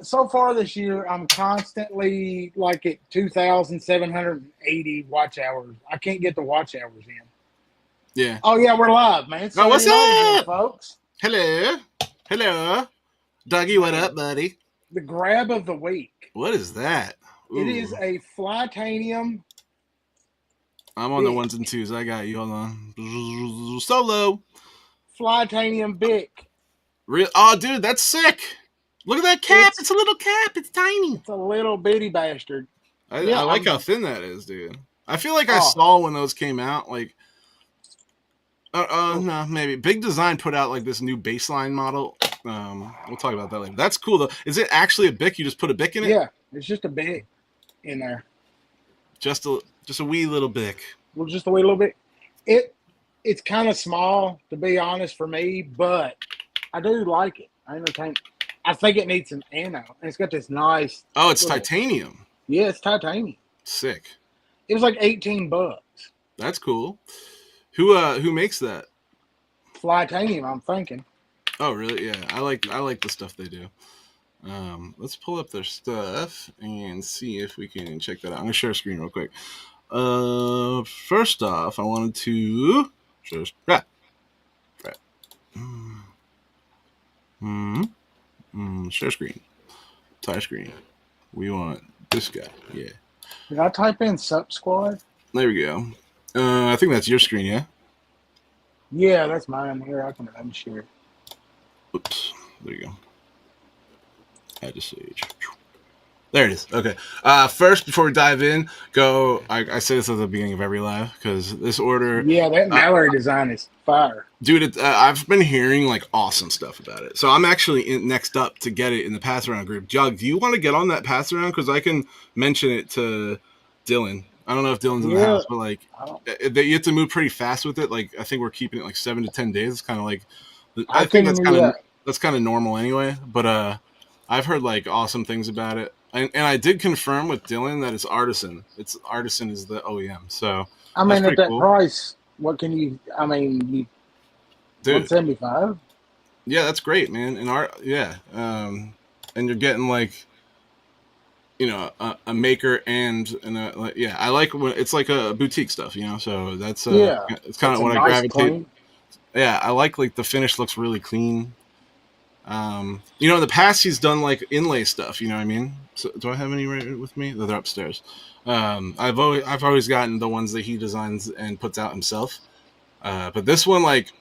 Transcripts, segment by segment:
So far this year, I'm constantly like at 2,780 watch hours. I can't get the watch hours in. Yeah. Oh yeah, we're live, man. It's Oh, what's Saturday night again, up? folks. Hello. Hello. Dougie, what up, Man, buddy? the grab of the week. What is that? It is Ooh. a Flytanium I'm on the ones Bic. and twos. I got you. Hold on. Solo. Flytanium Bic. Real. Oh, dude, that's sick. Look at that cap. It's It's a little cap. It's tiny. it's a little bitty bastard. I Yeah, like I'm. how thin that is, dude. I feel like I Oh, saw when those came out. Like, oh, no, maybe. Big Design put out like this new baseline model. We'll talk about that later. That's cool though. Is it actually a Bic? You just put a Bic in it? yeah. It's just a bit in there. Just a wee little Bic. Well, just a wee little bit. It it's kind of small to be honest for me, but I do like it. I think it needs some ammo. And it's got this nice Oh, it's little. titanium. Yeah, it's titanium. Sick. It was like $18. That's cool. Who makes that? Flytanium, I'm thinking. Oh, really? Yeah, I like the stuff they do. Let's pull up their stuff and see if we can check that out. I'm gonna share a screen real quick. First off, I wanted to share. Right. Share screen. Tie screen. We want this guy. Yeah. Did I type in Sup Squad? There we go. I think that's your screen, yeah? Yeah, that's mine. Here, I can unshare. Oops. There you go. Add to Sage. There it is. Okay. First, before we dive in, I say this at the beginning of every live because this order. Yeah, that Mallory design is fire. Dude, I've been hearing like awesome stuff about it. So I'm actually next up to get it in the pass around group. Jug, do you want to get on that pass around? Because I can mention it to Dylan. I don't know if Dylan's in the Yeah, house, but like I don't. you have to move pretty fast with it. Like I think we're keeping it like 7 to 10 days. It's kind of like I I think that's can. Yeah, kind of normal anyway. But I've heard like awesome things about it, and I did confirm with Dylan that it's Artisan. It's Artisan is the OEM, so I that's mean, at pretty that cool, price, what can you? I mean, dude. 175. Yeah, that's great, man. And and you're getting like a maker and like, yeah, I like when it's like a boutique stuff, So that's Yeah, it's kind it's of a what I nice gravitate. clean. Yeah, I like the finish looks really clean. In the past he's done like inlay stuff. You know what I mean? So, do I have any right with me? They're upstairs. I've always gotten the ones that he designs and puts out himself. But this one, like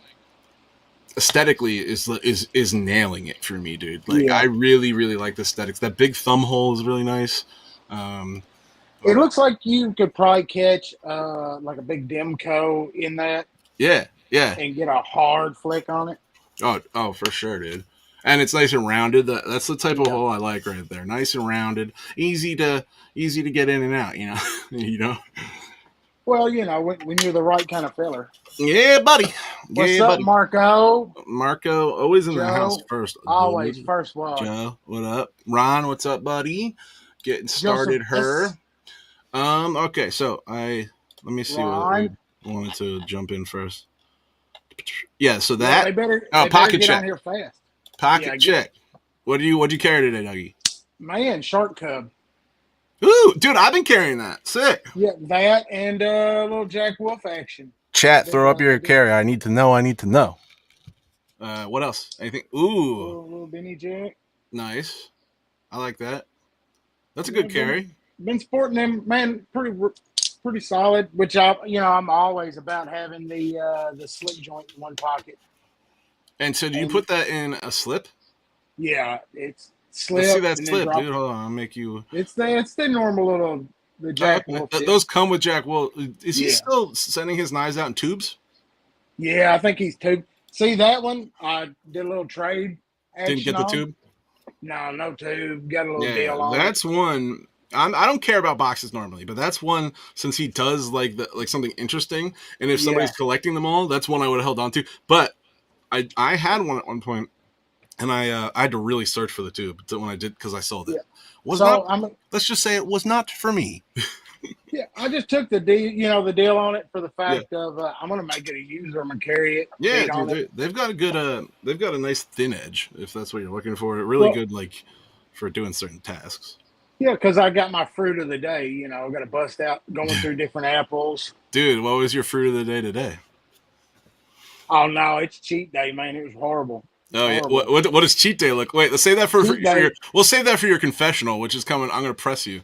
aesthetically, is nailing it for me, dude. Like I Yeah, really really like the aesthetics. That big thumb hole is really nice. it Uh, looks like you could probably catch like a big Demco in that yeah, yeah. and get a hard flick on it. Oh, for sure, dude. And it's nice and rounded. That's the type of Yeah. hole I like right there. Nice and rounded, easy to get in and out. you know. Well, when you're the right kind of filler. Yeah, buddy. What's Yeah, up, buddy. Marco? Marco, always in the house Joe? first. Always Good. first watch. Joe, what up? Ron, what's up, buddy? Getting Joseph started. Her. S. Okay. So let me see what we Ron. wanted to jump in first. Yeah. So Well, that. they Oh, better pocket get on check. here fast. Yeah, Pocket check. What'd you carry today, Dougie? man, Shark Cub. Ooh, dude, I've been carrying that. Sick. Yeah, that and a little Jack Wolf action. Chat, Been throw up your been carry. I need to know. What else? Anything? Ooh, little Benny Jack. nice. I like that. That's a Yeah, good carry. been sporting them, man. Pretty solid. Which I'm always about having the slip joint in one pocket. And so, do you And put that in a slip? yeah, it's Let's see slip that and then slip, drop. dude. Hold on, I'll make you. It's the normal little the Oh, Jack okay. Wolf shit. Those come with Jack. Well, is he Yeah, still sending his knives out in tubes? yeah. I think he's too. See that one? I did a little trade Didn't action get the on. tube. No tube. Got a little Yeah, deal on it. that's one. I don't care about boxes normally, but that's one since he does like something interesting, and if Yeah, somebody's collecting them all, that's one I would have held on to. But I had one at one point, and I had to really search for the tube when I did because I sold it. yeah. Was not. So Let's just say it was not for me. yeah. I just took the deal on it for the Yeah, fact of I'm gonna make it a user. I'm gonna carry it, yeah, beat on dude. it. They've got a good they've got a nice thin edge if that's what you're looking for. A really Well, good like for doing certain tasks. Yeah, because I got my fruit of the day. You know, I got to bust out going through different apples. Dude, what was your fruit of the day today? Oh no, it's cheat day, man. It was horrible. It's Oh yeah, horrible. what does cheat day look? Wait, let's save that Cheat for your. day. We'll save that for your confessional, which is coming. I'm gonna press you.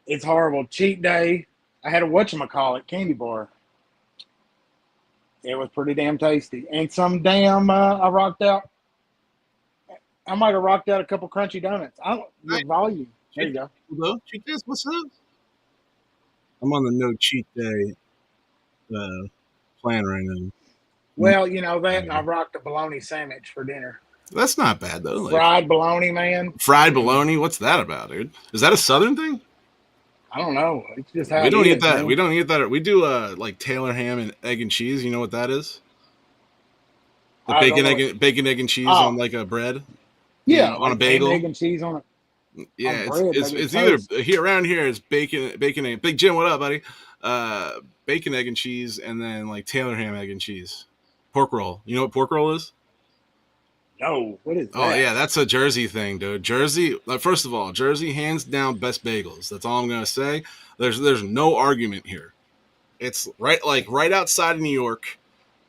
It's horrible. Cheat day. I had a whatchamacallit candy bar. It was pretty damn tasty. And some damn I rocked out. I might have rocked out a couple crunchy donuts. I don't your volume. There you go. Cheat days, what's up? I'm on the no cheat day plan right now. Well, you know that, and I rocked a bologna sandwich for dinner. That's not bad though. Like, Fried bologna, man. fried bologna. What's that about, dude? Is that a Southern thing? I don't know. It's just how We it don't is, eat that. man. We don't eat that. We do like Taylor ham and egg and cheese. You know what that is? The I don't know. bacon, egg, and cheese Oh. on like a bread. Yeah, on like a bagel. egg and cheese on it. Yeah, bread, it's maybe either here around here. It's bacon, egg. Big Jim, what up, buddy? Bacon, egg, and cheese, and then like Taylor ham, egg, and cheese. Pork roll. You know what pork roll is? No, what is that? Oh yeah, that's a Jersey thing, dude. Jersey. First of all, Jersey hands down best bagels. That's all I'm gonna say. There's no argument here. It's right outside of New York.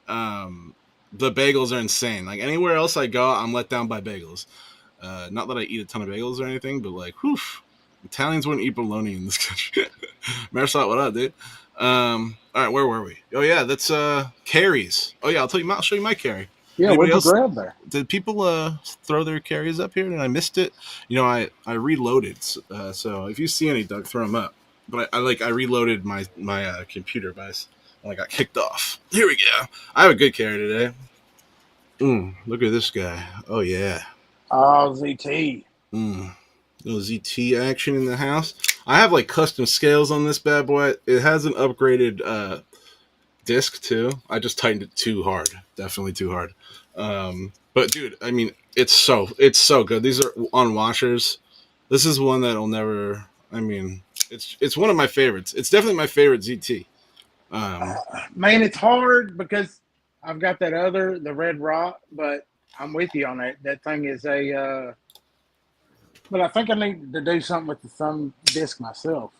The bagels are insane. Like anywhere else I go, I'm let down by bagels. Not that I eat a ton of bagels or anything, but like, whew, Italians wouldn't eat bologna in this country. Marisol, what up, dude? All right, where were we? Oh yeah, that's carries. Oh yeah, I'll show you my carry. Yeah, Anybody what'd you else? grab there? Did people throw their carries up here and I missed it? You know, I reloaded. So if you see any, Doug, throw them up. But I reloaded my computer by and I got kicked off. Here we go. I have a good carry today. Look at this guy. Oh yeah. Oh, ZT. Little ZT action in the house. I have like custom scales on this bad boy. It has an upgraded disc too. I just tightened it too hard. Definitely too hard. But dude, I mean, it's so good. These are on washers. This is one that'll never. I mean, it's one of my favorites. It's definitely my favorite ZT. Man, it's hard because I've got the Red Rock, but I'm with you on that. That thing is a. But I think I need to do something with the thumb disc myself.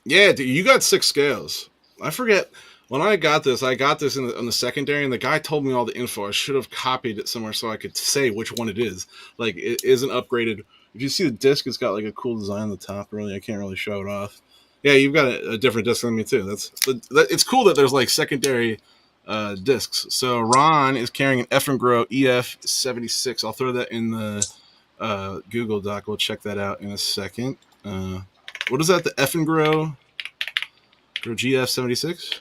Yeah, dude, you got 6 scales. I forget when I got this on the secondary, and the guy told me all the info. I should have copied it somewhere so I could say which one it is. Like, it isn't upgraded. If you see the disc, it's got like a cool design on the top. Really, I can't really show it off. Yeah, you've got a different disc than me too. It's cool that there's like secondary discs. So Ron is carrying an F and Grow EF76. I'll throw that in the Google Doc. We'll check that out in a second. What is that? The F and Grow or GF76?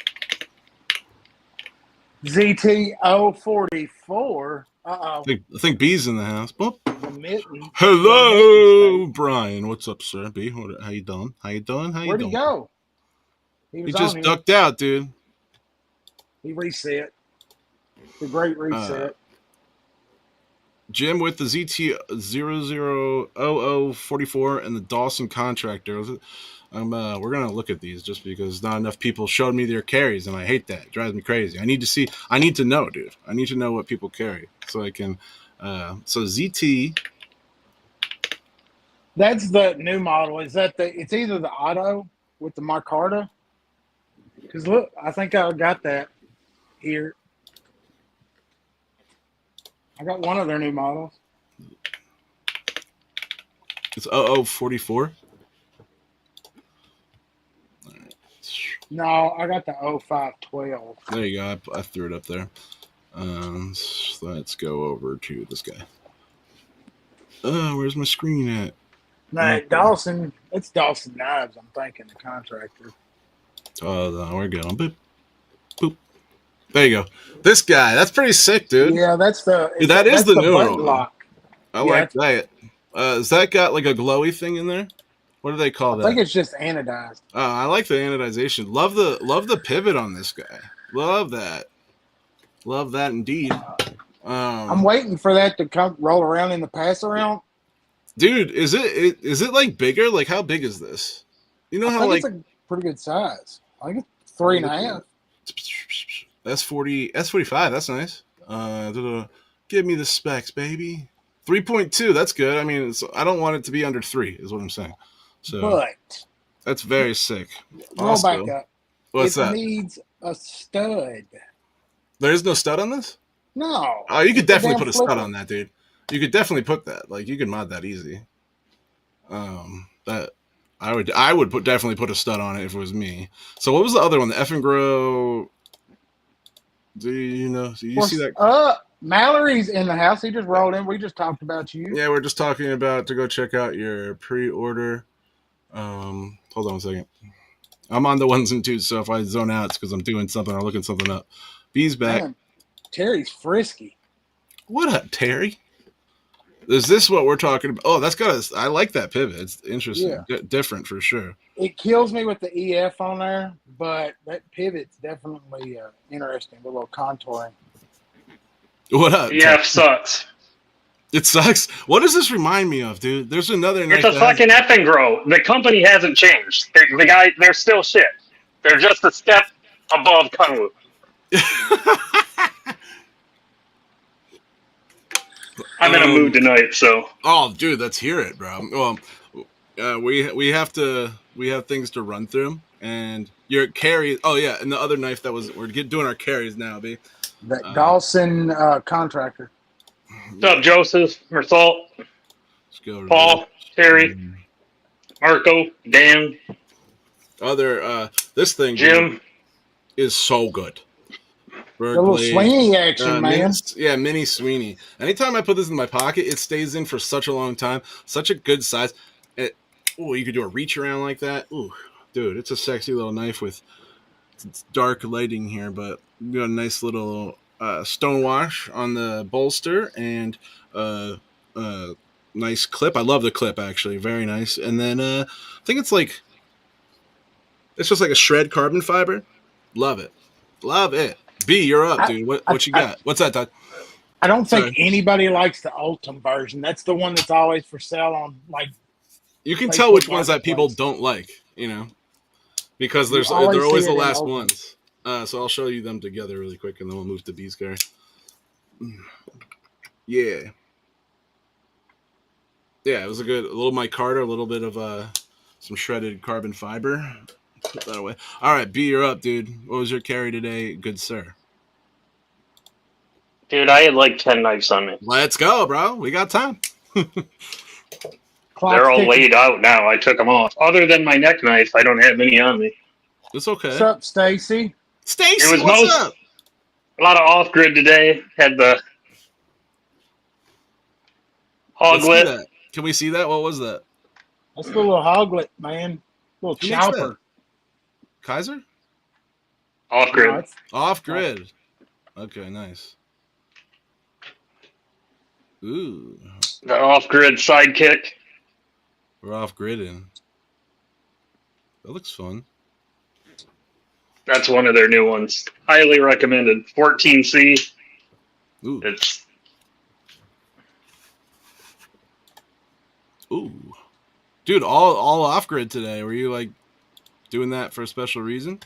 ZT044. Uh-oh. I think B's in the house. Boop. The Hello, Brian. What's up, sir? B, how you doing? Where'd he go? He just ducked out, dude. He reset. The great reset. Jim with the ZT000044 and the Dawson Contractor. We're gonna look at these just because not enough people showed me their carries, and I hate that. It drives me crazy. I need to know, dude. I need to know what people carry so I can. So ZT. That's the new model. Is that it's either the Auto with the Micarta? Because look, I think I got that here. I got one of their new models. It's 0044. No, I got the 0512. There you go. I threw it up there. Let's go over to this guy. Where's my screen at? No, Dawson. It's Dawson Knives, I'm thinking, the contractor. Oh, no, we're going. Boop. Boop. There you go. This guy. That's pretty sick, dude. Yeah, that's the new button one. lock. I like that. Has that got like a glowy thing in there? What do they call that? I think it's just anodized. I like the anodization. Love the pivot on this guy. Love that. Love that indeed. I'm waiting for that to come roll around in the pass around. Dude, is it like bigger? Like how big is this? You know how like it's a pretty good size. I think it's 3.5. S40, S45. That's nice. Give me the specs, baby. 3.2. That's good. I mean, I don't want it to be under 3. Is what I'm saying. So But that's very sick. roll back Also, up. what's It that? needs a stud. There is no stud on this. No. Oh, you could It's a definitely damn put a stud flipper. on that, dude. You could definitely put that. Like you could mod that easy. That I would definitely put a stud on it if it was me. So what was the other one? The F and Grow. Do you know? Do you see that? Mallory's in the house. He just rolled in. We just talked about you. Yeah, we're just talking about to go check out your pre-order. Hold on a second. I'm on the ones and twos, so if I zone out, it's because I'm doing something or looking something up. B's back. Man, Terry's frisky. What up, Terry? Is this what we're talking about? Oh, that's got a. I like that pivot. It's interesting, different for sure. It kills me with the EF on there, but that pivot's definitely interesting. The little contouring. What up? EF sucks. It sucks. What does this remind me of, dude? There's another. It's a fucking effing grow. The company hasn't changed. They're still shit. They're just a step above Kunwu. I'm in a mood tonight, so. Oh, dude, let's hear it, bro. Well, we have things to run through, and your carry. Oh yeah, and the other knife we're doing our carries now, B. That Dawson contractor. What's up, Joseph, Mersalt, Paul, Terry, Marco, Dan. This thing, Jim, is so good. The little Sweeney action, man. Mini Sweeney. Anytime I put this in my pocket, it stays in for such a long time. Such a good size. You could do a reach around like that. Ooh, dude, it's a sexy little knife with it's dark lighting here, but you got a nice little stonewash on the bolster and nice clip. I love the clip, actually. Very nice. And then I think it's just like a shred carbon fiber. Love it. Love it. B, you're up, dude. What you got? What's that, Doug? I don't think anybody likes the Ultim version. That's the one that's always for sale on You can tell which ones that people don't like, because they're always the last ones. So I'll show you them together really quick, and then we'll move to B's carry. Yeah. Yeah, it was a little micarta, a little bit of some shredded carbon fiber. Put that away. All right, B, you're up, dude. What was your carry today, good sir? Dude, I had like 10 knives on me. Let's go, bro. We got time. They're all laid out now. I took them off. Other than my neck knife, I don't have any on me. It's okay. What's up, Stacy? Stacy, what's up? A lot of off-grid today. Had the hoglet. Can we see that? What was that? That's the little hoglet, man. Little chopper. Kaiser? Off-grid. No, Off-grid. Okay, nice. Ooh. The off-grid sidekick. We're off-gridding. That looks fun. That's one of their new ones. Highly recommended. 14C. Ooh. Ooh. Dude, all off-grid today. Were you doing that for a special reason?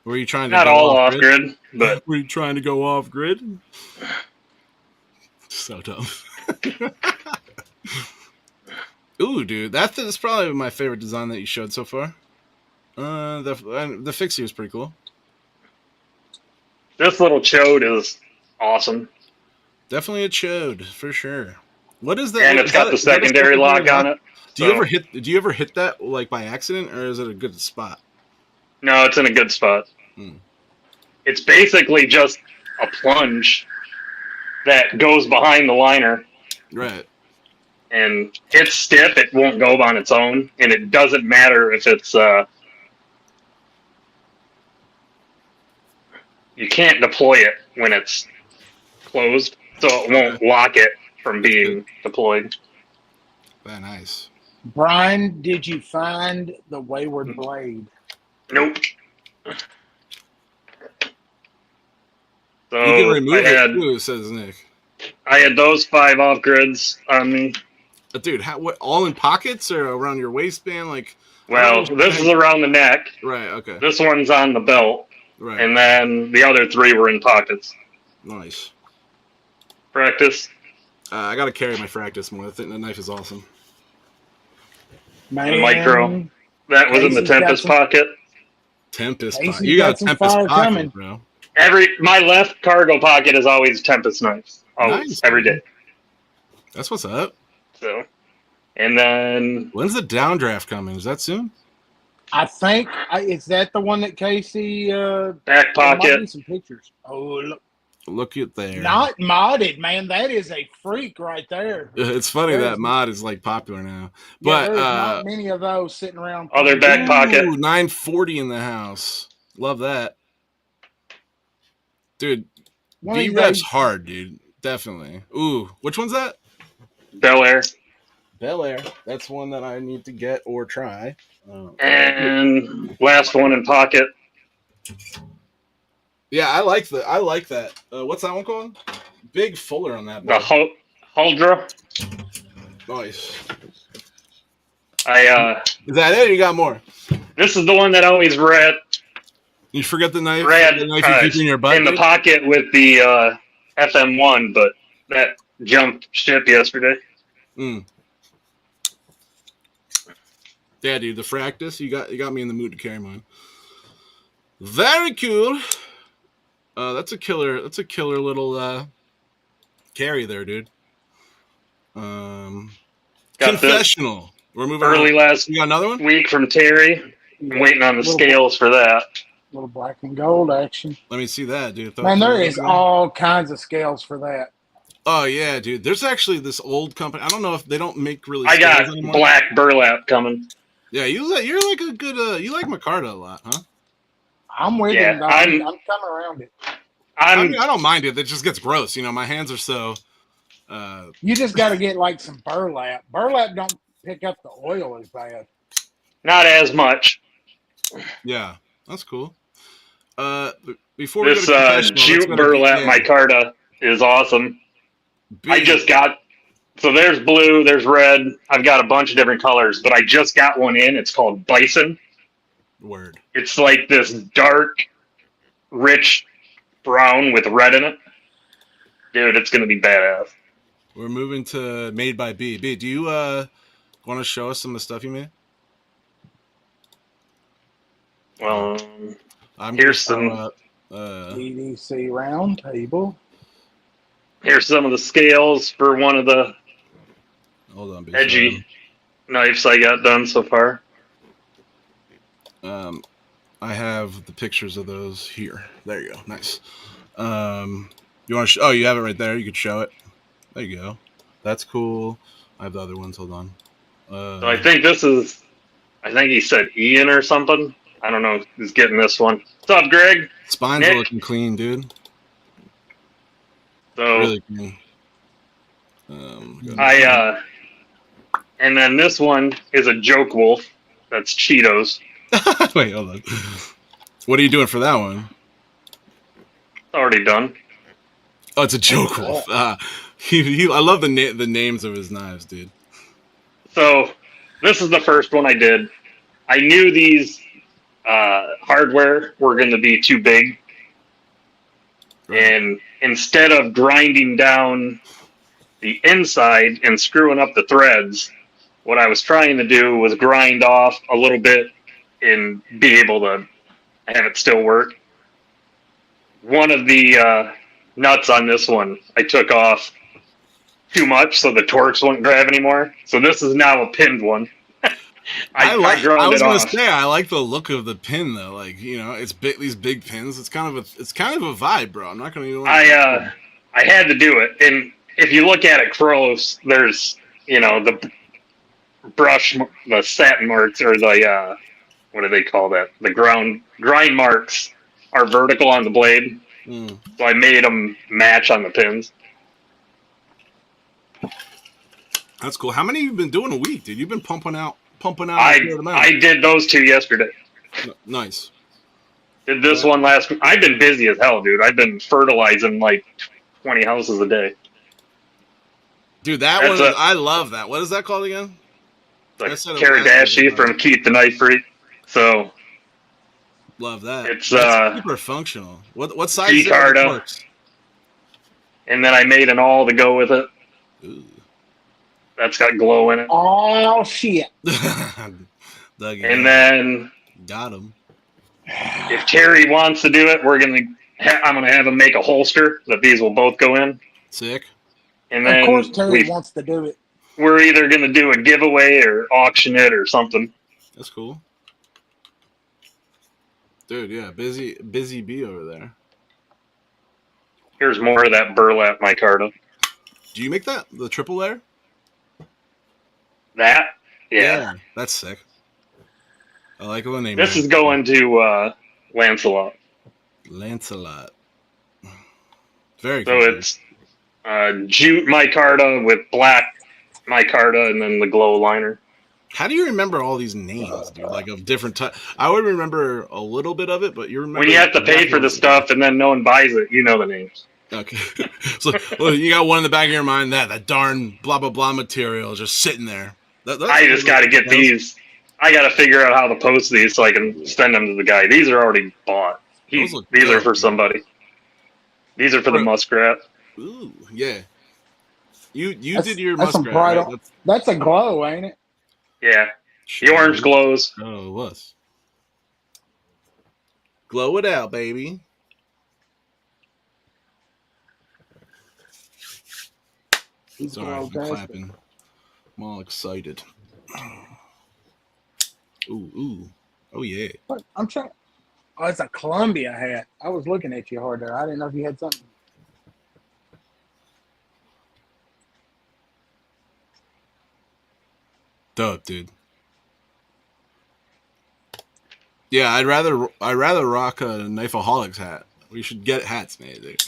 Or were you trying to Not all off-grid, but were you trying to go off-grid? So dumb. Ooh, dude, that's probably my favorite design that you showed so far. The fixie is pretty cool. This little chode is awesome. Definitely a chode for sure. What is that? And it's got the secondary lock on it. Do you ever hit that by accident, or is it a good spot? No, it's in a good spot. It's basically just a plunge that goes behind the liner. Right. And it's stiff, it won't go on its own, and it doesn't matter if it's you can't deploy it when it's closed, so it won't lock it from being deployed. Very nice. Brian, did you find the Wayward Blade? Nope. So you can remove it too, says Nick. I had those 5 off grids on me. Dude, what? All in pockets or around your waistband? Well, this is around the neck. Right. Okay. This one's on the belt. Right. And then the other 3 were in pockets. Nice. Practice. I gotta carry my Fractus more. I think the knife is awesome. Man, The micro. That was in the Casey's got Tempest some- pocket. Tempest pocket. Casey's You got got a some Tempest fire pocket, coming. bro. My left cargo pocket is always Tempest knives. Always. Nice, Every dude. day. That's what's up. So, and then When's the downdraft coming? Is that soon? I think is that the one that Casey? back There might be pocket. some pictures. Oh, look, Look at there. not modded, man. That is a freak right there. It's funny There's- that mod is like popular now. Yeah, But there's not many of those sitting around. Other back pocket. 940 in the house. Love that. Dude, One of these B-Rep's days- hard, dude. Definitely. Ooh, which one's that? Bel Air. Bel Air. That's one that I need to get or try. And last one in pocket. Yeah, I like that. What's that one called? Big fuller on that. The Huldra. Nice. This Is that it? Or you got more? is the one that I always read You forget the knife. Red, the knife you keep in your butt. in the dude? pocket with the FM1, but that jumped ship yesterday. Mm. Yeah, dude, the Fractus. You got me in the mood to carry mine. Very cool. That's a killer. That's a killer little carry there, dude. Got Confessional. We're moving Early on. last You got another one? week from Terry. I'm waiting on the Little- scales for that. Little black and gold action. Let me see that, dude. Man, there is all kinds of scales for that. Oh yeah, dude. There's actually this old company. I don't know if they don't make really. I got scales anymore. black burlap coming. Yeah, you're like a good. You like Micarta a lot, huh? I'm with Yeah, him. I'm coming around it. I I'm mean, I don't mind it. It just gets gross. You know, my hands are so. You just got to get like some burlap. Burlap don't pick up the oil as bad. not as much. Yeah, that's cool. Before we This go to confessional, let's jute go to burlap BK. micarta is awesome. I Big- just got, so there's blue, there's red. I've got a bunch of different colors, but I just got one in. It's called Bison. word. It's like this dark, rich brown with red in it. Dude, it's going to be badass. We're moving to Made by B. B, do you want to show us some of the stuff you made? I'm Here's gonna some- throw up, EDC round table. Here's some of the scales for one of the hold on, B. edgy knives I got done so far. I have the pictures of those here. There you go. Nice. You want to? Oh, you have it right there. You could show it. There you go. That's cool. I have the other ones. Hold on. So I think this is, I think he said Ian or something. I don't know who's getting this one. What's up, Greg? Spines Nick? are looking clean, dude. So Really clean. and then this one is a Joke Wolf. That's Cheetos. Wait, hold on. What are you doing for that one? Already done. Oh, it's a joke wolf. I love the names of his knives, dude. So this is the first one I did. I knew these hardware were going to be too big. And instead of grinding down the inside and screwing up the threads, what I was trying to do was grind off a little bit and be able to have it still work. One of the nuts on this one, I took off too much, so the Torx wouldn't grab anymore. So this is now a pinned one. I was ground gonna it off. say I like the look of the pin though. Like, you know, it's big. These big pins. It's kind of a vibe, bro. I'm not gonna even. I had to do it, and if you look at it close, there's the brush, the satin marks, or the what do they call that? The grind marks are vertical on the blade, Mm. so I made them match on the pins. That's cool. How many have you been doing a week, dude? You've been pumping out. a good amount. I did those two yesterday. Nice. Did this one last week. I've been busy as hell, dude. I've been fertilizing like 20 houses a day. Dude, that That's one, a- I love that. What is that called again? I Like said it Karadashi last from Keith the Knife Freak. So Love that. It's, That's super functional. What size is it? G-Carta. Works? and then I made an all to go with it. Ooh. That's got glow in it. Oh shit! Dougie, And then got him. if Terry wants to do it, I'm gonna have him make a holster that these will both go in. Sick. And Of then course, Terry wants to do it. we're either gonna do a giveaway or auction it or something. That's cool. Dude, yeah, busy bee over there. Here's more of that burlap micarta. Do you make that the triple layer? That, yeah. That's sick. I like the name. This is going to Lancelot. Lancelot. Very so cool. It's jute micarta with black micarta and then the glow liner. How do you remember all these names, dude? Like of different types. I would remember a little bit of it, but you remember when you have to pay for the stuff and then no one buys it, you know the names. Okay. So well, you got one in the back of your mind that darn blah blah blah material just sitting there. I just got to get these. I got to figure out how to post these so I can send them to the guy. These are already bought. These are for somebody. These are for the muskrat. Ooh, yeah. You did your muskrat. Right? That's a glow, ain't it? Yeah. The orange glows. Oh, it was. Glow it out, baby. Sorry, I'm clapping. I'm all excited. Ooh. Oh, yeah. What? I'm trying. Oh, it's a Columbia hat. I was looking at you hard there. I didn't know if you had something. Dope, dude. Yeah, I'd rather rock a Knaf'O'Halcs hat. We should get hats made, dude.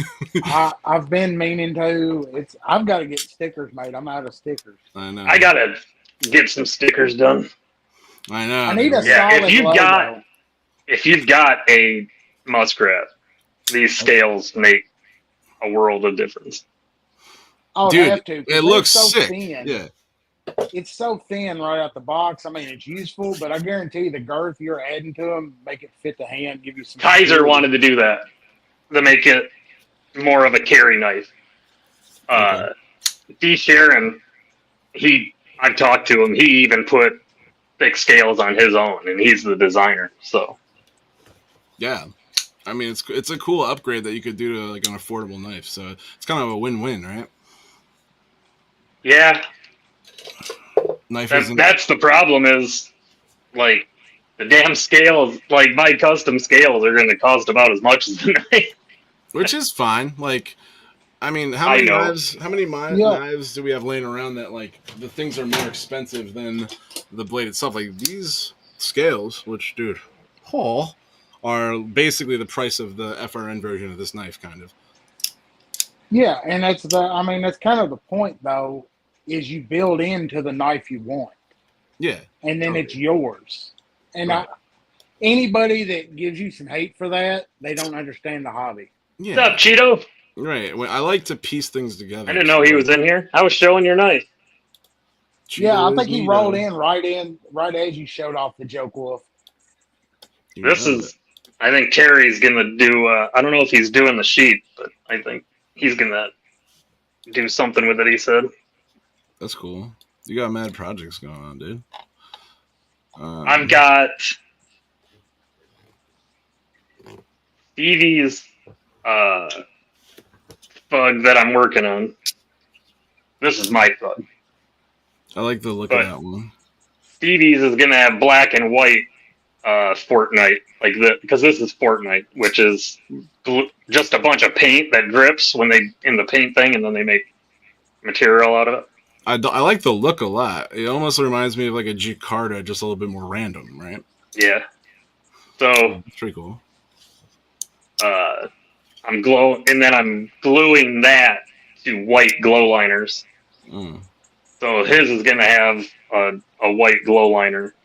I've been meaning to. I've got to get stickers made. I'm out of stickers. I know. I gotta get some stickers done. I know. I need a solid logo. If you've got a muskrat, these scales make a world of difference. Oh, dude, have to. It looks so sick. Thin. Yeah. It's so thin right out the box. I mean, it's useful, but I guarantee you the girth you're adding to them make it fit the hand, give you some. Kaiser wanted to do that to make it more of a carry knife. D. Sharon, I've talked to him. He even put thick scales on his own, and he's the designer. So, yeah, I mean it's a cool upgrade that you could do to like an affordable knife. So it's kind of a win-win, right? Yeah. That's the problem is, like, the damn scales, like, my custom scales are going to cost about as much as the knife. Which is fine. Like, I mean, how many knives do we have laying around that, like, the things are more expensive than the blade itself? Like, these scales, which, dude, are basically the price of the FRN version of this knife, kind of. Yeah, and that's kind of the point, though, is you build into the knife you want. Yeah. And then it's yours. And right. Anybody that gives you some hate for that, they don't understand the hobby. Yeah. What's up, Cheeto? Right. I like to piece things together. I didn't know he was in here. I was showing your knife. Cheeto, yeah, I think he rolled in right as you showed off the joke wolf. I think Terry's going to do, I don't know if he's doing the sheet, but I think he's going to do something with it, he said. That's cool. You got mad projects going on, dude. I've got Stevie's fug that I'm working on. This is my fug. I like the look of that one. Stevie's is going to have black and white Fortnite, because this is Fortnite, which is just a bunch of paint that drips when they in the paint thing, and then they make material out of it. I like the look a lot. It almost reminds me of like a Jakarta, just a little bit more random, right? Yeah. So it's pretty cool. I'm gluing that to white glow liners. Mm. So his is gonna have a white glow liner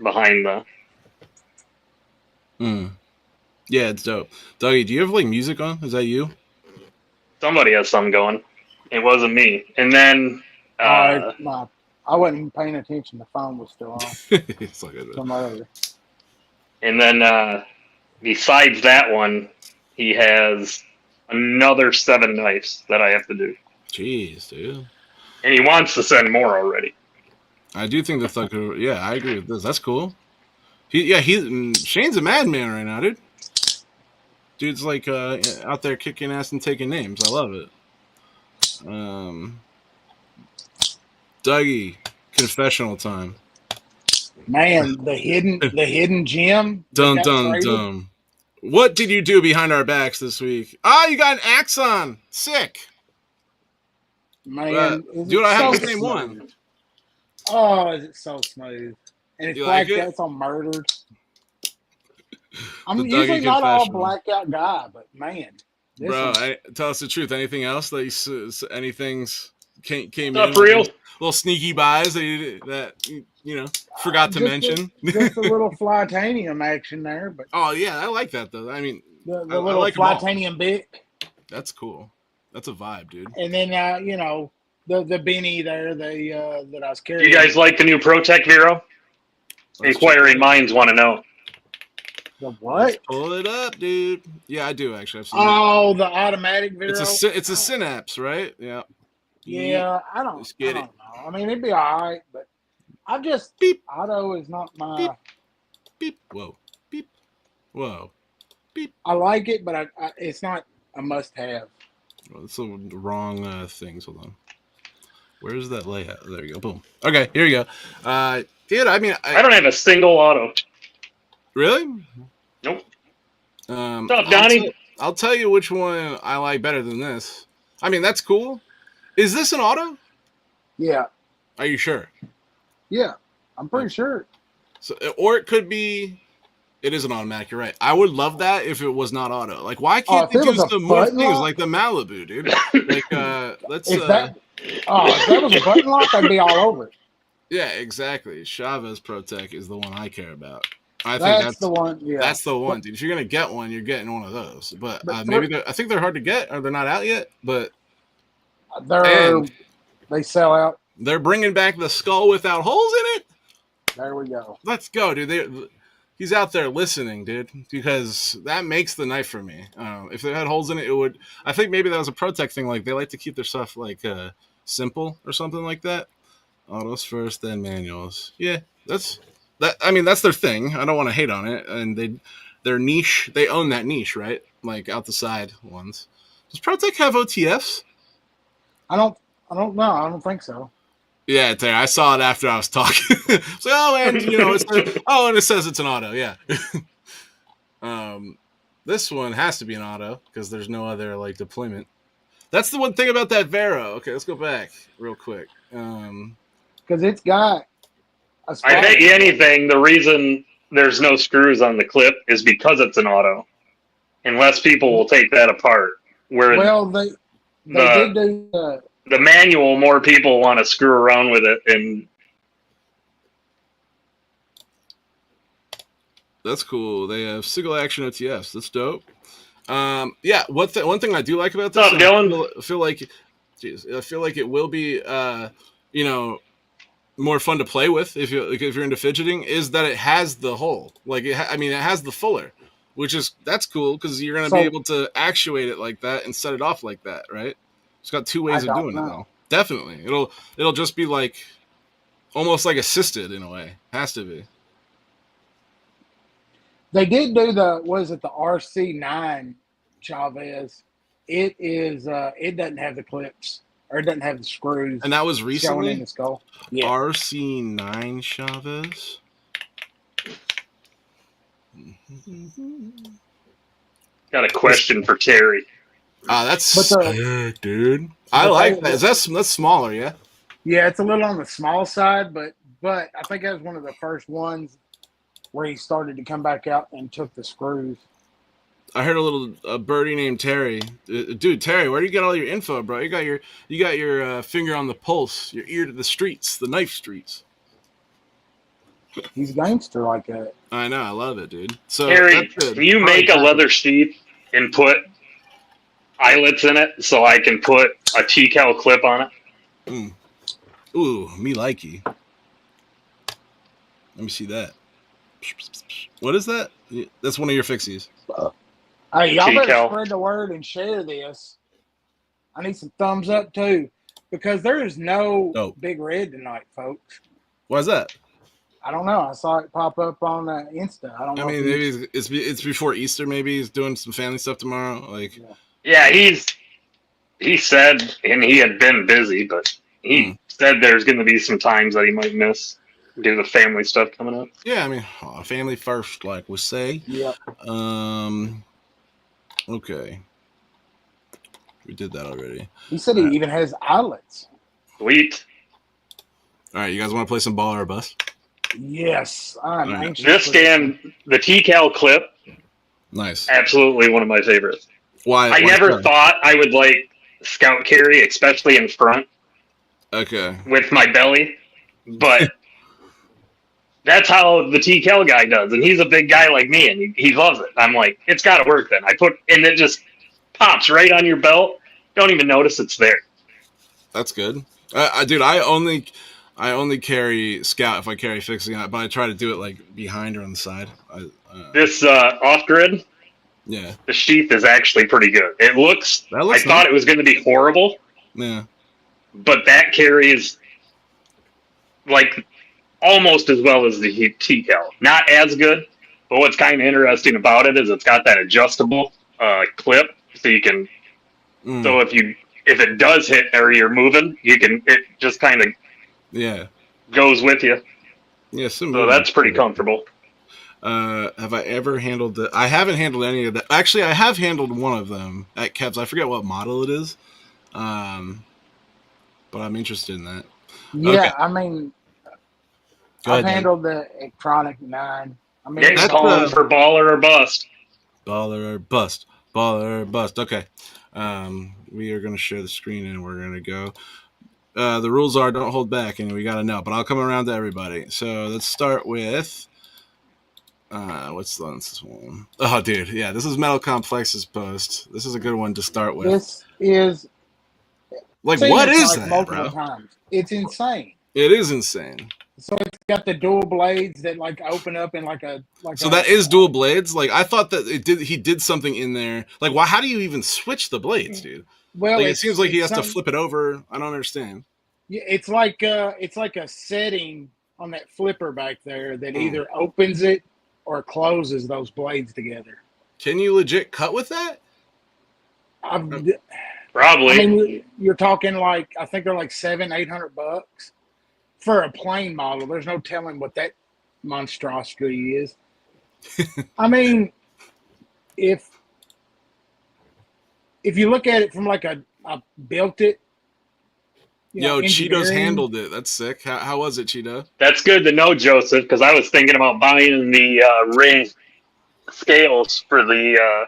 behind the. Yeah, it's dope. Dougie, do you have like music on? Is that you? Somebody has some going. It wasn't me. And then. I wasn't paying attention. The phone was still on. It's like that. And then besides that one, he has another 7 knives that I have to do. Jeez, dude. And he wants to send more already. I do think the thug. Yeah, I agree with this. That's cool. Shane's a madman right now, dude. Dude's like out there kicking ass and taking names. I love it. Dougie, confessional time. Man, the hidden gem. Dun dun dun. What did you do behind our backs this week? You got an Axon. Sick. Man, dude, I have so the same smooth. one. Oh, is it so smooth? And it's blacked out. It's all murdered. I'm usually not all blacked out guy, but man, bro, tell us the truth. Anything else that anything's came in? In? Real? Little sneaky buys that you know forgot to mention. Just a little Flytanium action there, but oh yeah, I like that though. I mean, the little like Flytanium bit. That's cool. That's a vibe, dude. And then you know the Benny there, that I was carrying. You guys like the new ProTech Vero? Inquiring minds want to know. The what? Let's pull it up, dude. Yeah, I do actually. The automatic Vero. It's a Synapse, right? Yeah. Yeah, I don't know. I mean, it'd be all right, but I just beep. Auto is not my beep. Beep. Whoa. Beep. Whoa. Beep. I like it, but it's not a must-have. Well, that's the wrong things. Hold on. Where's that layout? There you go. Boom. Okay, here you go. Dude, I mean, I don't have a single auto. Really? Nope. What's up, Donnie? I'll tell you which one I like better than this. I mean, that's cool. Is this an auto? Yeah. Are you sure? Yeah, I'm pretty sure. So, or it could be. It is an automatic. You're right. I would love that if it was not auto. Like, why can't they do some more things like the Malibu, dude? Like, let's. If that was a button lock, I'd be all over it. Yeah, exactly. Chavez ProTech is the one I care about. I think that's the one. Yeah, that's the one, dude. If you're gonna get one, you're getting one of those. But maybe I think they're hard to get, or they're not out yet. But they sell out. They're bringing back the skull without holes in it. There we go. Let's go, dude. He's out there listening, dude, because that makes the knife for me. If it had holes in it, it would. I think maybe that was a ProTech thing. Like they like to keep their stuff like simple or something like that. Autos first, then manuals. Yeah, that's that. I mean, that's their thing. I don't want to hate on it, and their niche. They own that niche, right? Like out the side ones. Does ProTech have OTFs? I don't know. I don't think so. Yeah, Terry, I saw it after I was talking. It's like, and it says it's an auto. Yeah. This one has to be an auto because there's no other like deployment. That's the one thing about that Vero. Okay, let's go back real quick. Because it's got. I bet you anything. The reason there's no screws on the clip is because it's an auto. Unless people will take that apart. Where they did do the manual, more people want to screw around with it, and that's cool. They have single action OTFs. That's dope. Yeah. One thing I do like about this, I feel like it will be, more fun to play with if you're into fidgeting. Is that it has the hole? Like it has the fuller, that's cool because you're gonna be able to actuate it like that and set it off like that, right? It's got two ways of doing it though. Definitely. It'll just be like almost like assisted in a way. Has to be. They did do the RC9 Chavez. It is it doesn't have the clips or it doesn't have the screws. And that was recently in the skull. Yeah. RC9 Chavez. Got a question for Terry. That's dude. I like that. That's smaller, yeah? Yeah, it's a little on the small side, but I think that was one of the first ones where he started to come back out and took the screws. I heard a birdie named Terry. Dude, Terry, where do you get all your info, bro? You got your finger on the pulse, your ear to the streets, the knife streets. He's a gangster like that. I know, I love it, dude. So Terry, can you make a leather sheath and put eyelets in it so I can put a T-cal clip on it? Ooh, me likey. Let me see that. What is that? That's one of your fixies. Hey, y'all better Decal. spread the word and share this. I need some thumbs up too, because there is no Dope. Big Red tonight, folks. Why's that? I don't know. I saw it pop up on Insta. I don't I know. mean, maybe it's before Easter. Maybe he's doing some family stuff tomorrow. Like, Yeah, he said, and he had been busy, but he said there's going to be some times that he might miss due to the family stuff coming up. yeah, I mean, family first, like we say. Yeah. Okay, we did that already. He said he even has outlets. Sweet. All right, you guys want to play some ball or bust? Yes, I'm All right. anxious. This and the T-Cal clip, Nice. absolutely one of my favorites. Why? I never thought I would like scout carry, especially in front Okay. with my belly, but that's how the T-Cal guy does, and he's a big guy like me, and he loves it. I'm like, it's got to work then. And it just pops right on your belt. Don't even notice it's there. That's good. Dude, I only carry scout if I carry fixing it, but I try to do it like behind or on the side. This off-grid, Yeah. the sheath is actually pretty good. I nice. thought it was going to be horrible, Yeah. but that carries like almost as well as the T-Cal. Not as good, but what's kind of interesting about it is it's got that adjustable clip, so you can. So if it does hit or you're moving, it just kind of goes with you. Yeah. So that's pretty comfortable. Have I ever handled the? I haven't handled any of that. Actually, I have handled one of them at Kev's. I forget what model it is, but I'm interested in that. Yeah, Okay. I mean, Go I've ahead, handled the Ictronic 9. I mean, Nick's calling for baller or bust. Baller or bust. Baller or bust. Okay. We are going to share the screen and we're going to go. The rules are don't hold back, and we got to know, but I'll come around to everybody. So let's start with. What's this one? Oh, dude. Yeah, this is Metal Complex's post. This is a good one to start with. This is. Like, what is that, multiple bro? times. It's insane. It is insane. So it's got the dual blades that like open up in like a So that is dual blades. Like I thought that he did something in there. Like why? How do you even switch the blades, dude? Well, like, it seems like he has to flip it over. I don't understand. Yeah, it's like a setting on that flipper back there that either opens it or closes those blades together. Can you legit cut with that? Probably. I mean, you're talking like I think they're like $700-800 for a plain model. There's no telling what that monstrosity is. I mean, if you look at it from like a built it. Yo, Cheeto's handled it. That's sick. How was it, Cheeto? That's good to know, Joseph, because I was thinking about buying the ring scales for the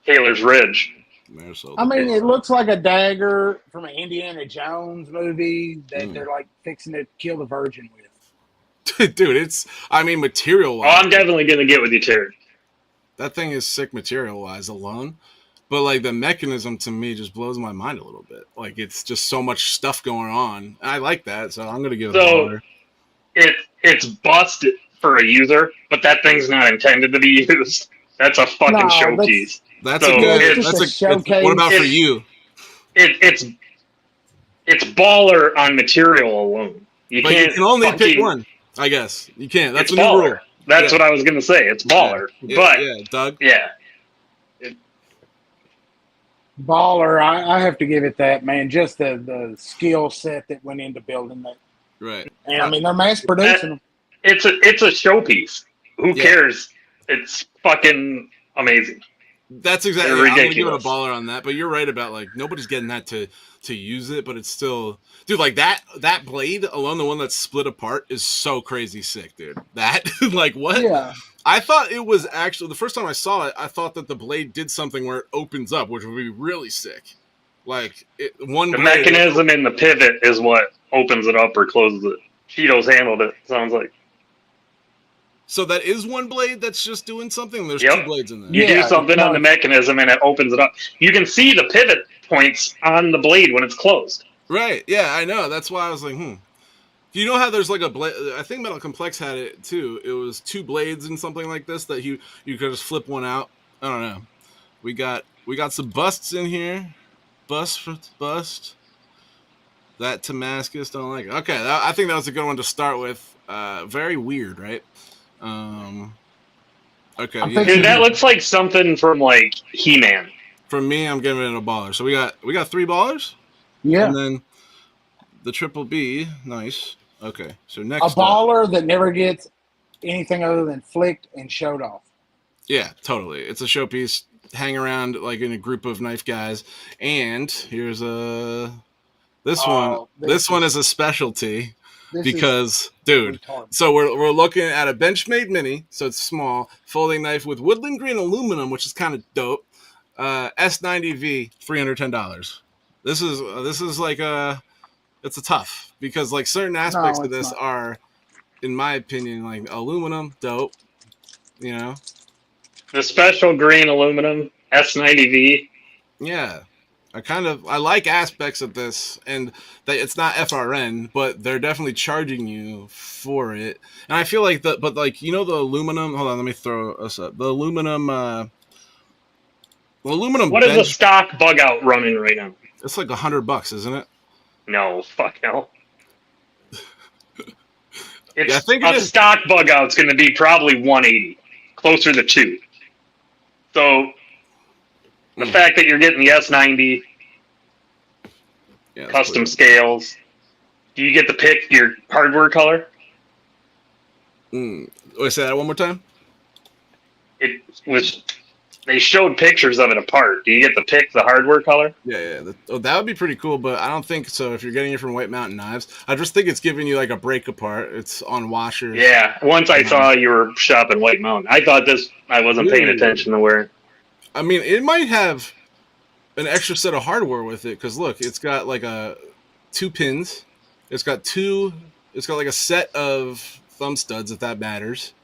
Taylor's Ridge. I mean, it looks like a dagger from an Indiana Jones movie that they're like fixing to kill the Virgin with. Dude, it's, I mean, material-wise. Oh, I'm definitely going to get with you, Terry. That thing is sick material-wise alone. But, like, the mechanism to me just blows my mind a little bit. Like, it's just so much stuff going on. I like that, so I'm going to give it a dollar. It's busted for a user, but that thing's not intended to be used. That's a fucking showpiece. That's a good. That's a showcase. What about for you? It's baller on material alone. You can only pick one. I guess you can't. That's a new rule. That's what I was gonna say. It's baller, but Doug. Yeah, baller. I have to give it that, man. Just the skill set that went into building that. Right. And I mean, they're mass producing them. It's a showpiece. Who cares? It's fucking amazing. That's exactly. I'm gonna give it a baller on that. But you're right about like nobody's getting that to use it, but it's still, dude. Like that blade alone, the one that's split apart, is so crazy sick, dude. That like what? Yeah. I thought it was actually the first time I saw it. I thought that the blade did something where it opens up, which would be really sick. Like the mechanism in the pivot is what opens it up or closes it. Cheeto's handled it. Sounds like. So that is one blade that's just doing something? There's two blades in there. You do something on the mechanism and it opens it up. You can see the pivot points on the blade when it's closed. Right. Yeah, I know. That's why I was like, Do you know how there's like a blade? I think Metal Complex had it too. It was two blades and something like this that you could just flip one out. I don't know. We got some busts in here. Bust for bust. That Damascus don't like it. Okay, I think that was a good one to start with. Very weird, right? Okay, I'm yeah. thinking- Dude, that looks like something from like He-Man. For me, I'm giving it a baller. So we got 3 ballers, Yeah. and then the triple B. Nice. Okay, so A next up, baller that never gets anything other than flicked and showed off. yeah, totally. It's a showpiece. Hang around like in a group of knife guys, and here's this one. Oh, This one is a specialty This because, dude. retarded. So we're looking at a Benchmade Mini, so it's small folding knife with woodland green aluminum, which is kind of dope. S90V, $310. This is like it's a tough because like certain aspects of it's this not. are, in my opinion, like aluminum, dope. You know, The special green aluminum S90V. yeah. I like aspects of this, and that it's not FRN, but they're definitely charging you for it. And I feel like the the aluminum. Hold on, let me throw us up. The aluminum. What is a bench. stock bug out running right now? It's like $100, isn't it? No, fuck no. It's Yeah, I think it a is. stock bug out's going to be probably 180, closer to 2. So the fact that you're getting the S90 Yeah, that's custom pretty- scales, do you get to pick your hardware color? Wait, say that one more time. It was. They showed pictures of it apart. Do you get to pick the hardware color? Yeah. That would be pretty cool, but I don't think so. If you're getting it from White Mountain Knives, I just think it's giving you like a break apart. It's on washers. Yeah. Once I saw you were shopping White Mountain, I thought I wasn't paying attention to where. I mean, it might have an extra set of hardware with it because look, it's got like 2 pins. It's got like a set of thumb studs if that matters.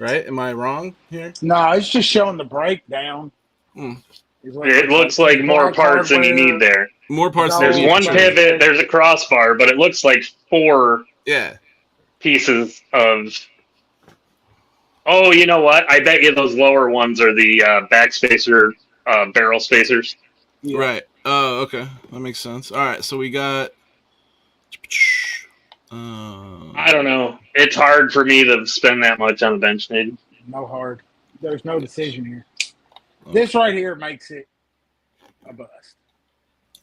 Right? Am I wrong here? No, it's just showing the breakdown. It looks like more parts than you need there. More parts. No, than There's you need. one pivot, there's a crossbar, but it looks like 4 pieces of. Oh, you know what? I bet you those lower ones are the back spacer, barrel spacers. Yeah. Right. Oh, okay. That makes sense. All right. So we got. I don't know. It's hard for me to spend that much on a Benchmade. No hard. There's no decision here. This right here makes it a bust.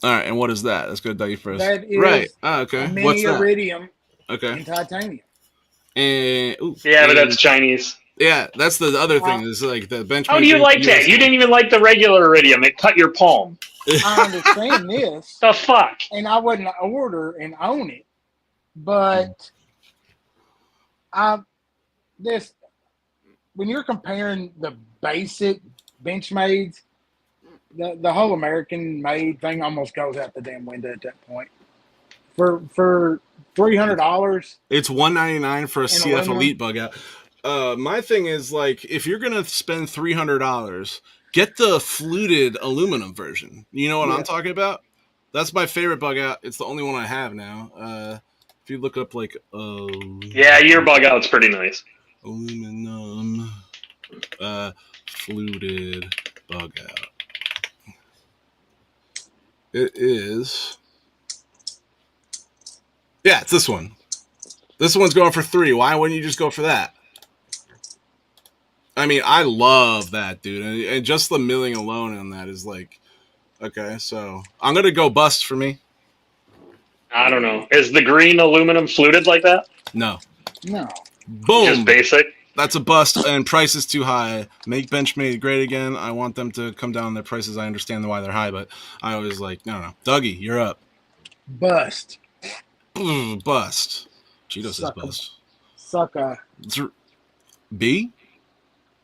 All right. And what is that? Let's go to Dougie first. That is right. Okay. a mini What's that? iridium Okay. in titanium. And Yeah, but that's Chinese. Yeah, that's the other thing. Is like the Benchmade. How do you like that? You didn't even like the regular iridium. It cut your palm. I understand this, The fuck? and I wouldn't order and own it, but when you're comparing the basic Benchmades, the whole American made thing almost goes out the damn window at that point. For $300, It's $199 for a CF aluminum? Elite bug out. My thing is like, if you're gonna spend $300, get the fluted aluminum version. You know what I'm talking about? That's my favorite bug out. It's the only one I have now. If you look up like Yeah, your bug out's pretty nice. aluminum fluted bug out. It is. Yeah, it's this one. This one's going for $3. Why wouldn't you just go for that? I mean, I love that, dude. And just the milling alone on that is like, okay, so I'm going to go bust for me. I don't know. Is the green aluminum fluted like that? No. no. Boom. Just basic? That's a bust, and price is too high. Make Benchmade great again. I want them to come down their prices. I understand why they're high, but I always like, no. Dougie, you're up. Bust. Bust. Cheetos Suck is 'em. bust. Sucker. B?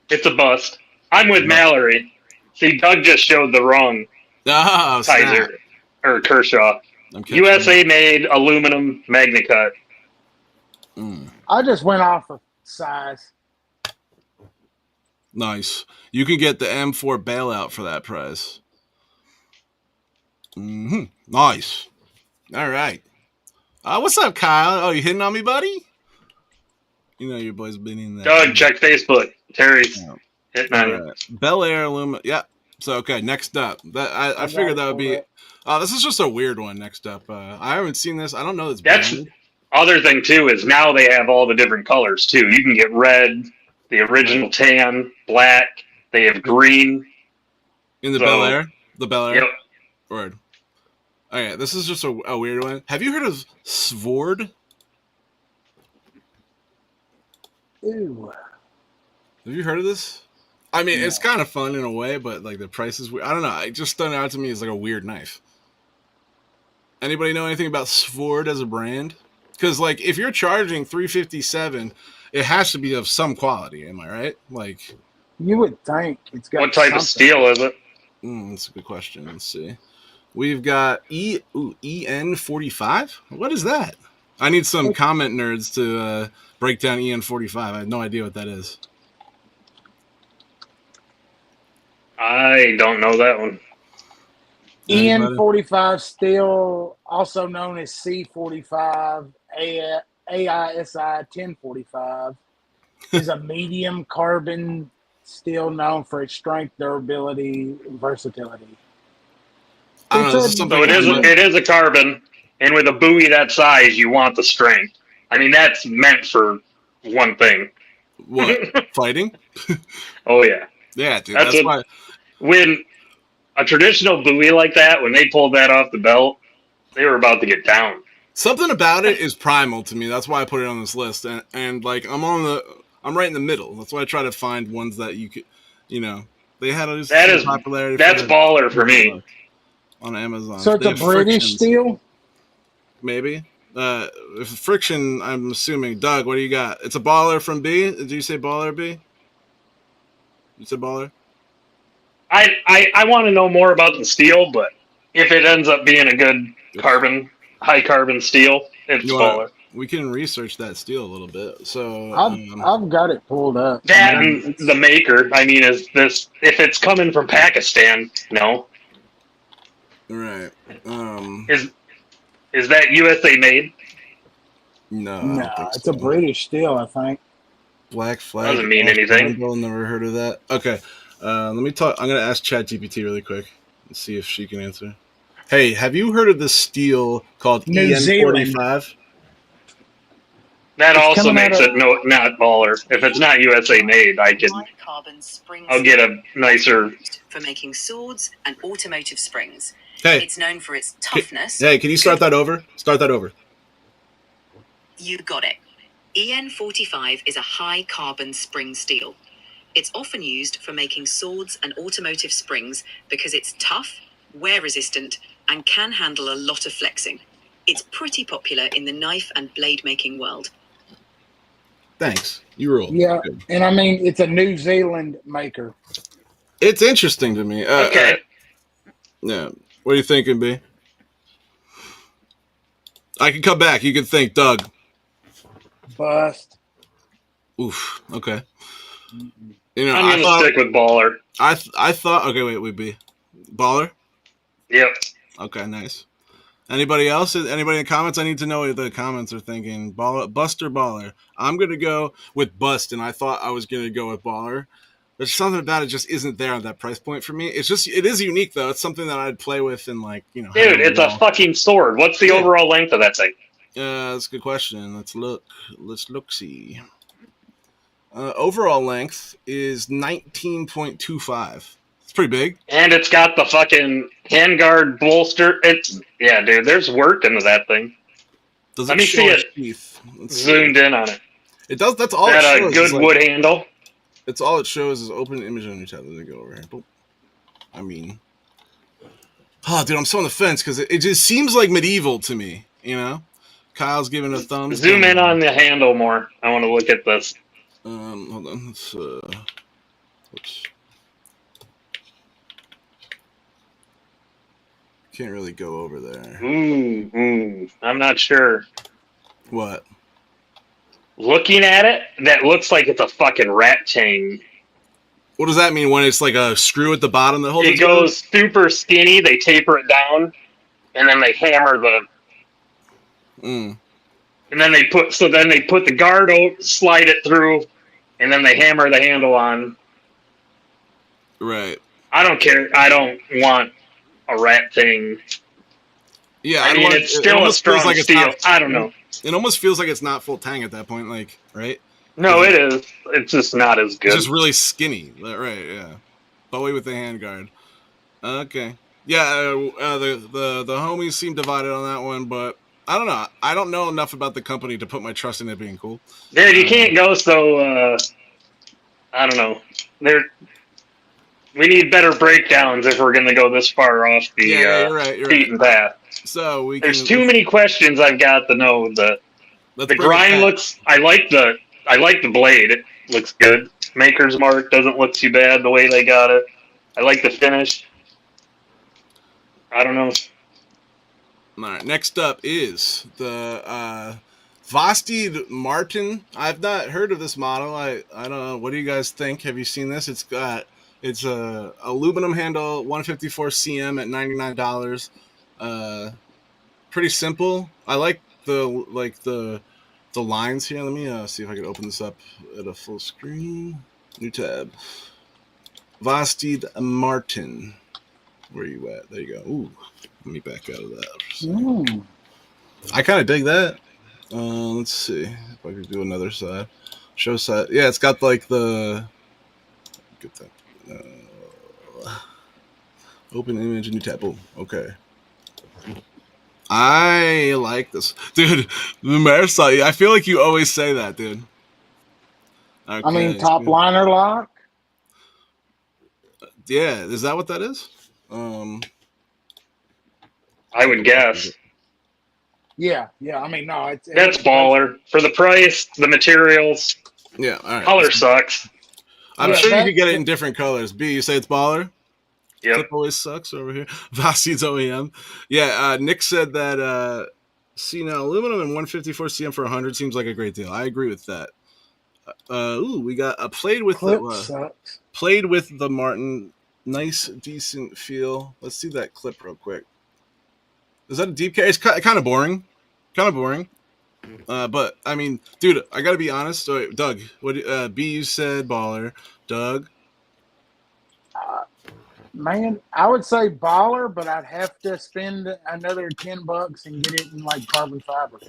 It's a bust. I'm with Mallory. See, Doug just showed the wrong Oh, snap. Kaiser or Kershaw. I'm catching USA made aluminum MagnaCut. I just went off of size. Nice. You can get the M4 bailout for that price. Nice. All right. What's up, Kyle? Oh, you hitting on me, buddy? You know your boy's been in there. Doug, check Facebook. Terry's hitting on All you. right. Bel Air aluminum. Yeah. So okay, next up, I I've got figured it that would pulled be. up. This is just a weird one. Next up, I haven't seen this. I don't know this That's brand. other thing too is now they have all the different colors too. You can get red, the original Right. tan, black. They have green. In the Bel So Air, the Bel yep, Air word. Okay, this is just a weird one. Have you heard of Svord? Ooh, Have you heard of this? I mean, it's no. kind of fun in a way, but like the price is weird. I don't know. It just stood out to me as like a weird knife. Anybody know anything about Svord as a brand? Because like if you're charging $357, it has to be of some quality. Am I right? Like, You would think it's what got type of something. steel is it? that's a good question. Let's see. We've got EN45. What is that? I need some comment nerds to break down EN45. I have no idea what that is. I don't know that one. Anybody? EN45 steel, also known as C45, AISI 1045, is a medium carbon steel known for its strength, durability, and versatility. I don't know. This is So something I might. it is a carbon, and with a buoy that size, you want the strength. I mean, that's meant for one thing. What? Fighting? Oh yeah, Yeah, dude. that's That's what why. when a traditional buoy like that, when they pulled that off the belt, they were about to get down. Something about it is primal to me. That's why I put it on this list. And like I'm right in the middle. That's why I try to find ones that you could, they had That some is popularity that's for baller for me. $200 on Amazon. So it's They a have British frictions, steel? maybe. If friction, I'm assuming. Doug, what do you got? It's a baller from B. Did you say baller B? You said baller. I want to know more about the steel, but if it ends up being a good high carbon steel, it's You want? baller. We can research that steel a little bit. So, I've got it pulled up. I That mean, and the it's maker. I mean, is this if it's coming from Pakistan? No, right. Um, is is that USA made? no, I no, don't think it's a so. British steel, I think. Black flag. Doesn't mean Off anything. handle, never heard of that. Okay. Let me talk. I'm gonna ask ChatGPT really quick and see if she can answer. Hey, have you heard of this steel called New Zealand. EN45? That It's also coming out makes of it not baller. If it's not USA made, I'll get a nicer. For making swords and automotive springs. Hey, It's known for its toughness. hey, can you start that over? Start that over. You got it. EN45 is a high carbon spring steel. It's often used for making swords and automotive springs because it's tough, wear resistant, and can handle a lot of flexing. It's pretty popular in the knife and blade making world. Thanks. You rule. Yeah, Good. and I mean it's a New Zealand maker. It's interesting to me. Okay, Yeah. What are you thinking, B? I can come back. You can think, Doug. Bust. Oof. Okay. Mm-mm. I'm I gonna thought stick with baller. I thought. Okay, wait, B. Baller. Yep. Okay, nice. Anybody else? Anybody in the comments? I need to know what the comments are thinking. Baller, bust or baller? I'm gonna go with bust, and I thought I was gonna go with baller. There's something about it just isn't there at that price point for me. It is unique though. It's something that I'd play with and like Dude, it's a fucking sword. What's the overall length of that thing? That's a good question. Let's look. See. Overall length is 19.25. It's pretty big. And it's got the fucking handguard bolster. Yeah, dude. There's work into that thing. Does Let it me show see a it sheath? Let's see. zoomed in on it. It does. That's all Is it that a shows. good is like, wood handle? it's all it shows is open image on your tab. Let me go over here. Boop. I mean, oh, dude, I'm so on the fence because it just seems like medieval to me. Kyle's giving a thumbs. Zoom in down. on the handle more. I want to look at this. Hold on. Let's. Oops. Can't really go over there. I'm not sure. What? Looking at it, that looks like it's a fucking rat chain. What does that mean when it's like a screw at the bottom that holds it? It goes super skinny. They taper it down, and then they hammer the. Mm. And then they put the guard out, slide it through, and then they hammer the handle on. Right. I don't care. I don't want a rat thing. Yeah, I mean, it's still a strong steel. I don't know. It almost feels like it's not full tang at that point, like, right? No, it is. It's just not as It's good. just really skinny, right? Yeah. Bowie with the handguard. Okay. Yeah, the homies seem divided on that one, but I don't know. I don't know enough about the company to put my trust in it being cool. Dude, you can't go so. I don't know. We need better breakdowns if we're going to go this far off the you're right. beaten path. So There's too many questions I've got to know. The grind looks. I like the blade. It looks good. Maker's Mark doesn't look too bad the way they got it. I like the finish. I don't know. All right. Next up is the Vosted Martin. I've not heard of this model. I don't know. What do you guys think? Have you seen this? It's a aluminum handle, 154 cm at $99. Pretty simple. I like the lines here. Let me see if I can open this up at a full screen. New tab. Vosted Martin. Where are you at? There you go. Ooh, let me back out of that. I kind of dig that. Let's see if I could do another side. Show side. Yeah, it's got like the. Get that. Open image, new tab. Oh, okay. I like this, dude. The Marisol, I feel like you always say that, dude. Okay, I mean, top liner lock. Yeah, is that what that is? I would guess. Yeah. I mean, no, that's baller for the price, the materials. Yeah, all right. Color sucks. I'm sure you could get it in different colors. B, you say it's baller? Yeah. Clip always sucks over here. Vosted's OEM. Yeah, Nick said that see now aluminum and 154 cm for 100 seems like a great deal. I agree with that. We got a played with the Martin. Nice, decent feel. Let's see that clip real quick. Is that a deep K? It's kind of boring. But I mean, dude, I gotta be honest. So, Doug, what B you said baller. Doug, man, I would say baller, but I'd have to spend another $10 and get it in like carbon fiber.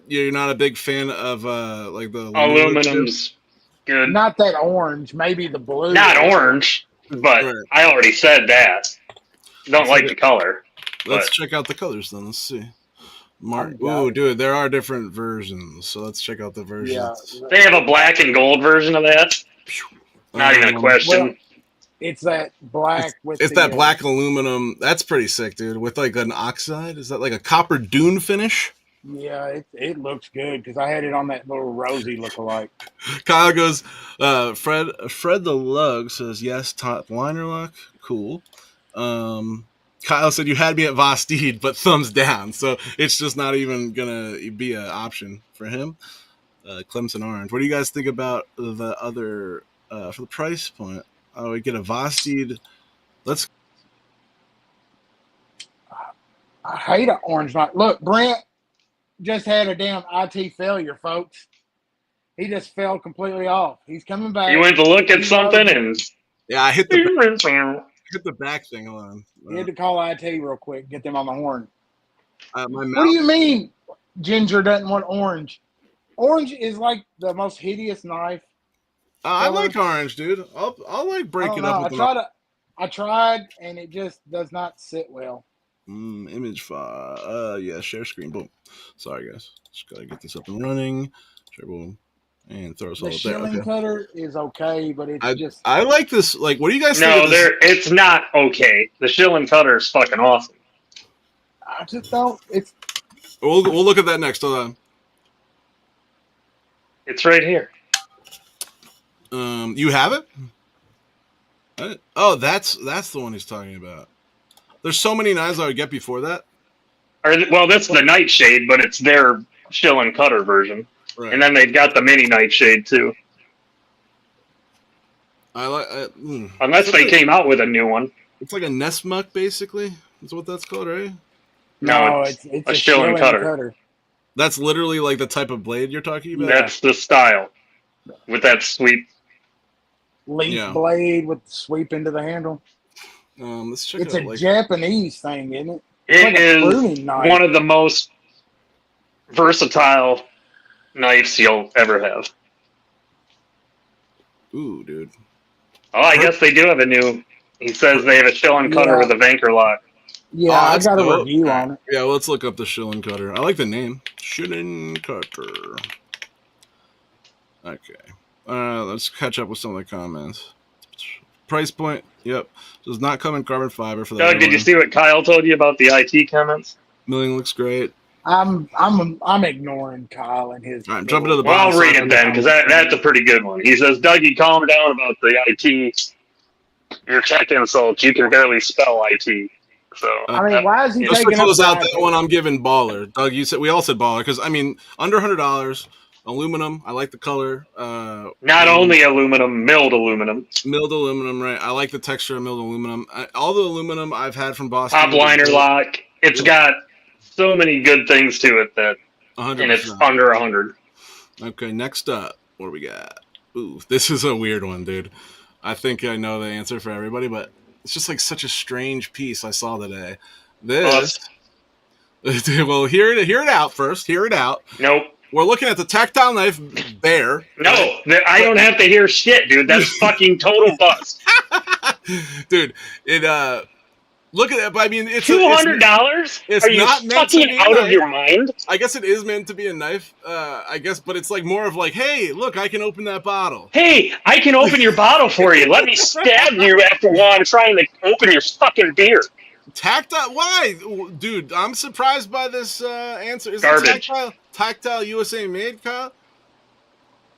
You're not a big fan of like the aluminum's good. Not that orange, maybe the blue. Not orange, but right. I already said that. Don't like the color. Let's check out the colors then. Let's see. Ooh, dude, there are different versions, so let's check out the versions. Yeah. They have a black and gold version of that. Not even a question. Well, it's that black with it's that black aluminum. That's pretty sick, dude. With like an oxide. Is that like a copper dune finish? Yeah, it looks good because I had it on that little rosy lookalike. Kyle goes, Fred the Lug says yes, top liner lock, cool. Kyle said you had me at Vosted, but thumbs down, so it's just not even gonna be an option for him. Clemson Orange. What do you guys think about the other for the price point? We get a Vosted. I hate an orange light. Look, Brent just had a damn IT failure, folks. He just fell completely off. He's coming back. He went to look at something and I hit the back thing on. You had to call IT real quick, get them on the horn. What do you mean Ginger doesn't want orange? Orange is like the most hideous knife. I like orange, dude. I'll like break it up. I tried, and it just does not sit well. Image file. Yeah, share screen. Boom. Sorry, guys. Just gotta get this up and running. Share, boom. And throw us all up there. The shilling cutter is okay, but it's I like this. Like, what do you guys think? No, it's not okay. The shilling cutter is fucking awesome. I just don't. It's. We'll look at that next. Hold on. It's right here. You have it? Oh, that's the one he's talking about. There's so many knives I would get before that. Well, that's the Nightshade, but it's their shilling cutter version. Right. And then they've got the mini Nightshade too. Unless they came out with a new one. It's like a Nesmuck, basically. That's what that's called, right? No, it's a shilling cutter. That's literally like the type of blade you're talking about? That's the style. With that sweep. leaf Yeah. blade with the sweep into the handle. Let's check It's out a like Japanese thing, isn't it? It like a is pruning knife. one of the most versatile knives you'll ever have. ooh, dude. Oh, I guess they do have a new. He says they have a shilling cutter Yeah. with a Vanker lock. Yeah, Oh, I that's got a dope. review All on right. it. Yeah, let's look up the shilling cutter. I like the name. Shilling cutter. Okay. Let's catch up with some of the comments. Price point. Yep. Does not come in carbon fiber for the Doug, did you see what Kyle told you about the IT comments? Milling looks great. I'm ignoring Kyle and his. All right, jumping to the Well, bottom I'll read side. it then, because that's a pretty good one. He says, Dougie, calm down about the IT. Your tech insults. You can barely spell IT. So, I mean, why is he Just to taking up close out that that one, I'm giving baller. Doug, we all said baller because I mean under $100, aluminum. I like the color. not only aluminum, milled aluminum. Milled aluminum, right? I like the texture of milled aluminum. All the aluminum I've had from Boston. Top liner lock. It's got so many good things to it that, 100%. and it's under 100. Okay, next up, what do we got? Ooh, this is a weird one, dude. I think I know the answer for everybody, but it's just like such a strange piece I saw today. This, well, hear it out first. Hear it out. Nope. We're looking at the tactile knife Bear. No, I don't have to hear shit, dude. That's fucking total bust. Dude, it look at it. I mean, it's $200. It's Are you not meant to fucking be a out of knife. your mind? I guess it is meant to be a knife. I guess, but it's like more of like, hey, look, I can open that bottle. Hey, I can open your bottle for you. Let me stab you after while I'm trying to open your fucking beer. Tactile? Why, dude? I'm surprised by this answer. Is Garbage. it tactile USA made, Kyle?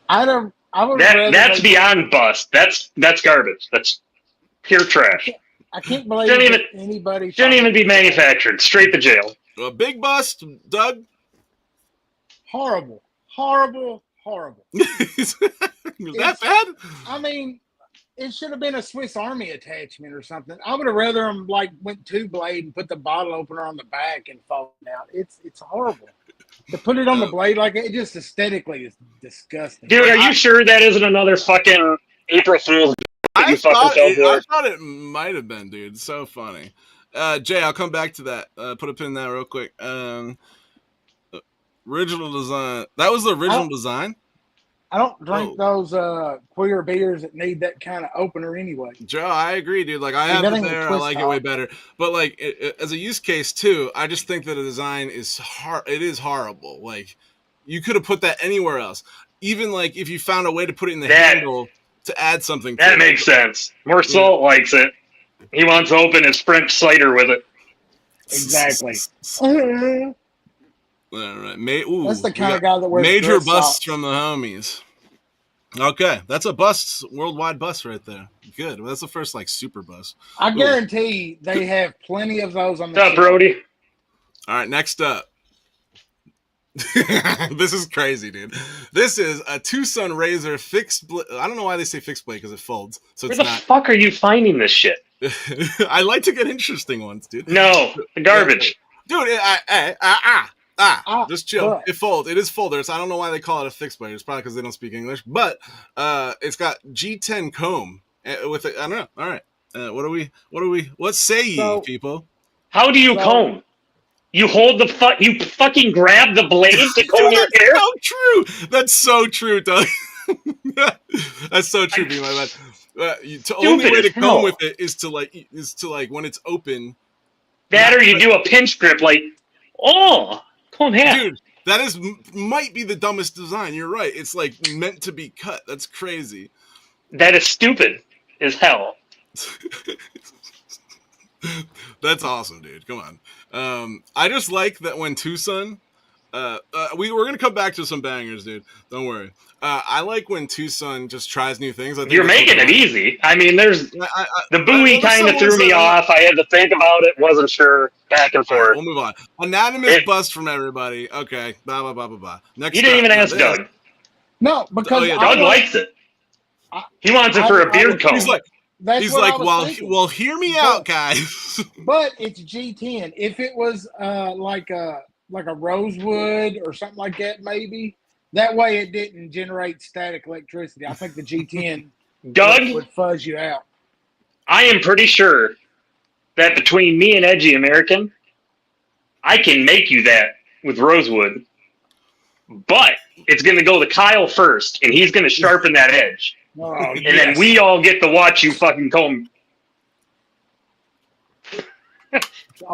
That's beyond bust. That's garbage. That's pure trash. I can't believe anybody shouldn't even be manufactured. Straight to jail. A big bust, Doug. Horrible. Is that bad? I mean, it should have been a Swiss Army attachment or something. I would have rather them like went two blade and put the bottle opener on the back and fall out. It's horrible. To put it on the blade like it just aesthetically is disgusting. Dude, are you sure that isn't another fucking April Fool's? I thought it might have been, dude. So funny. Jay, I'll come back to that. Put a pin in that real quick. Original design. That was the original design? I don't drink those queer beers that need that kind of opener anyway. Joe, I agree, dude. Like, I have it there. I like it way better. But, like, as a use case, too, I just think that the design is it is horrible. Like, you could have put that anywhere else. Even, like, if you found a way to put it in the handle to add something to it. That makes sense. More Salt likes it. He wants to open his French cider with it. Exactly. All right. That's the kind of guy that wears major busts socks. from the homies. Okay, that's a bust, worldwide bust right there. Good. Well, that's the first like super bust. I guarantee they have plenty of those on the What's up, Brody? All right, next up. This is crazy, dude. This is a Tucson Razor fixed blade. I don't know why they say fixed blade because it folds. So Where the fuck are you finding this shit? I like to get interesting ones, dude. No, garbage. Dude, just chill. It folds. It is folders. I don't know why they call it a fixed blade. It's probably because they don't speak English. But it's got G10 comb with it. I don't know. All right. What say ye, people? How do you comb? You hold you fucking grab the blade to comb your hair? That's so true. That's so true, Doug. That's so true, be my man. The only way to comb with it is to like when it's open. That or you do a pinch grip like, comb hair. Dude, that might be the dumbest design. You're right. It's like meant to be cut. That's crazy. That is stupid as hell. That's awesome, dude. Come on. I just like that when Tucson. We're gonna come back to some bangers, dude. Don't worry. I like when Tucson just tries new things. You're making it easy. I mean, there's the buoy kind of threw me off. I had to think about it. Wasn't sure. Back and forth. We'll move on. Anonymous bust from everybody. Okay. Blah blah blah blah blah. Next. You didn't even ask Doug. No, because Doug likes it. He wants it for a beard comb. He's like, well, hear me out, guys. But it's G10. If it was like a rosewood or something like that, maybe that way it didn't generate static electricity. I think the G10 Doug, would fuzz you out. I am pretty sure that between me and Edgy American, I can make you that with rosewood. But it's going to go to Kyle first, and he's going to sharpen that edge. Oh, And then we all get to watch you fucking comb.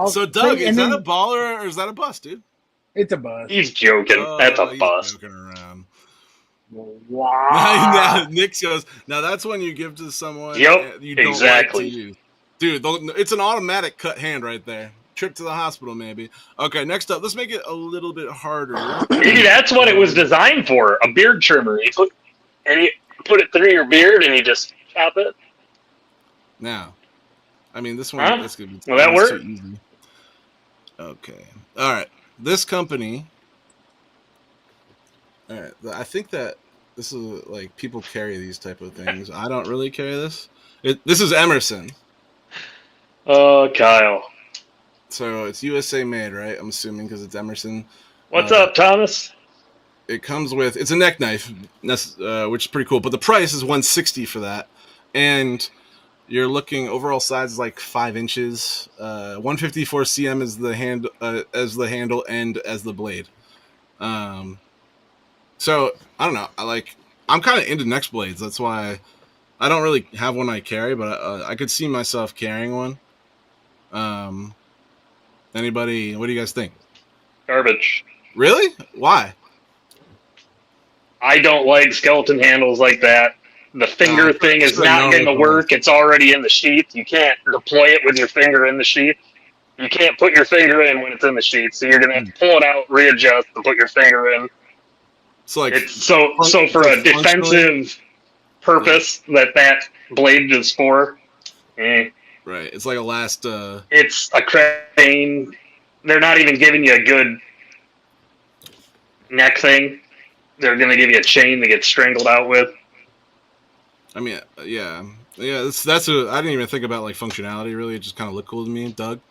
So, Doug, is that a baller or is that a bust, dude? It's a bust. He's joking. That's a He's bust. joking around. Wow. Now, Nick goes, now that's when you give to someone Yep, you don't exactly. like to use. Dude, it's an automatic cut hand right there. Trip to the hospital, maybe. Okay, next up, let's make it a little bit harder. Maybe that's what it was designed for, a beard trimmer. You put it through your beard and you just chop it. Now, I mean, this one, Huh? that's good. Will that work? Too easy. Okay. All right. This company, all right, I think that this is like people carry these type of things. I don't really carry this. This is Emerson. Oh, Kyle. So it's USA made, right? I'm assuming because it's Emerson. What's up, Thomas? It comes with, it's a neck knife, which is pretty cool. But the price is $160 for that, and you're looking overall size is like 5 inches. 154 cm is the hand as the handle and as the blade. So I don't know. I'm kind of into neck blades. That's why I don't really have one I carry, but I could see myself carrying one. Anybody? What do you guys think? Garbage. Really? Why? I don't like skeleton handles like that. The finger thing is not going to work. It's already in the sheath. You can't deploy it with your finger in the sheath. You can't put your finger in when it's in the sheath. So you're going to have to pull it out, readjust, and put your finger in. So like, so for a defensive purpose that blade is for. Right. It's like a last. It's a crane. They're not even giving you a good neck thing. They're going to give you a chain to get strangled out with. I mean, yeah. That's I didn't even think about like functionality. Really, it just kind of looked cool to me, Doug.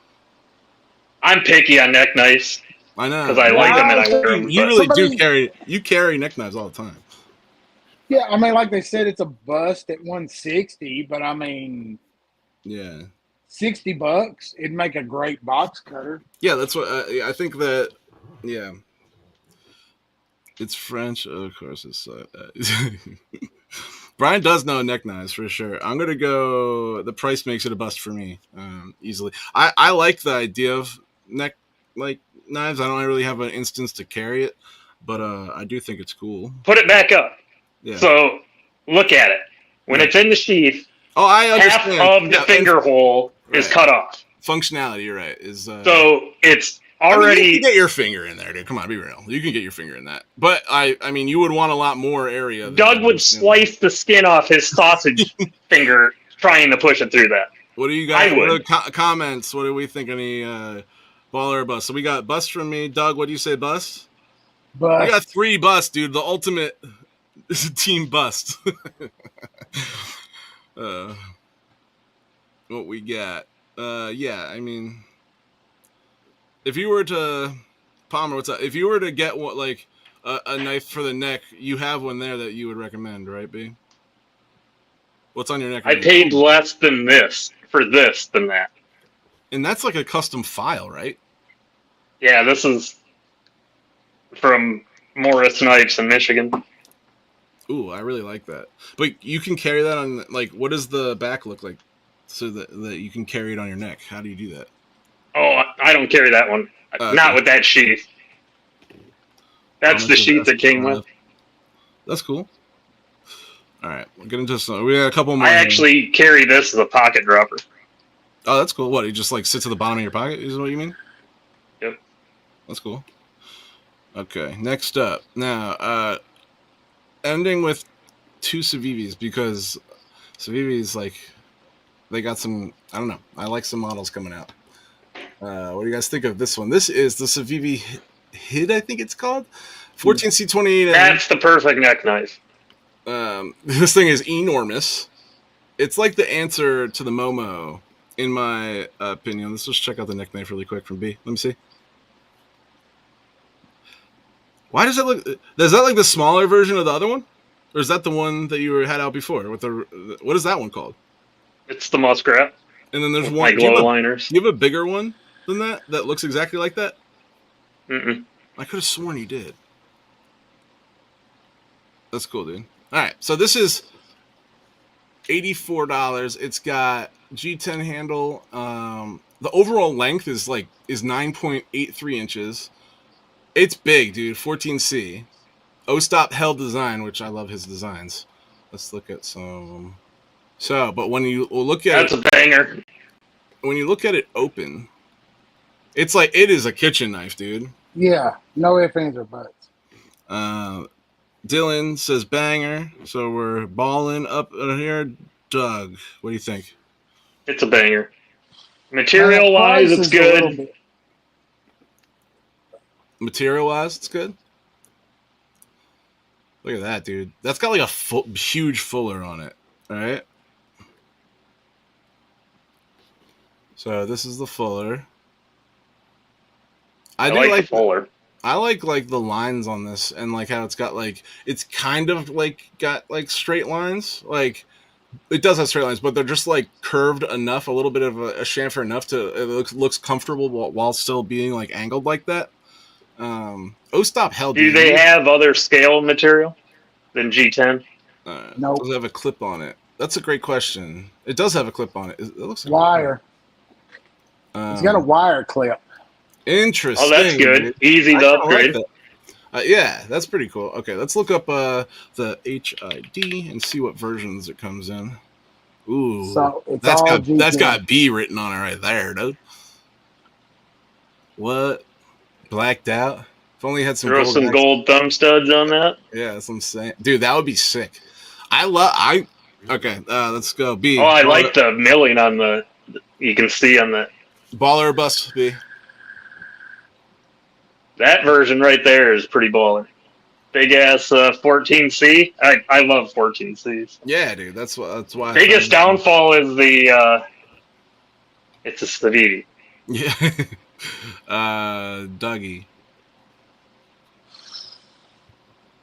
I'm picky on neck knives. I know because I like them and I wear them. You really do carry neck knives all the time. Yeah, I mean, like they said, it's a bust at 160, but I mean, yeah, $60, it'd make a great box cutter. Yeah, that's what I think that. Yeah, it's French, of course. It's Brian does know neck knives for sure. I'm gonna go. The price makes it a bust for me easily. I like the idea of neck knives. I don't really have an instance to carry it, but I do think it's cool. Put it back up. Yeah. So look at it. When it's in the sheath, I understand. Half of the finger hole is cut off. Functionality, you're right. So it's already. You can get your finger in there, dude. Come on, be real. You can get your finger in that. But I mean, you would want a lot more area. Doug would slice the skin off his sausage finger trying to push it through that. What do you guys? I would. Comments. What do we think? Any baller or bust? So we got bust from me. Doug, what do you say? Bust. Bust. We got 3 busts, dude. The ultimate team bust. What we got? Yeah, I mean, if you were to Palmer, what's up? If you were to get what a knife for the neck, you have one there that you would recommend, right, B? What's on your neck? I paid less than this for this than that. And that's like a custom file, right? Yeah, this is from Morris Knives in Michigan. Ooh, I really like that. But you can carry that on, what does the back look like so that you can carry it on your neck? How do you do that? Oh, I don't carry that one. Not with that sheath. That's the sheath that came with. That's cool. All right, we'll get into some. We got a couple more. I actually carry this as a pocket dropper. Oh, that's cool. What, it just sits at the bottom of your pocket? Is what you mean? Yep. That's cool. Okay, next up. Now, ending with 2 Civivis because Civivis, they got some, I don't know. I like some models coming out. What do you guys think of this one? This is the Civivi Hid, I think it's called. 14C28. That's the perfect neck knife. This thing is enormous. It's like the answer to the Momo, in my opinion. Let's just check out the neck knife really quick from B. Let me see. Why does that look... Is that like the smaller version of the other one? Or is that the one that you had out before? With the what is that one called? It's the Muskrat And then there's with one. my glow liners. Do you have a bigger one than that that looks exactly like that? Mm-mm. I could have sworn you did. That's cool, dude. All right, so this is $84. It's got G10 handle. The overall length is 9.83 inches. It's big, dude. 14C. O-Stop Hell design, which I love his designs. Let's look at some. So, but when you look at That's a banger. when you look at it open, it's like it is a kitchen knife, dude. Yeah, no ifs, ands, or buts. Dylan says banger, so we're balling up here. Doug, what do you think? It's a banger. Man, Material wise, price it's is a little good. bit. Material wise, it's good. Look at that, dude. That's got like a huge fuller on it. All right. So this is the fuller. I like the fuller. I like the lines on this and like how it's got like it's kind of like got like straight lines. Like it does have straight lines, but they're just like curved enough, a little bit of a chamfer enough to it looks comfortable while still being like angled like that. O-Stop Hell. Do they have other scale material than G10? Nope. Does it have a clip on it? That's a great question. It does have a clip on it. It looks like Wire. It's got a wire clip. Interesting. Oh, that's good. Dude. Easy to upgrade. Like that. Yeah, that's pretty cool. Okay, let's look up the HID and see what versions it comes in. Ooh, So it's that's got B written on it right there, dude. What? Blacked out? If only had some Throw gold some gold thumb studs on that. Yeah, that's what I'm saying. Dude, that would be sick. Okay, let's go. B. Oh, I like the milling on the. You can see on the. Baller or bust, B. That version right there is pretty baller. Big ass 14C. I love 14Cs. Yeah, dude. That's why. Biggest downfall is the. It's a Civivi. Yeah. Dougie.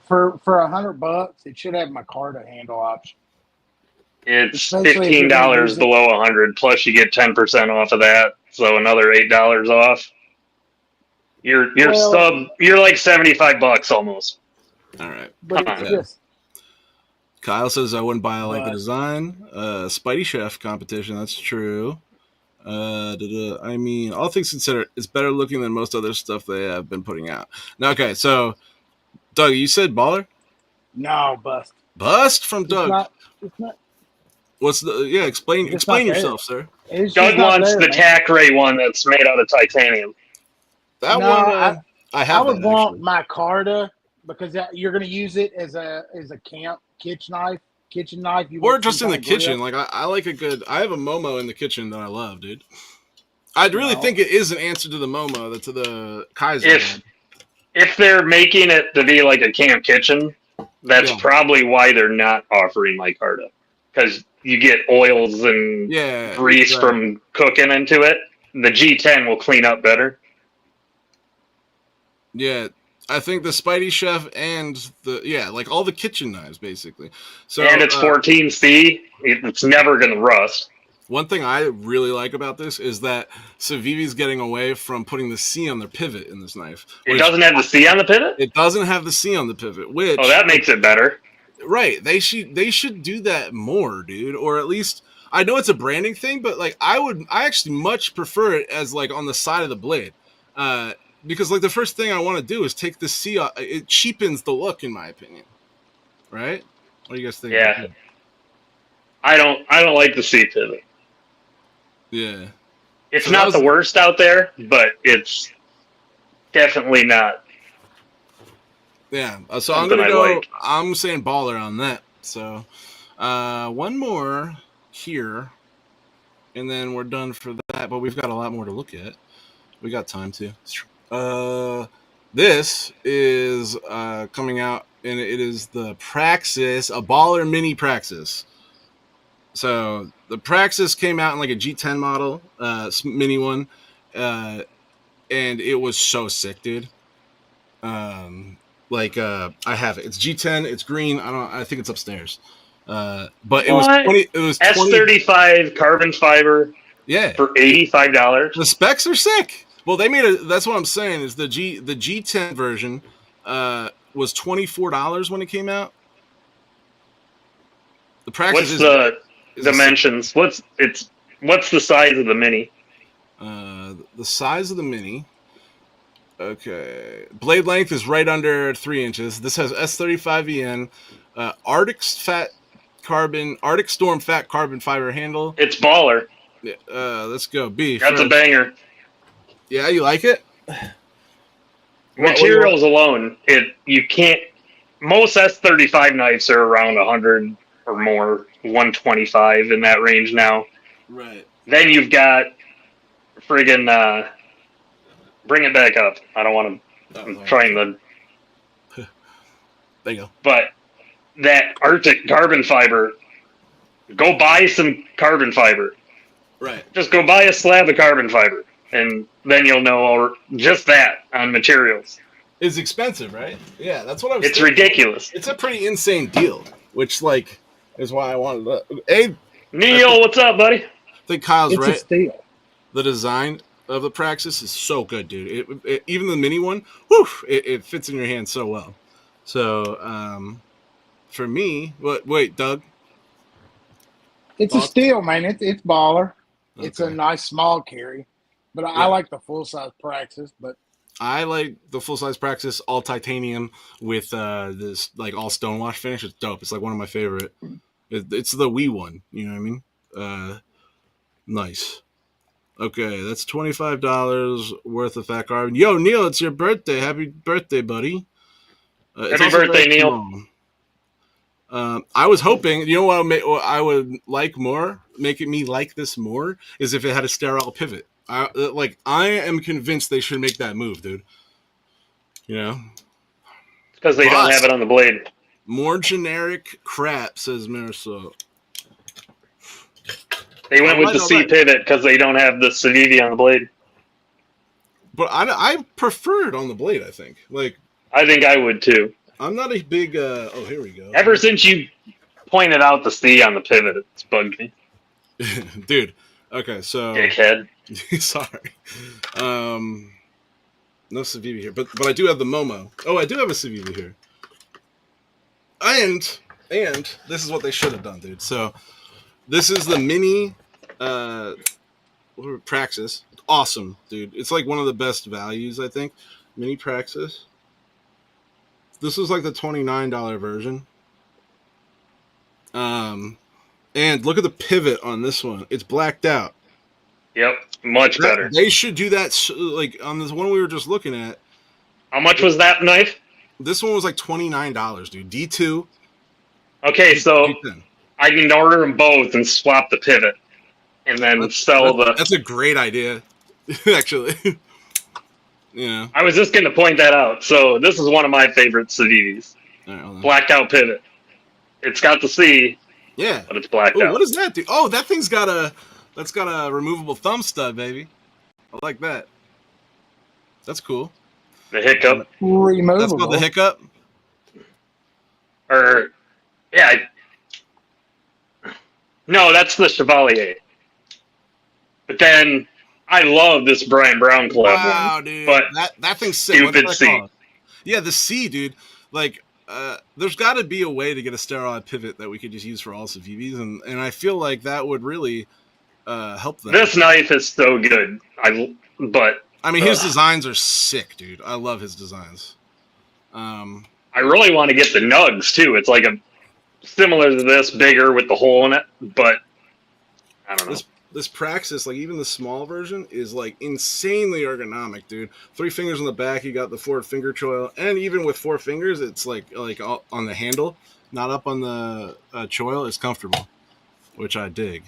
For $100, it should have my Carta handle option. It's Especially if you're gonna $15 use it. below 100. Plus, you get 10% off of that, so another $8 off. You're like $75 almost. All right. But it's Yeah. just Kyle says I wouldn't buy like the But- design. Spidey Chef competition. That's true. I mean, all things considered, it's better looking than most other stuff they have been putting out. Now, okay, so Doug, you said baller? no bust. Bust from Doug. It's not. What's the? Yeah, explain It's not yourself, sir. It's just Doug not wants there, the man. tack ray one that's made out of titanium. That No, one, I have. I would that, want actually. my Carta because you're going to use it as a camp kitchen knife. You Or want just in some the kind of kitchen. grill. Like I like a good. I have a Momo in the kitchen that I love, dude. I'd really No. think it is an answer to the Momo, to the Kaiser. If they're making it to be like a camp kitchen, that's Yeah. probably why they're not offering my Carta. Because you get oils and Yeah, grease right. from cooking into it. The G10 will clean up better. Yeah, I think the Spidey Chef and like all the kitchen knives basically. So And it's 14C. It's never going to rust. one thing I really like about this is that Civivi's getting away from putting the C on their pivot in this knife. It doesn't have the C on the pivot? It doesn't have the C on the pivot, which Oh, that makes it better. right. They should do that more, dude. Or at least I know it's a branding thing, but like I actually much prefer it as like on the side of the blade. Because like the first thing I want to do is take the C off. It cheapens the look, in my opinion. Right? What do you guys think? Yeah. I don't like the C pivot. Yeah. It's So not that was- the worst out there, but it's definitely not. Yeah. So I'm Something gonna I go. like. I'm saying baller on that. So, one more here, and then we're done for that. But we've got a lot more to look at. We got time to. This is coming out, and it is the Praxis, a baller mini Praxis. So the Praxis came out in like a G10 model, mini one, and it was so sick, dude. Like I have it. It's G10. It's green. I think it's upstairs. But it was What? 20. It was 20. S35 carbon fiber Yeah. for $85. The specs are sick. Well, they made it. That's what I'm saying. Is the G10 version was $24 when it came out. The Praxis What's the dimensions? What's the size of the Mini? The size of the Mini. Okay, blade length is right under 3 inches. This has S35 EN, Arctic Storm fat carbon fiber handle. It's baller. Let's go B. That's a banger. Yeah, you like it? Materials alone, you can't. Most S35 knives are around 100 or more, 125 in that range now. Right. Then you've got friggin' bring it back up. I don't want to. I'm trying to. There you go. But that Arctic carbon fiber, go buy some carbon fiber. Right. Just go buy a slab of carbon fiber, and then you'll know just that on materials. It's expensive, right? Yeah, that's what I was. It's ridiculous. It's a pretty insane deal, which is why I wanted to. Hey, Neil, what's up, buddy? I think Kyle's It's right. a steal. The design of the Praxis is so good, dude. Even the mini one, whew, it fits in your hand so well. So, for me, wait, Doug? It's a steal, man. It's baller. Okay. It's a nice small carry, but I like the full size Praxis. But I like the full size Praxis, all titanium with this all stonewash finish. It's dope. It's like one of my favorite. It's the Wii one. You know what I mean? Nice. Okay, that's $25 worth of fat carbon. Yo, Neil, it's your birthday. Happy birthday, buddy. Happy birthday, Neil. I was hoping, you know what I would like more, making me like this more, is if it had a sterile pivot. I am convinced they should make that move, dude. You know? Because they don't have it on the blade. More generic crap, says Marisol. They went with the C pivot because they don't have the Civivi on the blade. But I prefer it on the blade, I think. I think I would too. I'm not a big here we go. Ever since you pointed out the C on the pivot, it's bugged me. Dude. Okay, so dickhead. Sorry. No Civivi here. But I do have the Momo. Oh, I do have a Civivi here. And this is what they should have done, dude. So this is the mini Praxis. Awesome, dude. It's like one of the best values, I think. Mini Praxis. This is like the $29 version. And look at the pivot on this one. It's blacked out. Yep, much better. They should do that on this one we were just looking at. How much was that knife? This one was like $29, dude. D2. Okay, so D10. I can order them both and swap the pivot, and then That's a great idea, actually. Yeah. I was just going to point that out. So this is one of my favorite Civivis. Right, blacked out pivot. It's got the C. Yeah. But it's blacked out. What does that do? Oh, that thing's got a removable thumb stud, baby. I like that. That's cool. The hiccup. Removable. That's called the hiccup? No, that's the Chevalier. But then I love this Brian Brown collab. Wow, dude. But that thing's sick. Stupid C. Yeah, the C, dude. There's got to be a way to get a sterile pivot that we could just use for all Civivis, and I feel like that would really help them. This knife is so good. His designs are sick, dude. I love his designs. I really want to get the nugs too. It's like similar to this, bigger with the hole in it, but I don't know. This Praxis, even the small version, is insanely ergonomic, dude. 3 fingers on the back, you got the forward finger choil, and even with 4 fingers, it's like on the handle, not up on the choil. It's comfortable, which I dig.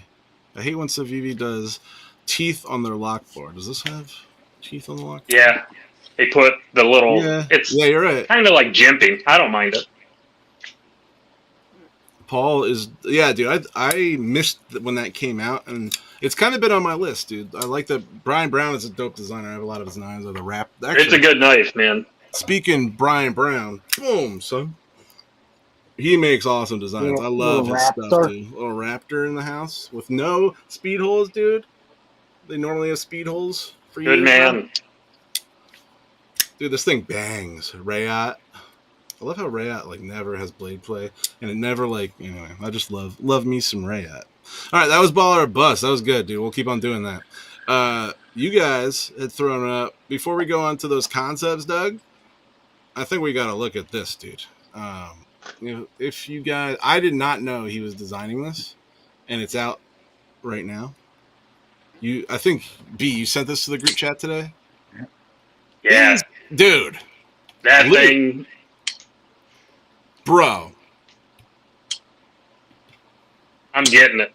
I hate when Civivi does teeth on their lock bar. Does this have teeth on the lock bar? Yeah, they put the little. Yeah, you're right. Kind of like jimping. I don't mind it. Paul is, dude. I missed when that came out, and it's kind of been on my list, dude. I like that. Brian Brown is a dope designer. I have a lot of his knives. Or the wrap. Actually, it's a good knife, man. speaking Brian Brown, boom, son. He makes awesome designs. I love Little his stuff, raptor. dude. Little raptor in the house with no speed holes, dude. They normally have speed holes for Good you, bro. man. Dude, this thing bangs. Rayat. I love how Rayat like never has blade play, and it never like anyway. I just love me some Rayat. All right, that was Baller or Bust. That was good, dude. We'll keep on doing that. You guys had thrown up before we go on to those concepts, Doug. I think we got to look at this, dude. You know, if you guys, I did not know he was designing this, and it's out right now. I think B, you sent this to the group chat today. Yeah, Dude, that Luke. thing. Bro, I'm getting it.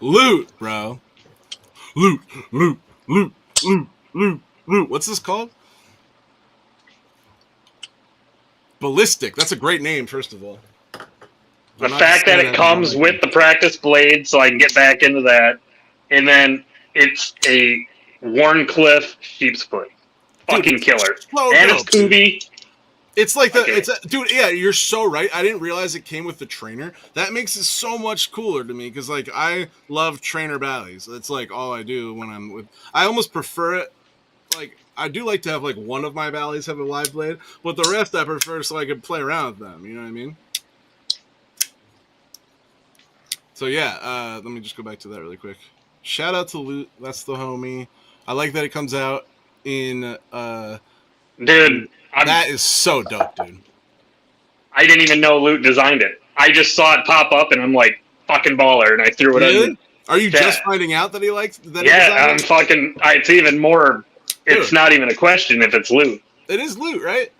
loot, bro. Loot. What's this called? Ballistic. That's a great name, first of all. The fact that it comes with the practice blade, so I can get back into that, and then it's a Warncliffe sheep's foot. Fucking killer. So and dope, it's Kubi. It's like dude. Yeah, you're so right. I didn't realize it came with the trainer. That makes it so much cooler to me because like I love trainer valleys. It's like all I do when I'm with. I almost prefer it. Like I do like to have like one of my valleys have a live blade, but the rest I prefer so I can play around with them. You know what I mean? So yeah, let me just go back to that really quick. Shout out to Loot. That's the homie. I like that it comes out in. Dude, that is so dope, dude. I didn't even know Loot designed it. I just saw it pop up, and I'm like, fucking baller, and I threw it in. Are you just finding out that he likes that? Yeah, I'm fucking. It's even more. Dude. It's not even a question if it's Loot. It is Loot, right?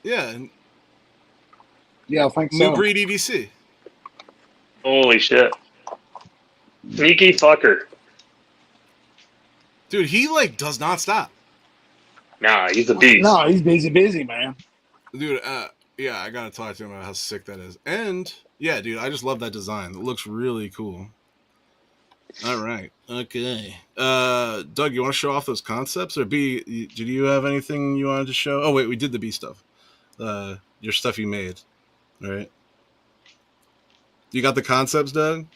Yeah. Yeah, I think so. New breed EDC. Holy shit. Sneaky fucker. Dude, he like does not stop. Nah, he's a beast. No, he's busy, man. Dude, yeah, I gotta talk to him about how sick that is. And yeah, dude, I just love that design. It looks really cool. All right. Okay. Doug, you want to show off those concepts? Or B, did you have anything you wanted to show? Oh wait, we did the B stuff. Your stuff you made. All right. You got the concepts, Doug?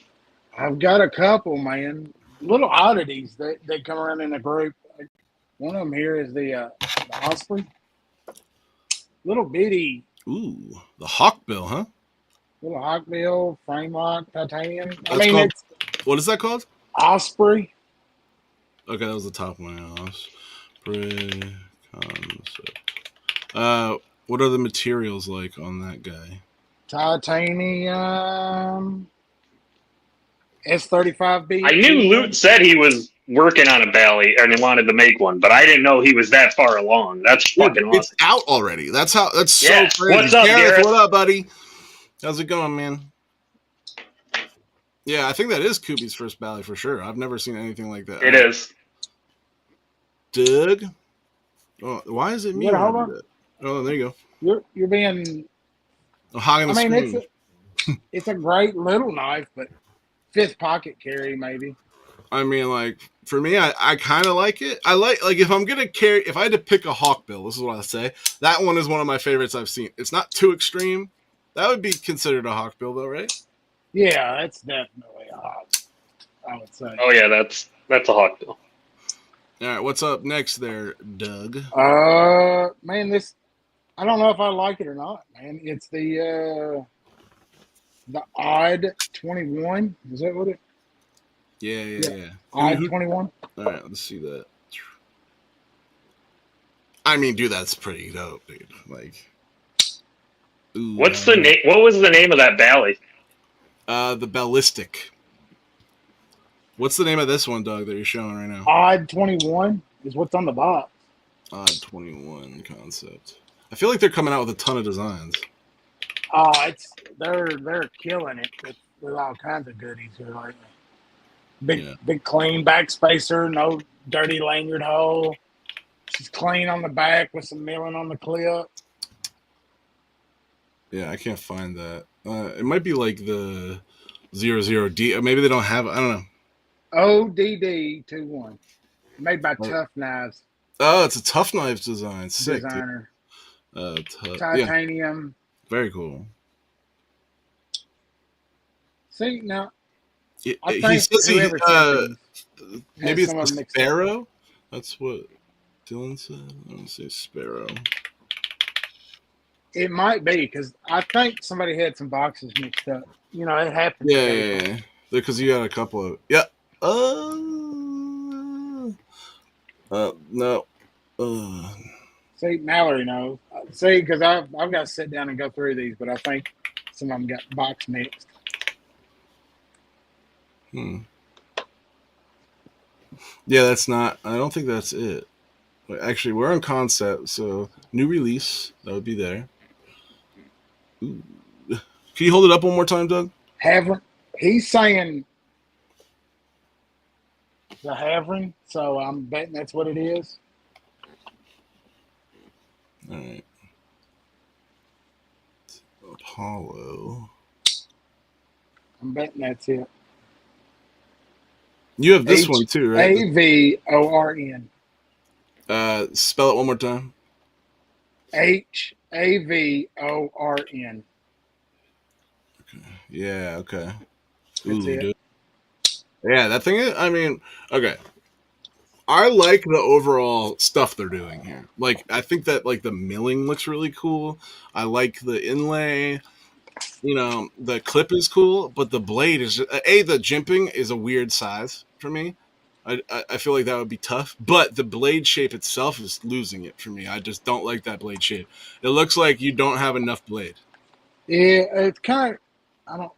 I've got a couple, man. Little oddities that come around in a group. One of them here is the Osprey. Little bitty. Ooh, the Hawkbill, huh? Little Hawkbill, frame lock, titanium. What is that called? Osprey. Okay, that was the top one. Osprey concept. What are the materials like on that guy? Titanium. S35B. I knew Loot said he was working on a Bally and he wanted to make one, but I didn't know he was that far along. That's fucking awesome. It's out already. That's so crazy. What's up, Gareth? What up, buddy? How's it going, man? Yeah, I think that is Kubi's first Bally for sure. I've never seen anything like that. It is. Doug? Oh, why is it me? Hold on. Oh, there you go. You're being. Hogging the screen. It's a great little knife, but fifth pocket carry maybe. I mean, like for me, I kind of like it. I like if I'm gonna carry, if I had to pick a Hawkbill, this is what I say. That one is one of my favorites I've seen. It's not too extreme. That would be considered a Hawkbill, though, right? Yeah, that's definitely a Hawk. I would say. Oh yeah, that's a Hawkbill. All right, what's up next there, Doug? Man, this I don't know if I like it or not, man. It's the Odd 21. Is that what it? Yeah. Odd 21. All right, let's see that. I mean, dude, that's pretty dope, dude. Like, ooh, what's the name? What was the name of that Bally? The Ballistic. What's the name of this one, Doug, that you're showing right now? Odd 21 is what's on the box. Odd 21 concept. I feel like they're coming out with a ton of designs. Oh, they're killing it with all kinds of goodies here lately. Big clean backspacer, no dirty lanyard hole. She's clean on the back with some milling on the clip. Yeah, I can't find that. It might be like the 00D. Maybe they don't have it. I don't know. ODD 21. Made by Tough Knives. Oh, it's a Tough Knives design. Sick, designer. dude. Yeah, Titanium. very cool. See, now, I He think says whoever sent these maybe has it's some the of them mixed up. Sparrow. That's what Dylan said. Let me say Sparrow. It might be, because I think somebody had some boxes mixed up. You know, it happens. Yeah. Because you got a couple of no. See, Mallory knows. See, because I've got to sit down and go through these, but I think some of them got box mixed. Yeah, that's not. I don't think that's it. Actually, we're on concept, so new release that would be there. Ooh. Can you hold it up one more time, Doug? Havern. He's saying the Havern, so I'm betting that's what it is. All right. Apollo. I'm betting that's it. You have this one too, right? Havorn. Spell it one more time. Havorn. Yeah, okay. That's it. Dude. Yeah, that thing is, I mean, okay. I like the overall stuff they're doing here. Like, I think that, like, the milling looks really cool. I like the inlay. You know, the clip is cool, but the blade is just, the jimping is a weird size for me. I feel like that would be tough, but the blade shape itself is losing it for me. I just don't like that blade shape. It looks like you don't have enough blade. Yeah, it's kind of.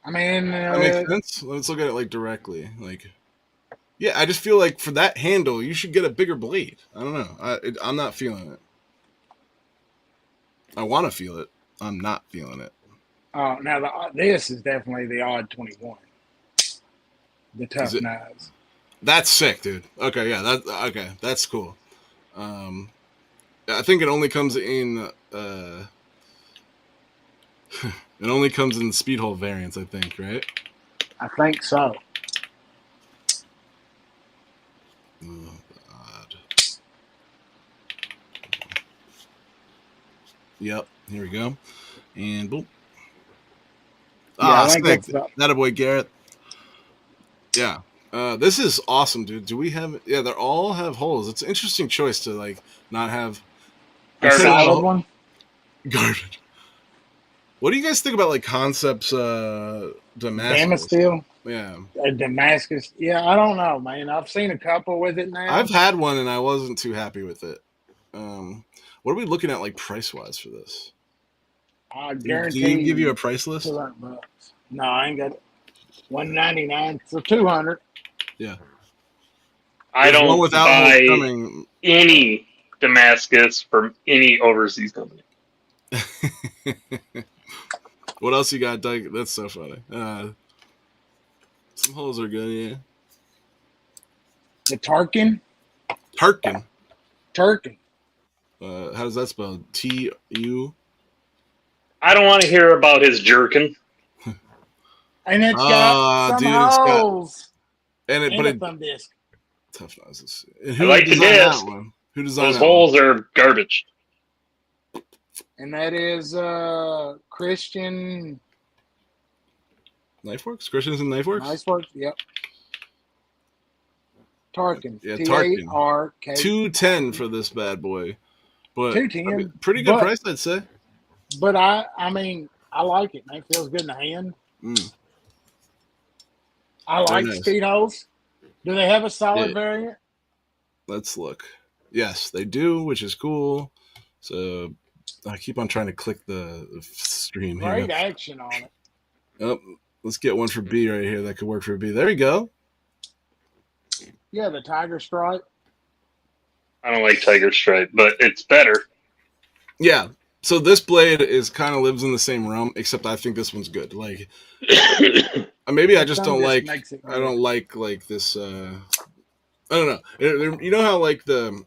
I mean, that makes sense. Let's look at it like directly. Like, yeah, I just feel like for that handle, you should get a bigger blade. I don't know. I'm not feeling it. I want to feel it. I'm not feeling it. Oh, now this is definitely the odd 21. The Tough Knives. That's sick, dude. Okay, yeah, that's cool. I think it only comes in it only comes in Speedhole variants, I think, right? I think so. Oh, God. Yep, here we go. And boom. Yeah, I think sick. that's That a boy, Garrett. Yeah. This is awesome, dude. Do we have? Yeah, they all have holes. It's an interesting choice to like not have solid one. Garbage. What do you guys think about like concepts? Damascus. Yeah. Damascus. Yeah, I don't know, man. I've seen a couple with it now. I've had one and I wasn't too happy with it. What are we looking at like price wise for this? I guarantee. Did he give you a price list? $200. No, I ain't got it. $199 for 200. Yeah. I don't buy any Damascus from any overseas company. What else you got, Doug? That's so funny. Some holes are good, yeah. The Tarkin. Tarkin. How does that spell? T-U? I don't want to hear about his jerkin. And it's got some holes. And a thumb disc. Tough Knives. I like the disc. Who designed those holes are garbage. And that is Christian Knifeworks? Christians and Knifeworks? Knifeworks, yep. Tarkin. Yeah, Tarkin. Tarkin. $210 for this bad boy. But $210. I mean, pretty good price, I'd say. But I mean, I like it, man. It feels good in the hand. I like speed holes. Do they have a solid variant? Let's look. Yes, they do, which is cool. So I keep on trying to click the stream here. Great action on it. Oh, let's get one for B right here that could work for B. There you go. Yeah, the Tiger Stripe. I don't like Tiger Stripe, but it's better. Yeah. So this blade is kind of lives in the same realm, except I think this one's good. Like, maybe I just don't like. I don't like this. I don't know. You know how like the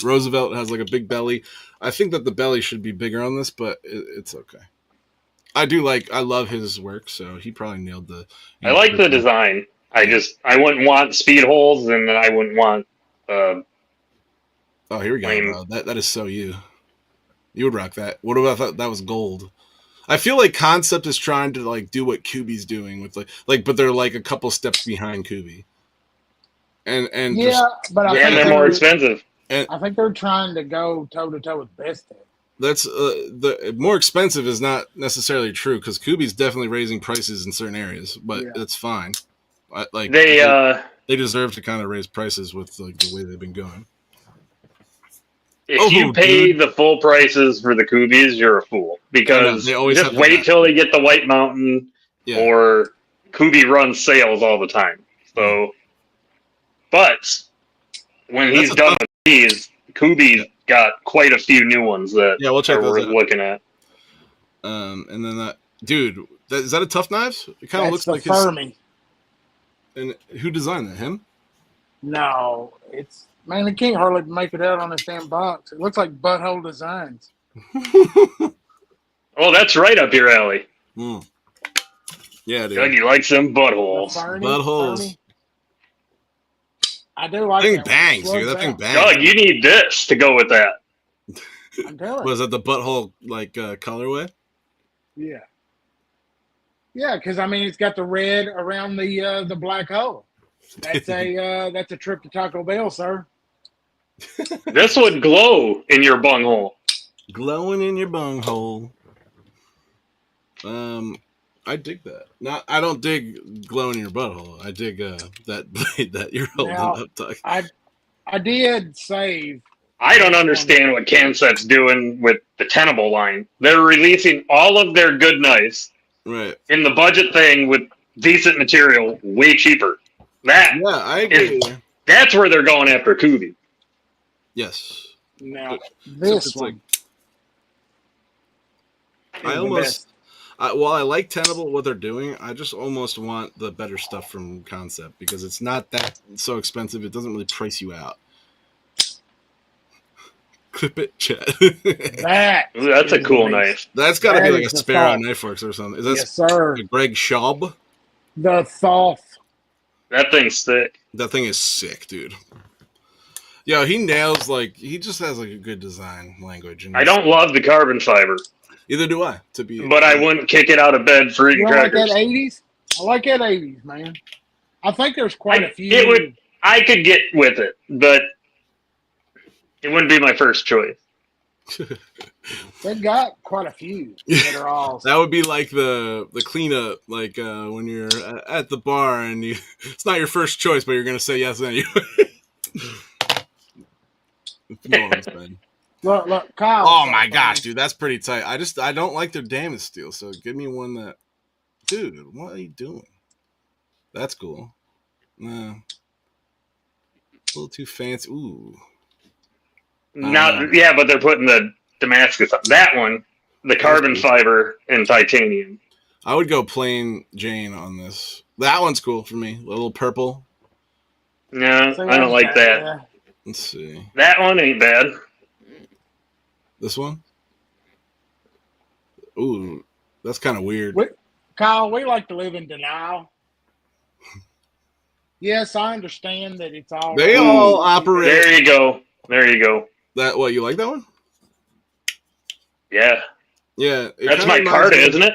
Roosevelt has like a big belly. I think that the belly should be bigger on this, but it's okay. I love his work, so he probably nailed the. I like the design. I wouldn't want speed holes, and I wouldn't want Oh, here we go. Lame. That is so you. You would rock that. What about that was gold? I feel like Concept is trying to like do what Kubi's doing with like, but they're like a couple steps behind Kubi. And Yeah, just, but I And think they're more expensive. I think they're trying to go toe to toe with Best Tech. that's the more expensive is not necessarily true because Kubi's definitely raising prices in certain areas, but it's fine. Like They deserve to kind of raise prices with like the way they've been going. if you pay dude. the full prices for the Kubis, you're a fool. Because they always just have wait that. till they get the White Mountain, or Kubi runs sales all the time. So, but when he's done with these, Kubi's got quite a few new ones that we'll check are those worth out. looking at. And then that dude, is that a Tough Knives? It kind of looks like Fermi. And who designed that? Him? No, it's man. They can't hardly make it out on this damn box. It looks like Butthole Designs. Oh, that's right up your alley. Yeah, dude. Doug, you like some buttholes. Buttholes. I do like that thing that bangs, dude. That thing bangs. Doug, you need this to go with that. I'm telling Was that the butthole like colorway? Yeah. Yeah, because I mean it's got the red around the black hole. That's a trip to Taco Bell, sir. This would glow in your bunghole. Glowing in your bunghole. I dig that. I don't dig glowing in your butthole. I dig that blade that you're holding up, Doug. I did save. I don't understand what Concept's doing with the Tenable line. They're releasing all of their good knives in the budget thing with decent material, way cheaper. I agree. That's where they're going after Kubi. Yes. Now this one. I almost. While I like Tenable, what they're doing, I just almost want the better stuff from Concept because it's not that so expensive. It doesn't really price you out. Clip it, chat. That's a cool knife. That's got to be like a Sparrow Knife Works or something. Is that sir. A Greg Schaub? The Thoth. That thing's sick. That thing is sick, dude. Yo, he nails he just has like a good design language. And I don't love the carbon fiber. Either do I. But I wouldn't kick it out of bed for eating crackers. Like that 80s? I like that 80s, man. I think there's quite a few. I could get with it, but it wouldn't be my first choice. They've got quite a few that are all. That would be like the cleanup, like when you're at the bar and it's not your first choice, but you're gonna say yes anyway. You know what I'm saying. Look, Kyle. Oh my gosh, dude, that's pretty tight. I don't like their damage steel, so give me one that, dude. What are you doing? That's cool. Nah, a little too fancy. Ooh. Yeah, but they're putting the Damascus on that one, the carbon fiber and titanium. I would go plain Jane on this. That one's cool for me. A little purple. No, I don't like that. Yeah. Let's see. That one ain't bad. This one? Ooh, that's kind of weird. Kyle, we like to live in denial. Yes, I understand that it's all. They all operate. There you go. There you go. That what you like that one? Yeah. Yeah. That's my Carta, isn't it?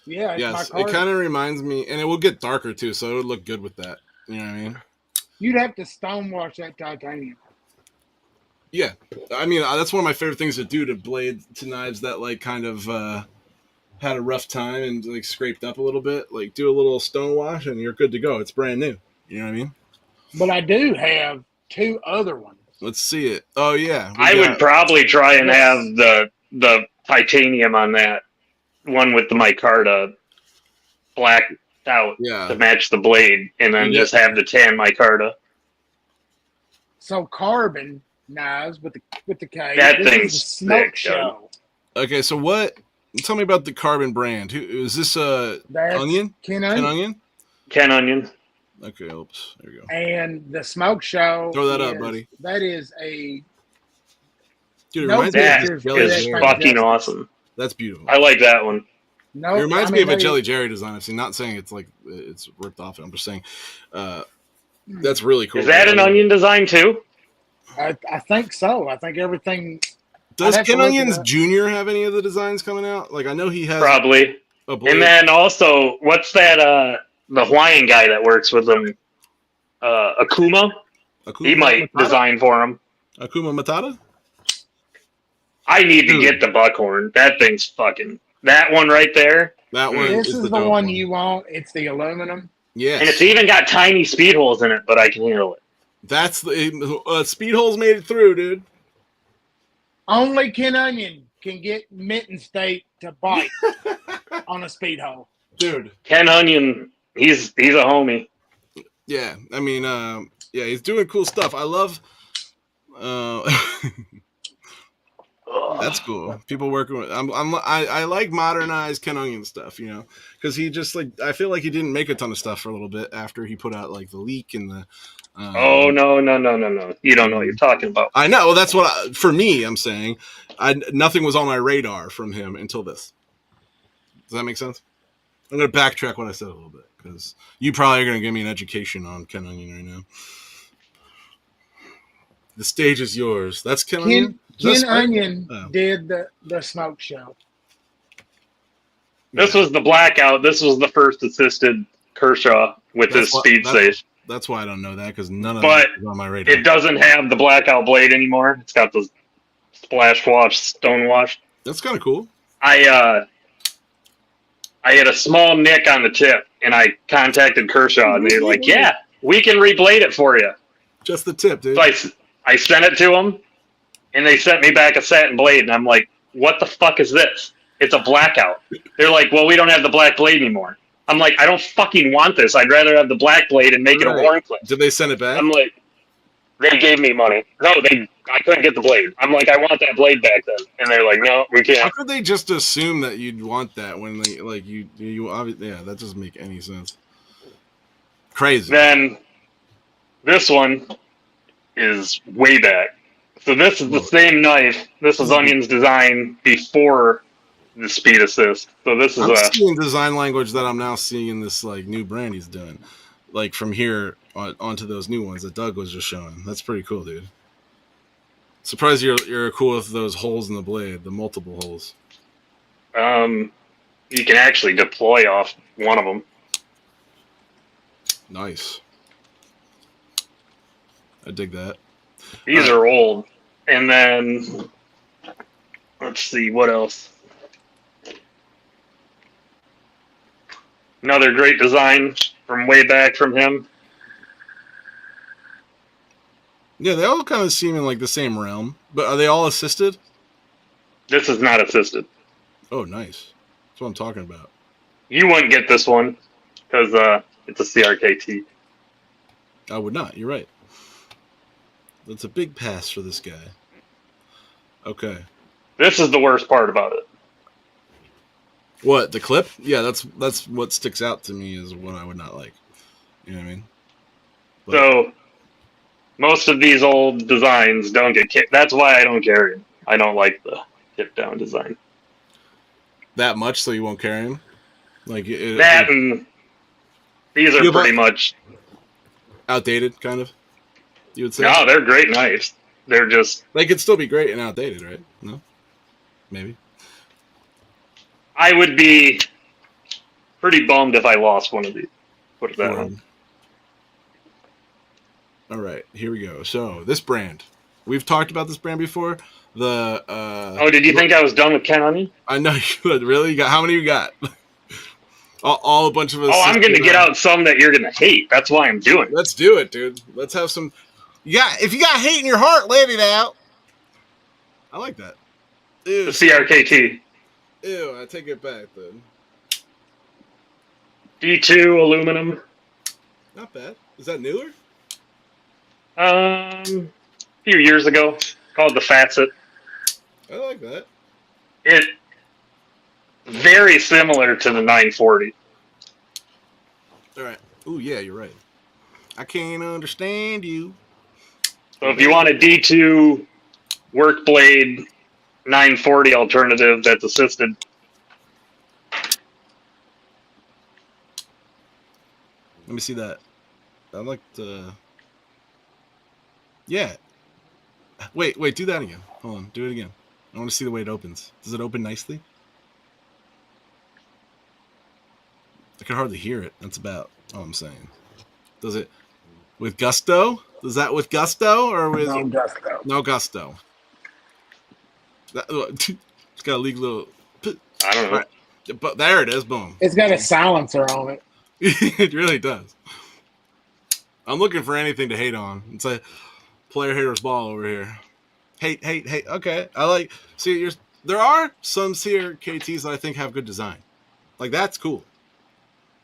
Yeah. Yes. It kind of reminds me, and it will get darker too, so it would look good with that. You know what I mean? You'd have to stonewash that titanium. Yeah, I mean that's one of my favorite things to do to knives that like kind of had a rough time and like scraped up a little bit. Like do a little stone wash and you're good to go. It's brand new. You know what I mean? But I do have two other ones. Let's see it. Oh yeah, I would probably try and have the titanium on that one with the micarta blacked out to match the blade, and then just have the tan micarta. So carbon knives with the K. That thing's Smoke Show. Okay, so what? Tell me about the carbon brand. Who is this? Onion? Ken Onion. Ken Onion. Okay, oops. There you go. And the Smoke Show. Throw that up, buddy. That is a. Dude, it reminds me of Jelly is fucking awesome. That's beautiful. I like that one. No, it reminds me of a Jelly Jerry design I've seen. Not saying it's like it's ripped off. I'm just saying that's really cool. Is that an onion design too? I think so. I think everything. I'd Does have to Ken look it Onions up. Jr. have any of the designs coming out? Like I know he has Probably. a And blade. then also, what's that? The Hawaiian guy that works with him, Akuma. He Akuma might Matata. design for him. Akuma Matata. I need to Dude. get the buckhorn. That thing's fucking. That one right there. That one This is is the the dope one one. you want. It's the aluminum. Yes. And it's even got tiny speed holes in it, but I can handle it. That's the speed holes made it through, dude. Only Ken Onion can get Mitten State to bite on a speed hole. Dude. Ken Onion, he's a homie. Yeah, I mean, yeah, he's doing cool stuff. I love. That's cool. People working with. I like modernized Ken Onion stuff, you know, because he just like I feel like he didn't make a ton of stuff for a little bit after he put out like the leak and the. Oh no! You don't know what you're talking about. I know. Well, that's what for me. I'm saying, nothing was on my radar from him until this. Does that make sense? I'm gonna backtrack what I said a little bit because you probably are gonna give me an education on Ken Onion right now. The stage is yours. That's Ken Onion. Ken Onion Oh. did the smoke show. This was the blackout. This was the first assisted Kershaw with his speed safe. That's why I don't know that because none of But that is on my radar. it doesn't have the blackout blade anymore. It's got the splash wash, stone wash. That's kind of cool. I had a small nick on the tip, and I contacted Kershaw, and they were like, "Yeah, we can reblade it for you." Just the tip, dude. So I sent it to them, and they sent me back a satin blade, and I'm like, "What the fuck is this? It's a blackout." They're like, "Well, we don't have the black blade anymore." I'm like, "I don't fucking want this. I'd rather have the black blade and make it a horn clip." Did they send it back? I'm like, they gave me money. No, I couldn't get the blade. I'm like, I want that blade back then, and they're like, no, we How can't. could they just assume that you'd want that when they like you obviously yeah, that doesn't make any sense. Crazy. Then this one is way back. So this is the same knife. This is Onion's design before the speed assist. So this is I'm seeing design language that I'm now seeing in this like new brand he's doing, like from here onto those new ones that Doug was just showing. That's pretty cool, dude. Surprised you're cool with those holes in the blade, the multiple holes. You can actually deploy off one of them. Nice. I dig that. These are old. And then let's see what else. Another great design from way back from him. Yeah, they all kind of seem in like the same realm, but are they all assisted? This is not assisted. Oh, nice. That's what I'm talking about. You wouldn't get this one because it's a CRKT. I would not. You're right. That's a big pass for this guy. Okay. This is the worst part about it. What, the clip? Yeah, that's what sticks out to me is what I would not like. You know what I mean? But, So most of these old designs don't get kicked. That's why I don't carry them. I don't like the tip down design. that much, so you won't carry him? Like And these are pretty much outdated, kind of. You would say? no, they're great knives. They're just They could still be great and outdated, right? No, maybe. I would be pretty bummed if I lost one of these. Put it that way. All right, here we go. So this brand, we've talked about this brand before. The oh, did you think I was done with Ken Onion? I know you would. Really? You got how many you got? all a bunch of us. Oh, I'm going to get out some that you're going to hate. That's why I'm doing it. Let's do it, dude. Let's have some. If you got hate in your heart, let it out. I like that. Ew. The CRKT. Ew, I take it back, then. D2 aluminum. Not bad. Is that newer? A few years ago, called the Facet. I like that. It very similar to the 940. All right. Ooh, yeah, you're right. I can't understand you. So if you want a D2 work blade 940 alternative that's assisted, Let me see that. I like the. Yeah. Wait, do that again. Hold on, do it again. I want to see the way it opens. Does it open nicely? I can hardly hear it. That's about all I'm saying. Does it with gusto? Is that with gusto or with No gusto. no gusto? That, it's got a leak little. I don't know. Right. But there it is. Boom. It's got a silencer on it. It really does. I'm looking for anything to hate on. It's a player hater's ball over here. Hate. Okay, I like. See, there are some CRKTs that I think have good design. Like that's cool.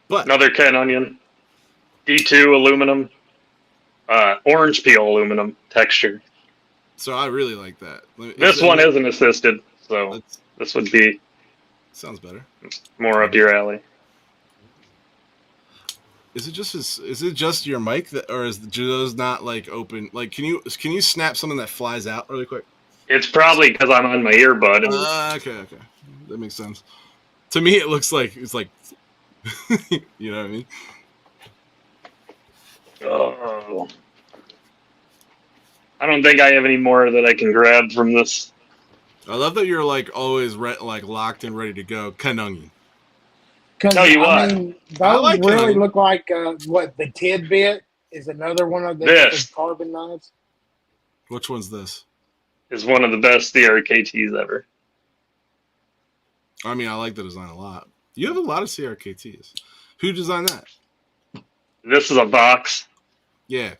But Another Ken Onion, D2 aluminum, orange peel aluminum texture. so I really like that. This one isn't assisted, so this would be sounds better. more up your alley. Is it just your mic that, or do those not like open? Like, can you snap something that flies out really quick? It's probably because I'm on my earbud. And Okay, that makes sense. To me, it looks like it's like, you know what I mean? oh, I don't think I have any more that I can grab from this. I love that you're like always like locked and ready to go. Kanungi. Tell you what, those like really them. look like what the tidbit is another one of the This. carbon knives. Which one's this? Is one of the best CRKTs ever. I mean, I like the design a lot. You have a lot of CRKTs. Who designed that? This is a Vox. Yeah.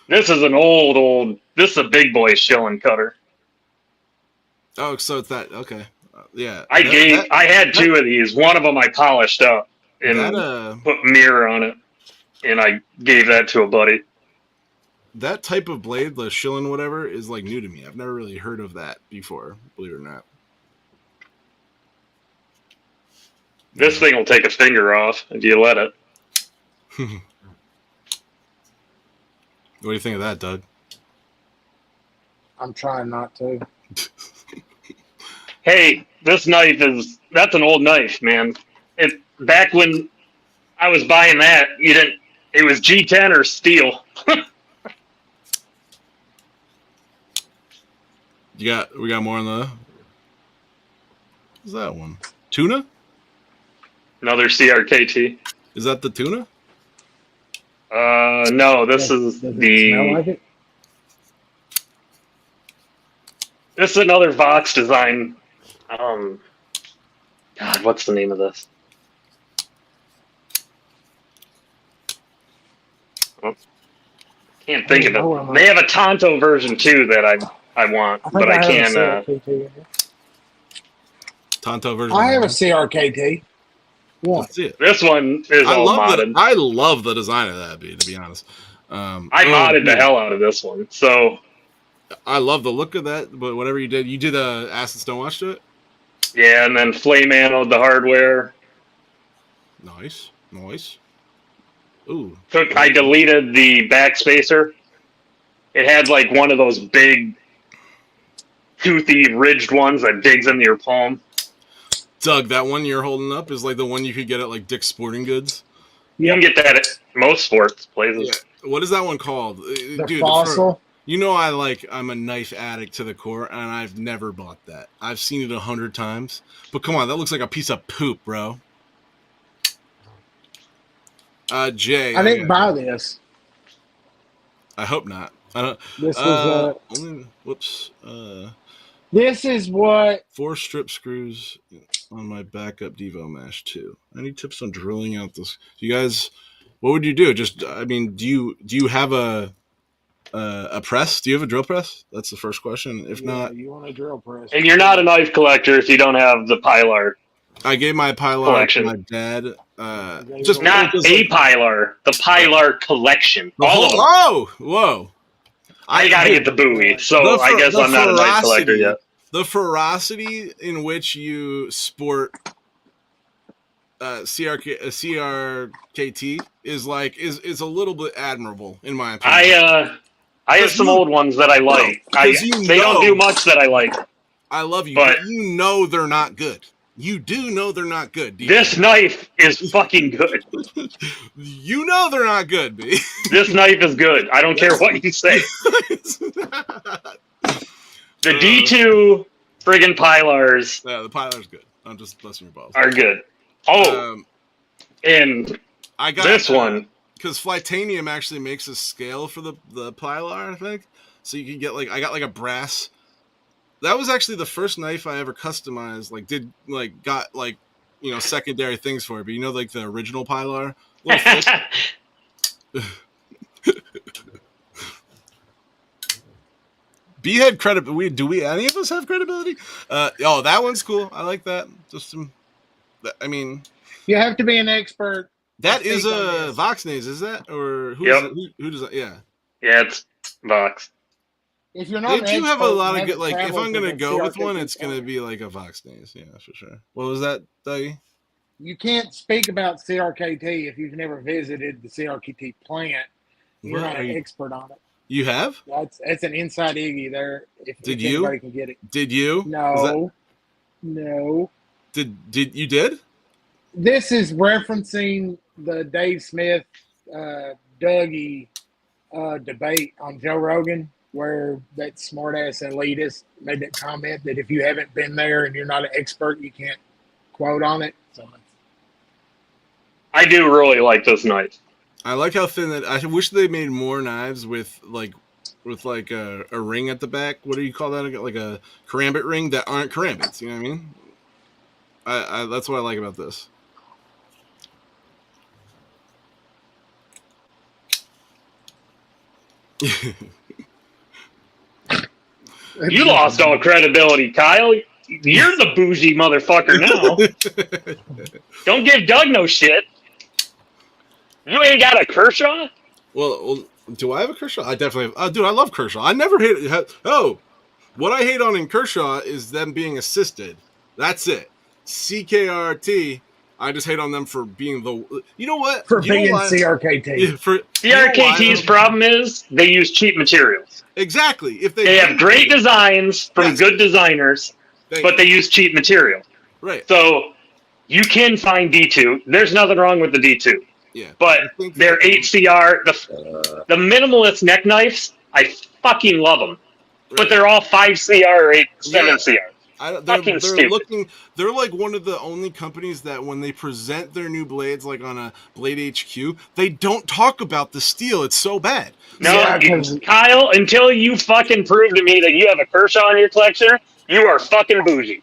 This is an old. This is a big boy shilling cutter. Oh, so it's that. Okay. Yeah. I had two of these. One of them I polished up and put mirror on it, and I gave that to a buddy. That type of blade, the shilling whatever, is like new to me. I've never really heard of that before, believe it or not. This thing will take a finger off if you let it. What do you think of that, Doug? I'm trying not to. Hey, that's an old knife, man. Back when I was buying that, it was G10 or steel. We got more on the. What's that one? Tuna? Another CRKT. Is that the tuna? No, this is Does it the. smell like it? This is another Vox design. God, what's the name of this? Can't think of it. They have a Tonto version too that I want, but I can't. Tonto version. I have a CRKT. One. Let's see it. This one is all modded. I love the design of that, to be honest. I modded the hell out of this one, so I love the look of that. But whatever you did a acid stonewash to it. yeah, and then flame anode the hardware. Nice. Ooh. I deleted the backspacer. It had like one of those big, toothy, ridged ones that digs into your palm. Doug, that one you're holding up is like the one you could get at like Dick's Sporting Goods. You can get that at most sports places. Yeah. What is that one called? The Fossil. You know I'm a knife addict to the core, and I've never bought that. I've seen it 100 times. But come on, that looks like a piece of poop, bro. Jay. I didn't buy this. I hope not. I don't. This was whoops. This is what 4 strip screws on my backup Devo Mash 2. Any tips on drilling out this? You guys, what would you do? Just, I mean, do you have a press? Do you have a drill press? That's the first question. If not, you want a drill press. And you're not a knife collector if you don't have the Pilar. I gave my Pilar Collection. to my dad. Just not a Pilar, the Pilar collection. All of them. Oh, whoa! I gotta get the buoy, so I guess I'm not a knife collector yet. The ferocity in which you sport CRKT is a little bit admirable in my opinion. I have some old ones that I like. They don't do much that I like. I love you, but you know they're not good. You do know they're not good. This knife is fucking good. You know they're not good, B. This knife is good. I don't care what you say. The D2 friggin' Pilars Yeah, the Pilar's good. I'm just busting your balls. are good. Oh, and I got this one. because Flytanium actually makes a scale for the Pilar, I think. So you can get I got a brass. That was actually the first knife I ever customized. Got secondary things for it. But the original Pilar. B-head credibility. Do we any of us have credibility? That one's cool. I like that. Just some. I mean, You have to be an expert. That is a Voxnays, is that? Or who Yep. is it? Who does that? Yeah. Yeah, it's Vox. If you're not, They do have a lot of good. if I'm gonna go with one, it's gonna gonna be like a Voxnays. Yeah, for sure. What was that, Dougie? You can't speak about CRKT if you've never visited the CRKT plant. You're not an expert on it. You have? That's an inside Iggy there. If you? Anybody can get it. Did you? No. No. Did you did? This is referencing the Dave Smith, Dougie debate on Joe Rogan, where that smartass elitist made that comment that if you haven't been there and you're not an expert, you can't quote on it. So I do really like this knife. I like how thin that. I wish they made more knives with a ring at the back. What do you call that? Like a karambit ring that aren't karambits. You know what I mean? I that's what I like about this. You lost all credibility, Kyle. You're the bougie motherfucker now. Don't give Doug no shit. You ain't got a Kershaw? Well, do I have a Kershaw? I definitely have. Dude, I love Kershaw. I never hate it. Oh, what I hate on in Kershaw is them being assisted. That's it. CKRT, I just hate on them for being the... You know what? For being CRKT. Yeah, CRKT's problem is they use cheap materials. Exactly. If they have great designs from good designers, but they use cheap material. Right. So you can find D2. There's nothing wrong with the D2. Yeah. But their 8CR, the minimalist neck knives, I fucking love them. Right. But they're all 5CR or 7CR. They're like one of the only companies that when they present their new blades, like on a Blade HQ, they don't talk about the steel. It's so bad. No, Kyle, until you fucking prove to me that you have a Kershaw in your collection, you are fucking bougie.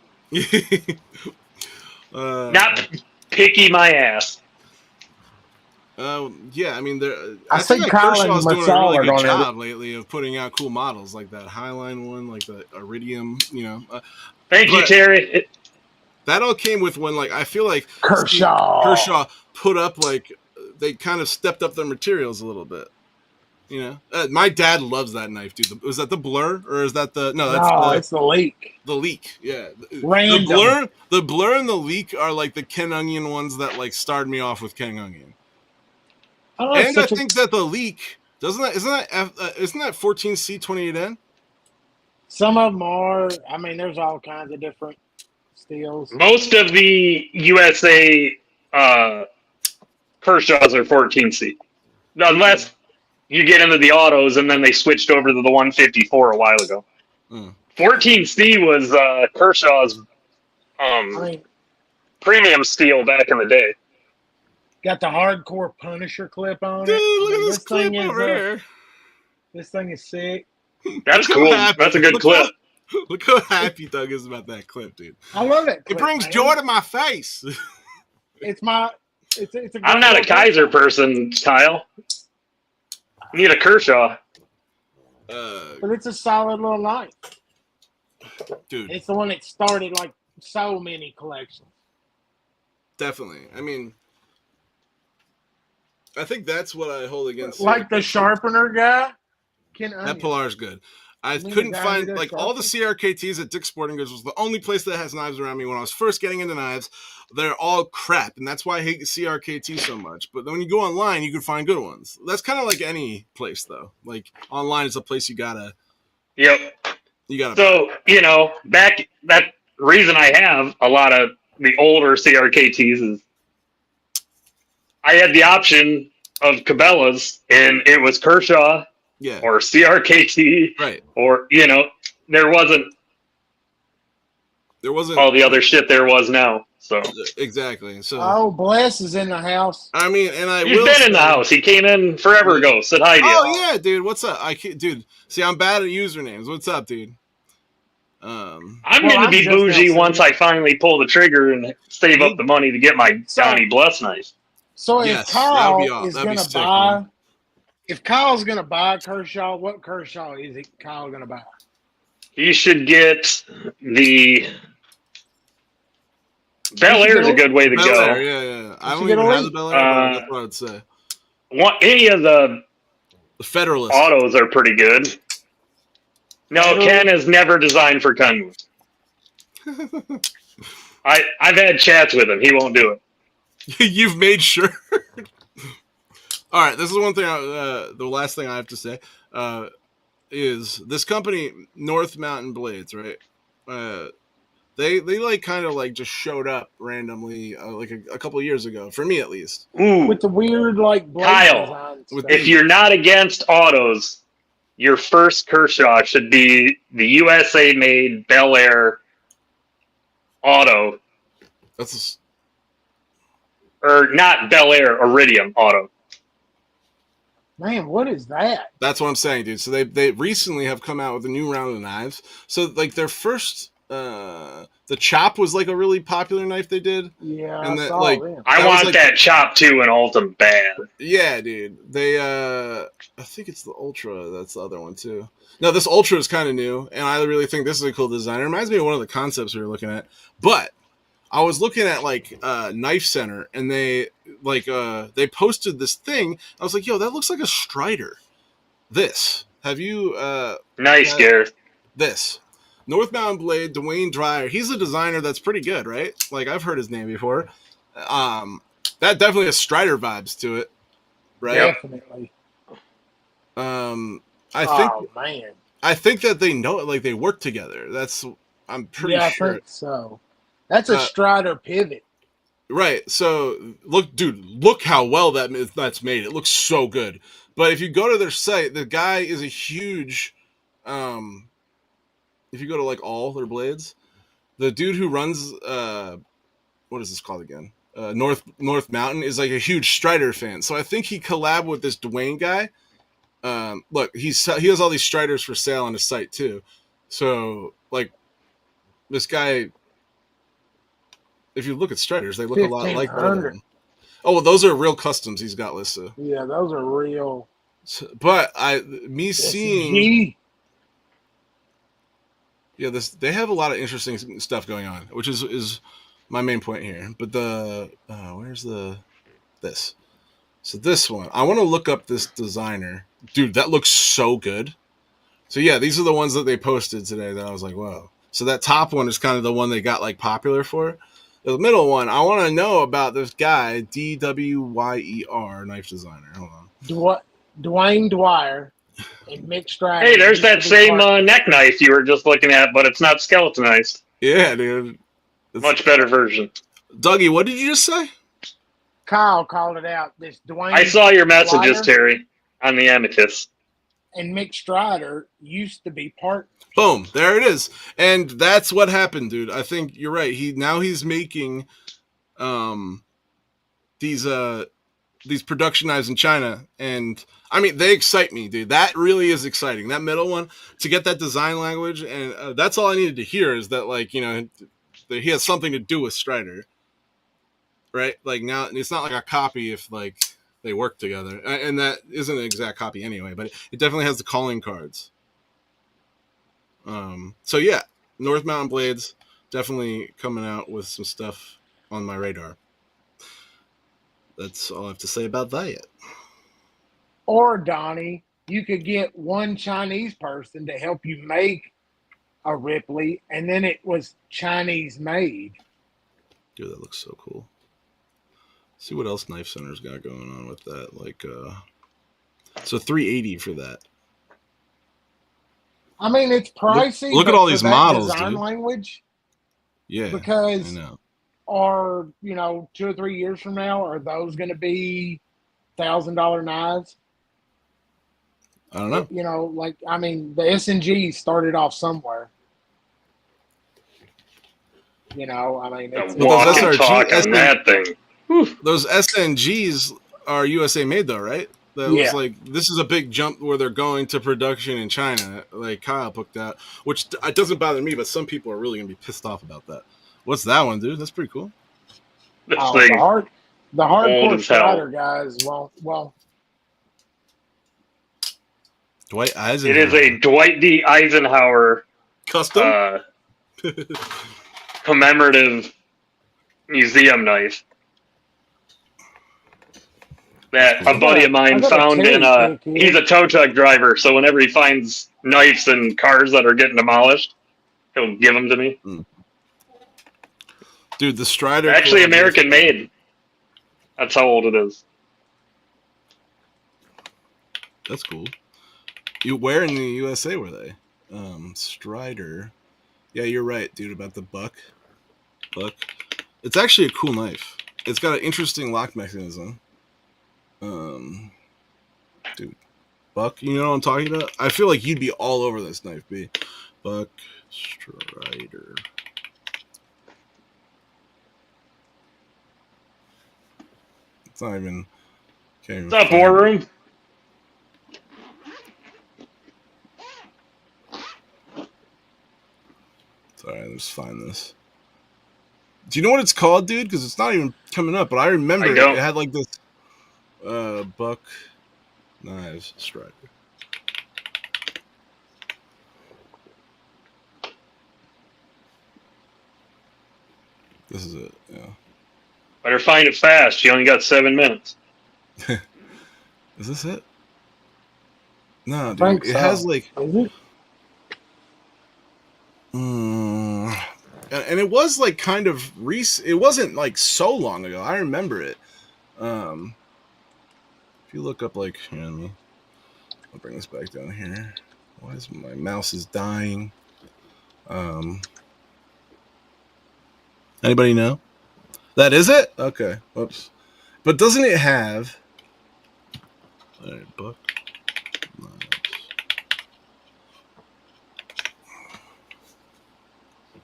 Not picky my ass. Yeah, I mean, I think Kershaw's doing a really good job lately of putting out cool models like that Highline one, like the Iridium, Thank you, Terry. That all came with when, I feel like Kershaw put up, they kind of stepped up their materials a little bit. My dad loves that knife, dude. Was that the Blur or is that the? No, it's the Leak. The Leak, yeah. Random. The Blur and the Leak are like the Ken Onion ones that started me off with Ken Onion. And I think that the Leak isn't that 14C 28N? Some of them are. I mean, there's all kinds of different steels. Most of the USA Kershaws are 14C, unless you get into the autos, and then they switched over to the 154 a while ago. 14C was Kershaw's premium steel back in the day. Got the hardcore Punisher clip on it. Dude, look at this clip over here. This thing is sick. That's cool. That's a good clip. Look how happy Doug is about that clip, dude. I love it. It brings joy to my face. It's a I'm not a Kaiser person, Kyle. I need a Kershaw. But it's a solid little knife. Dude. It's the one that started so many collections. Definitely. I mean, I think that's what I hold against. Like the sharpener guy. That Pilar's good. I couldn't find all the CRKTs at Dick's Sporting Goods was the only place that has knives around me when I was first getting into knives. They're all crap, and that's why I hate CRKT so much. But then when you go online, you can find good ones. That's kind of like any place, though. Online is a place you gotta. Yep. So back that reason I have a lot of the older CRKTs is I had the option of Cabela's, and it was Kershaw. Yeah. Or CRKT, right? Or there wasn't all the other shit there was now. So exactly. So Oh, Bless is in the house. I mean, and I he's will been say, in the house. He came in forever ago. Said hi to you. oh yeah, dude, what's up? I can't, dude. See, I'm bad at usernames. What's up, dude? I'm Well, going to I'm be just bougie now once seeing- I finally pull the trigger and save up the money to get my Donnie Bless knife. So if Yes, that would be Kyle awesome. is That'd be going to sick, buy, man. if Kyle's going to buy Kershaw, what Kershaw is it Kyle going to buy? He should get the Bel Air is a good way to Bel go. Air, yeah. I don't should get even a have the leak. Bel Air, but that's what I would say. Any of the Federalist autos are pretty good. No, Federalist? Ken is never designed for gun moves. I've had chats with him. He won't do it. You've made sure. All right, this is one thing. The last thing I have to say is this company, North Mountain Blades, right? They like kind of like just showed up randomly, like a couple of years ago, for me at least. Ooh, With the weird like blade Kyle, design with stuff. if you're not against autos, your first Kershaw should be the USA made Bel Air auto, That's or not Bel Air, Iridium auto. Man, what is that? That's what I'm saying, dude. So they recently have come out with a new round of knives. So like their first, the chop was like a really popular knife they did. Yeah, And I that, saw like, them. I That was want like- that chop too in Ultim bad. Yeah, dude. They I think it's the Ultra. That's the other one too. No, this Ultra is kind of new, and I really think this is a cool design. It reminds me of one of the concepts we were looking at. But I was looking at like Knife Center, and they posted this thing. I was like, yo, that looks like a Strider. This. Have you Nice, Gareth. this? North Mountain Blade, Dwayne Dreyer. He's a designer that's pretty good, right? Like I've heard his name before. That definitely has Strider vibes to it, right? Definitely. I think that they know it, like they work together. I'm pretty sure. I think so. That's a Strider pivot. Right. So look how well that's made. It looks so good. But if you go to their site, the guy is a huge. If you go to like all their blades, the dude who runs what is this called again? North Mountain is like a huge Strider fan. So I think he collabed with this Dwayne guy. Look, he has all these Striders for sale on his site too. So like this guy, if you look at Striders, they look a lot like that. Oh well, those are real customs he's got listed. Yeah, those are real. But seeing, yeah, they have a lot of interesting stuff going on, which is my main point here. But where's this? So this one, I want to look up this designer. Dude, that looks so good. So yeah, these are the ones that they posted today that I was like, whoa. So that top one is kind of the one they got like popular for. The middle one, I want to know about this guy, DWYER, knife designer. Hold on. Dwayne Dwyer and Mick Strider. Hey, there's that same neck knife you were just looking at, but it's not skeletonized. Yeah, dude. Much better version. Dougie, what did you just say? Kyle called it out. This Dwayne. I saw your messages, Dwyer Terry, on the Amicus. And Mick Strider used to be partners. Boom, there it is. And that's what happened, dude. I think you're right. He's making these production knives in China, and I mean they excite me, dude. That really is exciting. That middle one, to get that design language, and that's all I needed to hear is that, like, you know, that he has something to do with Strider, right? Like now it's not like a copy if like they work together, and that isn't an exact copy anyway, but it definitely has the calling cards. So yeah, North Mountain Blades definitely coming out with some stuff on my radar. That's all I have to say about that. Or Donnie, you could get one Chinese person to help you make a Ripley, and then it was Chinese made. Dude, that looks so cool. See what else Knife Center's got going on with that. Like, so $380 for that. I mean, it's pricey. Look at all these models, design dude. language. Yeah, because I know. Are 2 or 3 years from now, are those going to be $1,000 knives? I don't know. You know, like I mean, the S&G started off somewhere. You know, I mean, it's Well, those Walk and SRG, talk on that thing. Whew. those SNGs are USA made though, right? That was Yeah. like, this is a big jump where they're going to production in China, like Kyle booked out, which it doesn't bother me, but some people are really gonna be pissed off about that. What's that one, dude? That's pretty cool. This the thing the old hardcore as hell. Strider guys won't. Well, Dwight It Eisenhower. is a Dwight D. Eisenhower custom. commemorative museum knife that a buddy of I mine got a found in cherry pick he's here. a tow truck driver, so whenever he finds knives and cars that are getting demolished, he'll give them to me. Dude, the Strider. Actually, American made. That's how old it is. That's cool. Where in the USA were they? Strider. Yeah, you're right, dude, about the buck. It's actually a cool knife. It's got an interesting lock mechanism. Dude, buck, you know what I'm talking about? I feel like you'd be all over this knife, B. Buck Strider. It's not even. What's up, War Room? Sorry, let's find this. Do you know what it's called, dude? Because it's not even coming up, but I remember it had like this buck knives Strider. This is it, yeah. Better find it fast. You only got 7 minutes. Is this it? No, I dude. think It so. has like. Is it? And it was like kind of recent. It wasn't like so long ago. I remember it. If you look up like, here, I'll bring this back down here. Why is my mouse is dying? Anybody know? That is it? Okay. Whoops. But doesn't it have? All right, book.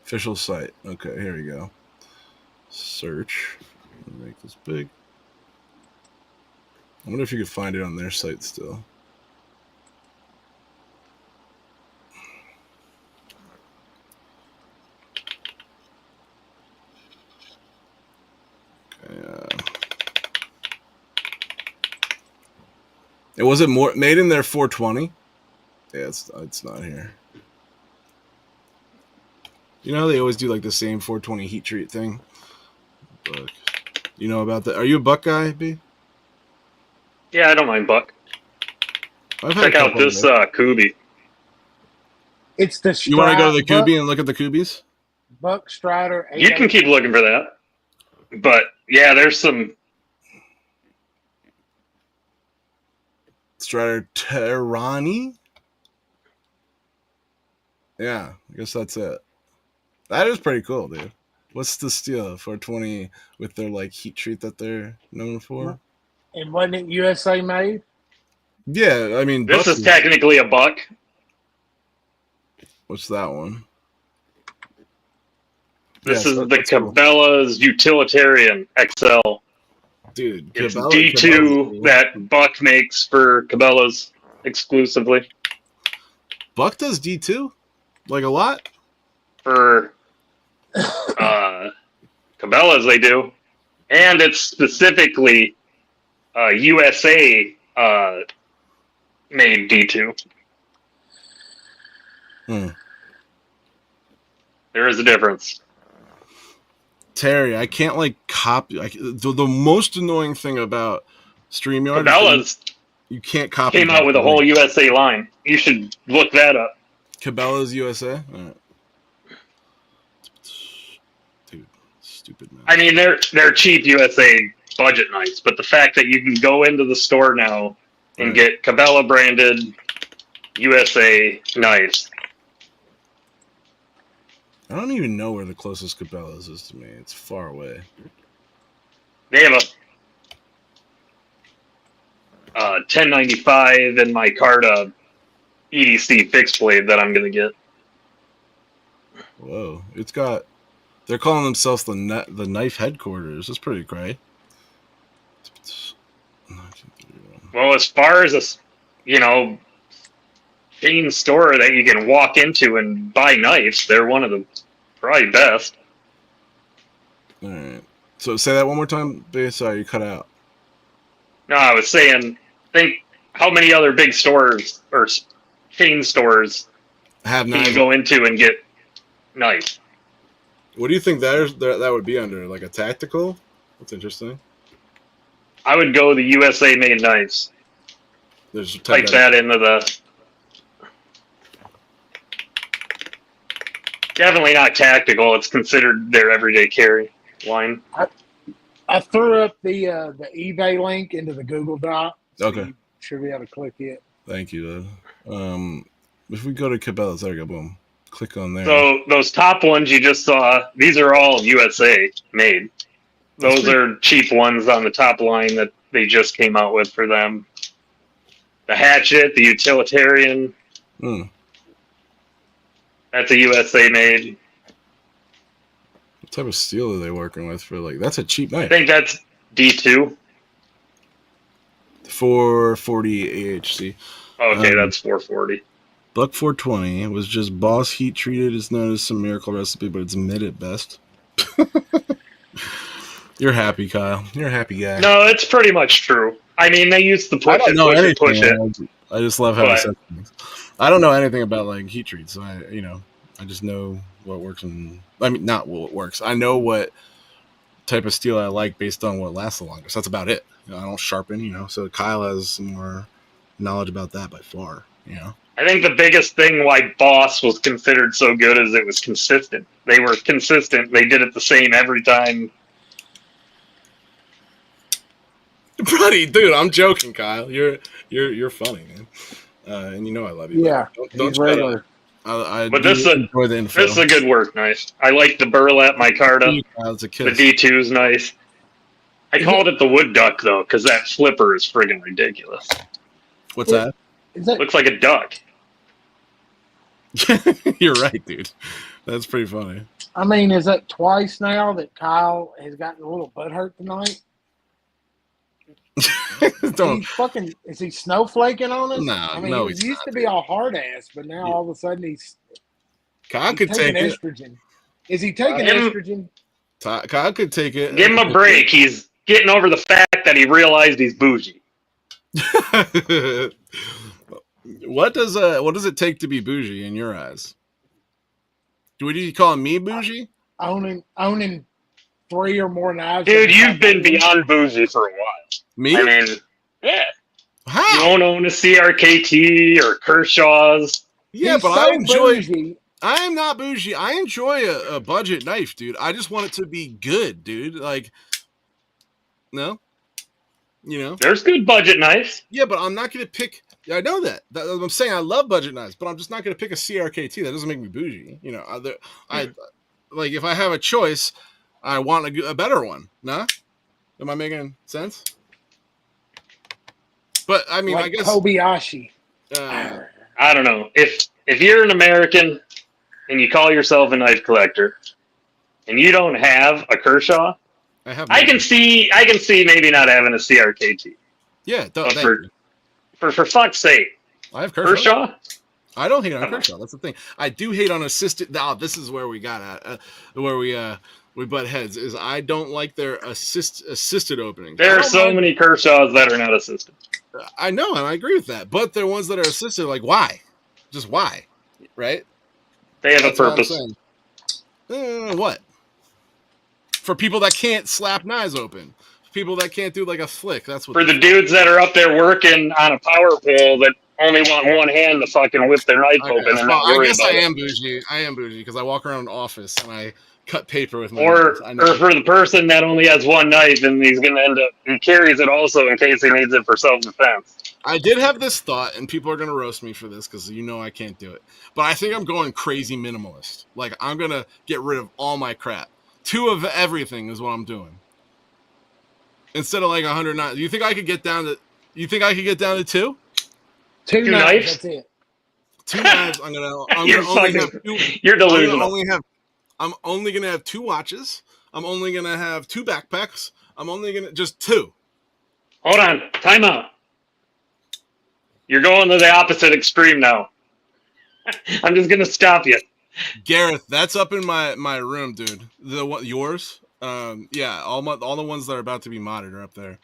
Official site. Okay, here we go. Search. Make this big. I wonder if you could find it on their site still. Okay. It was it more made in their 420? Yeah, it's not here. You know how they always do like the same 420 heat treat thing? Buck. You know about that? Are you a buck guy, B? Yeah, I don't mind buck. I've had Check out this Kubi. It's the You want to go to the Buck, Kubi and look at the Kubis? Buck Strider. You can keep looking for that. But yeah, there's some Strider Terrani? Yeah, I guess that's it. That is pretty cool, dude. What's the steel? 420 with their like heat treat that they're known for? And wasn't it USA made? Yeah, I mean, this is technically a buck. What's that one? This Yeah, is so the that's cool. Cabela's Utilitarian XL. Dude, It's Cabela- D2 Cabela's cool. that Buck makes for Cabela's exclusively. Buck does D2? Like a lot? For Cabela's, they do. And it's specifically USA made D2. There is a difference. Terry, I can't like copy. The most annoying thing about StreamYard Cabela's is you can't copy. came out with a whole USA line. You should look that up. Cabela's USA? All right. Dude, stupid man. I mean, they're cheap USA budget knives, but the fact that you can go into the store now and get Cabela branded USA knives. I don't even know where the closest Cabela's is to me. It's far away. They have a 1095 in my Carta EDC fixed blade that I'm gonna get. Whoa, it's got. They're calling themselves the knife headquarters. That's pretty great. Well, as far as a chain store that you can walk into and buy knives, they're one of the probably best. All right. So say that one more time, babe. Sorry, you cut out. No, I was saying, think how many other big stores or chain stores Have can you knives. go into and get knives? What do you think that would be under? Like a tactical? That's interesting. I would go the USA made knives. There's Type that into the. Definitely not tactical. It's considered their everyday carry line. I threw up the eBay link into the Google Doc. Okay. You should be able to click it. Thank you, Dad. If we go to Cabela's, there we go. Boom. Click on there. So those top ones you just saw, these are all USA made. Those are cheap ones on the top line that they just came out with for them. The hatchet, the utilitarian, that's a USA made. What type of steel are they working with for like? That's a cheap knife. I think that's D2. 440 AHC. Okay, that's 440. Buck 420 was just boss heat treated. It's known as some miracle recipe, but it's mid at best. You're happy, Kyle. You're a happy guy. No, it's pretty much true. I mean, they used to push it. I just love how he says things. I don't know anything about like heat treats. So I just know what works and not what works. I know what type of steel I like based on what lasts the longest. That's about it. I don't sharpen. So Kyle has more knowledge about that by far. I think the biggest thing why Boss was considered so good is it was consistent. They were consistent. They did it the same every time. Buddy, dude, I'm joking, Kyle. You're funny, man. And I love you. Yeah, don't regular. But this is a good work knife. I like the burlap micarta. The D2 is nice. I called it the wood duck though, because that flipper is friggin' ridiculous. What's that? Looks like a duck. You're right, dude. That's pretty funny. I mean, is that twice now that Kyle has gotten a little butthurt tonight? Is he snowflaking on us? No, I mean, no, he used to be all hard ass, but now all of a sudden he's taking estrogen. Is he taking estrogen? Kyle could take it. Give him a break. He's getting over the fact that he realized he's bougie. What does it take to be bougie in your eyes? Would you call me bougie? Owning 3 or more knives. Dude, you've been beyond bougie for a while. Me? I mean, yeah. How? You don't own a CRKT or Kershaw's. Yeah, He's but so I enjoy. bougie. I am not bougie. I enjoy a budget knife, dude. I just want it to be good, dude. Like, no, There's good budget knives. Yeah, but I'm not gonna pick. I know that. I'm saying I love budget knives, but I'm just not gonna pick a CRKT. That doesn't make me bougie. I like if I have a choice, I want a better one. Nah, am I making sense? But I mean, like I guess Kobayashi. I don't know. If you're an American and you call yourself a knife collector and you don't have a Kershaw, I can see maybe not having a CRKT. Yeah, for fuck's sake. I have Kershaw. I don't hate on Kershaw. That's the thing. I do hate on assisted. Now this is where we got at, where we butt heads. Is I don't like their assisted openings. There are so many Kershaws that are not assisted. I know, and I agree with that. But they're ones that are assisted. Like why? Just why? Right? They have a purpose. What? For people that can't slap knives open. People that can't do like a flick. That's what. For the dudes that are up there working on a power pole that only want one hand to fucking whip their knife open. And not worry about I am bougie. I am bougie because I walk around an office and I cut paper with my or for the person that only has one knife and he's going to end up, he carries it also in case he needs it for self-defense. I did have this thought, and people are going to roast me for this because I can't do it. But I think I'm going crazy minimalist. Like, I'm going to get rid of all my crap. 2 of everything is what I'm doing. Instead of like 109. You think I could get down to 2? 2 knives. That's it. 2 knives. I'm You're gonna only have fucking- 2. You're I'm gonna delusional. only gonna have 2 watches. I'm only gonna have 2 backpacks. I'm only gonna just 2. Hold on. Time out. You're going to the opposite extreme now. I'm just gonna stop you. Gareth, that's up in my room, dude. The what yours? Yeah, all the ones that are about to be modded are up there.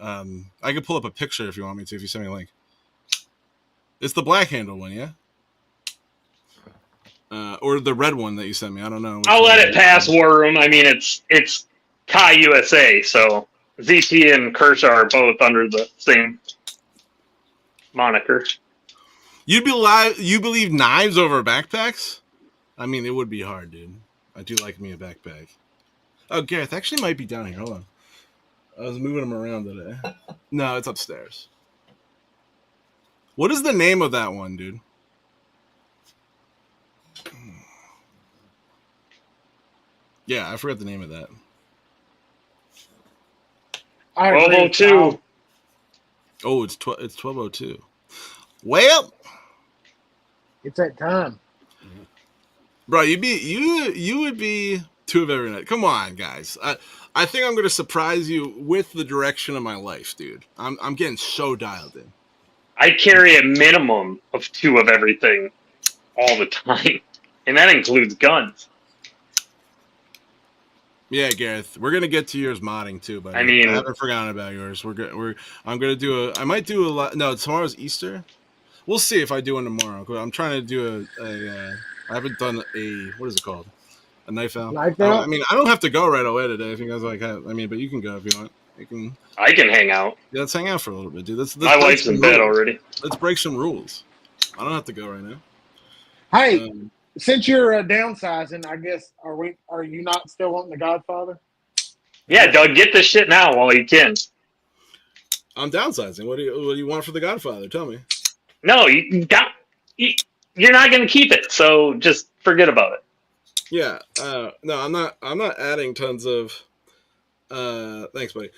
I could pull up a picture if you want me to. If you send me a link, it's the black handle one, yeah. Or the red one that you sent me. I don't know. which I'll one let it it is. pass, War Room. I mean, it's Kai USA, so ZT and Kershaw are both under the same moniker. You believe knives over backpacks? I mean, it would be hard, dude. I do like me a backpack. Oh, Gareth actually might be down here. Hold on. I was moving him around today. No, it's upstairs. What is the name of that one, dude? Yeah, I forgot the name of that. I agree with 1202. Kyle. Oh, it's 12:02. Well, It's that time. bro, you would be 2 of every night. Come on, guys. I think I'm gonna surprise you with the direction of my life, dude. I'm getting so dialed in. I carry a minimum of 2 of everything all the time, and that includes guns. Yeah, Gareth, we're gonna get to yours modding too, buddy. I mean- I haven't forgotten about yours. I'm gonna do I might do a lot. No, tomorrow's Easter. We'll see if I do one tomorrow. I'm trying to do I haven't done what is it called? A knife out. Knife out? I mean, I don't have to go right away today. If you guys like, I mean, but you can go if you want. You can. I can hang out. Yeah, let's hang out for a little bit, dude. Let's My break wife's some in bed rules. already. Let's break some rules. I don't have to go right now. Hey, Um, since you're downsizing, I guess are you not still wanting the Godfather? Yeah, Doug, get this shit now while you can. I'm downsizing. What do you want for the Godfather? Tell me. No, you're not going to keep it, so just forget about it. Yeah. No, I'm not adding tons of. Thanks, buddy.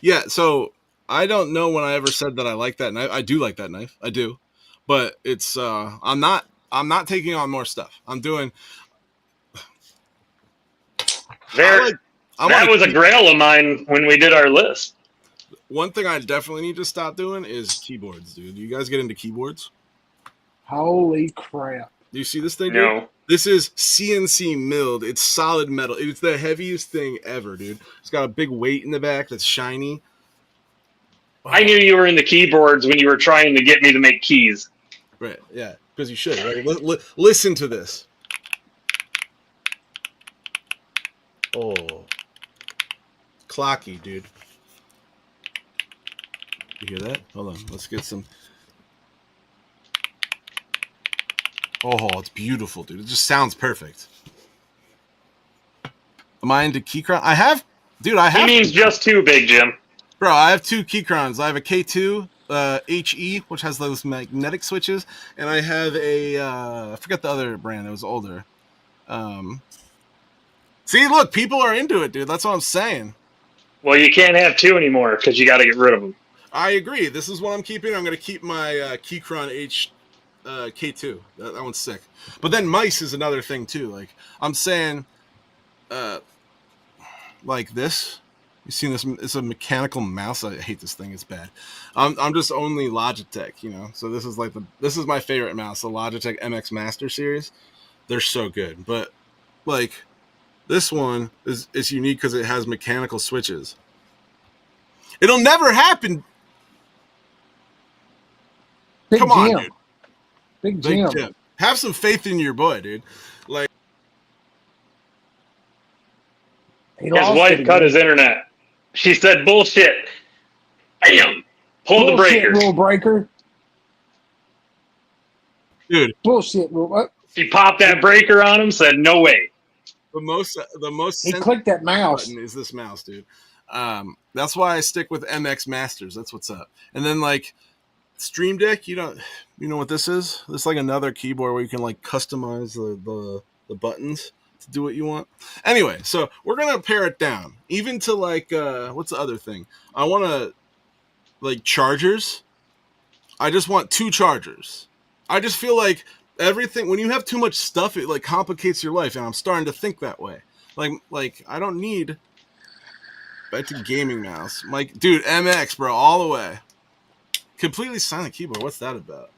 Yeah. So I don't know when I ever said that I like that knife. I do like that knife. I do, but it's. I'm not taking on more stuff. I'm doing. That was a grail of mine when we did our list. One thing I definitely need to stop doing is keyboards, dude. You guys get into keyboards? Holy crap. Do you see this thing, dude? No. This is CNC milled. It's solid metal. It's the heaviest thing ever, dude. It's got a big weight in the back that's shiny. I knew you were in the keyboards when you were trying to get me to make keys. Right, yeah, because you should. Right? Listen to this. Oh. Clocky, dude. You hear that? Hold on. Let's get some. Oh, it's beautiful, dude. It just sounds perfect. Am I into Keychron? I have. He means just 2, Big Jim. Bro, I have 2 Keychrons. I have a K2 HE, which has those magnetic switches, and I have a I forget the other brand. It was older. See, look, people are into it, dude. That's what I'm saying. Well, you can't have 2 anymore because you got to get rid of them. I agree. This is what I'm keeping. I'm going to keep my Keychron K2. That one's sick. But then mice is another thing too. Like I'm saying, like this. You seen this? It's a mechanical mouse. I hate this thing. It's bad. I'm just only Logitech, you know. So this is my favorite mouse, the Logitech MX Master series. They're so good. But like this one is unique because it has mechanical switches. It'll never happen. Big Come Jim. on, dude. Big Jim. Big Jim. Have some faith in your boy, dude. Like He His lost wife it cut again. his internet. She said, bullshit. Bam. Pull the Bullshit, breaker. rule breaker. dude, Bullshit rule. What? She popped that breaker on him, said, no way. the most He sensitive clicked that mouse. button is this mouse, dude. That's why I stick with MX Masters. That's what's up. And then like Stream Deck, you know what this is? This is like another keyboard where you can like customize the buttons to do what you want. Anyway, so we're gonna pare it down, even to like what's the other thing? I want to like chargers. I just want 2 chargers. I just feel like everything, when you have too much stuff, it like complicates your life, and I'm starting to think that way. Like I don't need back to gaming mouse. Like, dude, MX, bro, all the way. Completely silent keyboard. What's that about?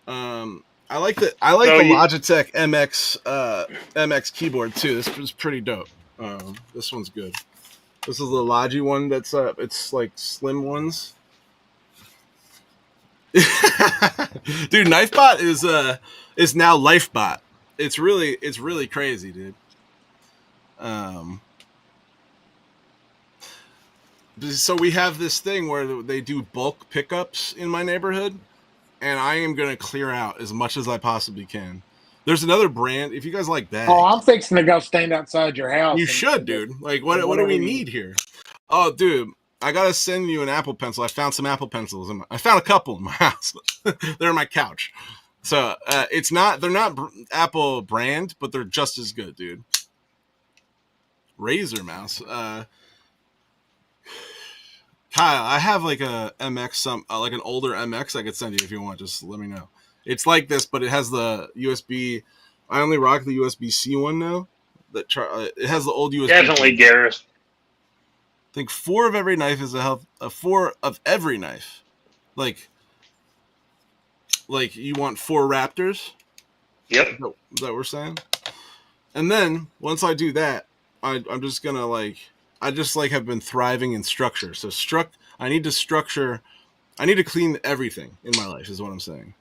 I like the Logitech MX keyboard too. This is pretty dope. This one's good. This is the Logi one. That's it's like slim ones. Dude, Knifebot is now Lifebot. It's really crazy, dude. So we have this thing where they do bulk pickups in my neighborhood, and I am gonna clear out as much as I possibly can. There's another brand. If you guys like bags, Oh, I'm fixing to go stand outside your house. you should, dude. Like, what do we need here? Oh, dude, I gotta send you an Apple Pencil. I found some Apple Pencils. I found a couple in my house. They're on my couch. So they're not Apple brand, but they're just as good, dude. Razer mouse. Kyle, I have like a MX, like an older MX I could send you if you want. Just let me know. It's like this, but it has the USB. I only rock the USB-C one now. It has the old USB. Definitely, Gareth. I think 4 of every knife is 4 of every knife. Like you want 4 Raptors? Yep. That we're saying? And then once I do that, I'm just gonna I just have been thriving in structure. So I need to structure. I need to clean everything in my life is what I'm saying.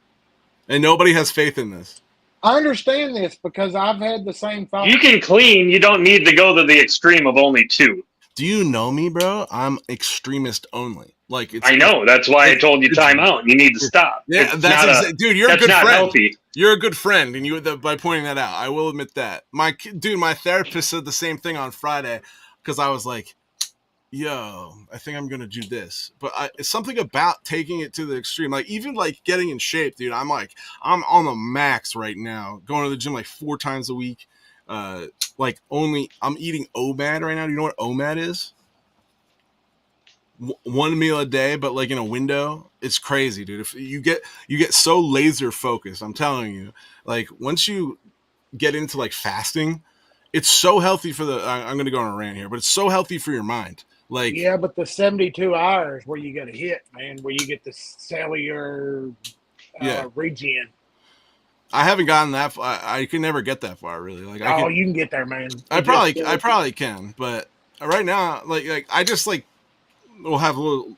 And nobody has faith in this. I understand this because I've had the same thought. You can clean. You don't need to go to the extreme of only 2. Do you know me, bro? I'm extremist only. I know. That's why I told you time out. You need to stop. Yeah, dude. You're a good friend. Healthy. You're a good friend, and by pointing that out, I will admit that. My therapist said the same thing on Friday because I was like, "Yo, I think I'm gonna do this," but it's something about taking it to the extreme. Like even getting in shape, dude. I'm on the max right now. Going to the gym 4 times a week. I'm eating OMAD right now. Do you know what OMAD is? 1 meal a day, but in a window. It's crazy, dude. If you get so laser focused, I'm telling you. Once you get into fasting, it's so healthy for I'm gonna go on a rant here, but it's so healthy for your mind. Yeah, but the 72 hours where you get a hit, man, where you get the cellular regen. I haven't gotten that far. I can never get that far, really. You can get there, man. I probably can, but right now, I just we'll have a little.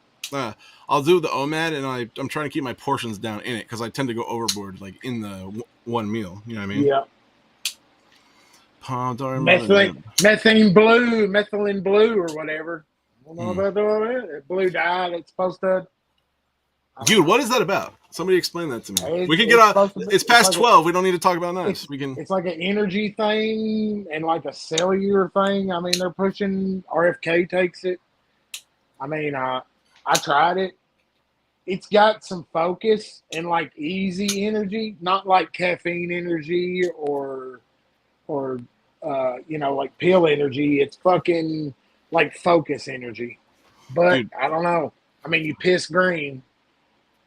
I'll do the OMAD, and I'm trying to keep my portions down in it because I tend to go overboard, in the one meal. You know what I mean? Yeah. Methylene blue, or whatever. I don't know about that. Blue dye that's supposed to. Dude, what is that about? Somebody explain that to me. We can get on. It's past 12. We don't need to talk about knives. It's like an energy thing and a cellular thing. I mean, they're pushing. RFK takes it. I mean, I tried it. It's got some focus and easy energy, not like caffeine energy or pill energy. It's fucking focus energy. But dude, I don't know. I mean, you piss green.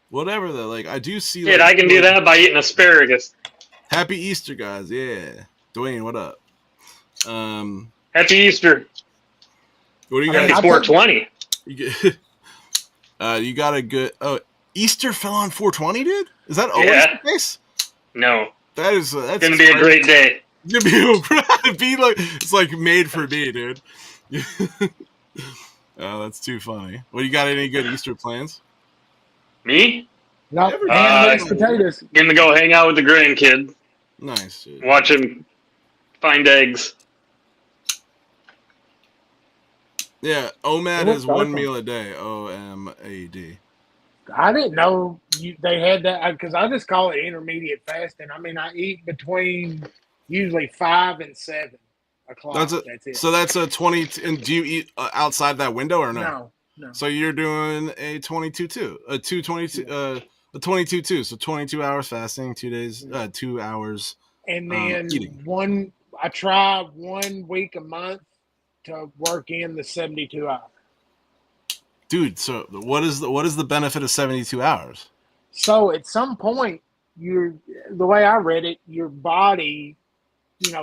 Whatever though, I do see. Dude, I can do that by eating asparagus. Happy Easter, guys! Yeah, Dwayne, what up? Happy Easter. What do you got? Happy 420. You got a good. Oh, Easter fell on 420, dude. Is that always the case? No. That's gonna be a great day. It's made for me, dude. Oh, that's too funny. Well, you got any good Easter plans? Me? No, potatoes. Gonna go hang out with the grandkid. Nice, dude. Watch him find eggs. Yeah, OMAD is 1 meal a day. OMAD. I didn't know they had that because I just call it intermediate fasting. I mean, I eat between usually 5 and 7 o'clock. That's it. So that's a 20. And do you eat outside that window or no? No. So you're doing a 22-2, a 222, a 22-2. So 22 hours fasting, 2 days, 2 hours. And then eating. I try 1 week a month to work in the 72 hours. Dude, so what is the benefit of 72 hours? So at some point, the way I read it, your body,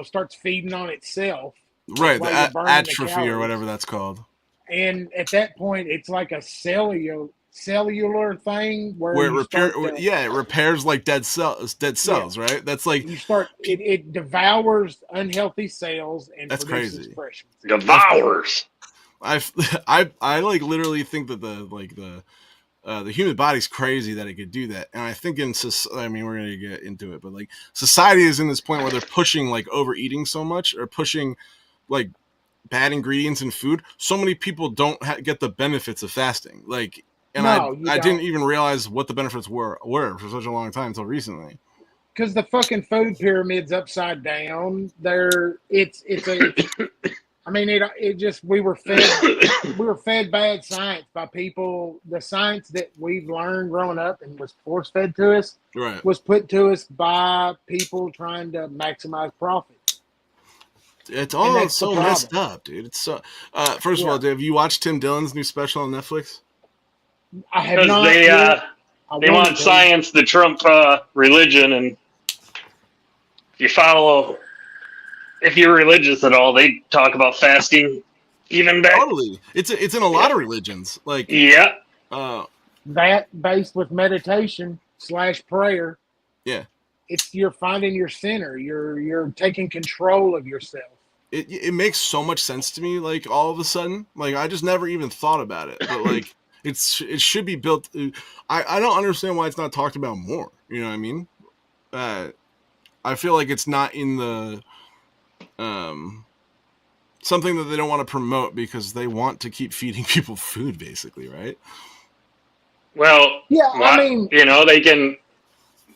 starts feeding on itself. Right, While the you're burning the atrophy or calories. whatever that's called. And at that point, it's like a cellular thing where Where you start it repairs like dead cells, right? That's like it devours unhealthy cells and that's produces crazy. fresh ones. Devours. I like literally think that the human body's crazy that it could do that, and I think I mean, we're gonna get into it, but like society is in this point where they're pushing like overeating so much, or pushing like bad ingredients in food. So many people don't get the benefits of fasting. Like, and I didn't even realize what the benefits were for such a long time until recently. Because the fucking food pyramid's upside down. I mean, it just we were fed bad science by people. The science that we've learned growing up and was force fed to us Right. was put to us by people trying to maximize profit. It's all so messed up, dude. It's so. First of all, have you watched Tim Dillon's new special on Netflix? I have not. They want science to trump religion, and if you're religious at all, they talk about fasting. Even back. Totally, it's in a lot of religions. Like that based with meditation / prayer. Yeah. You're finding your center. You're taking control of yourself. It makes so much sense to me. Like all of a sudden, like I just never even thought about it. But like it should be built. I don't understand why it's not talked about more. You know what I mean? I feel like it's not in the something that they don't want to promote because they want to keep feeding people food, basically, right? Well, yeah. I mean, they can.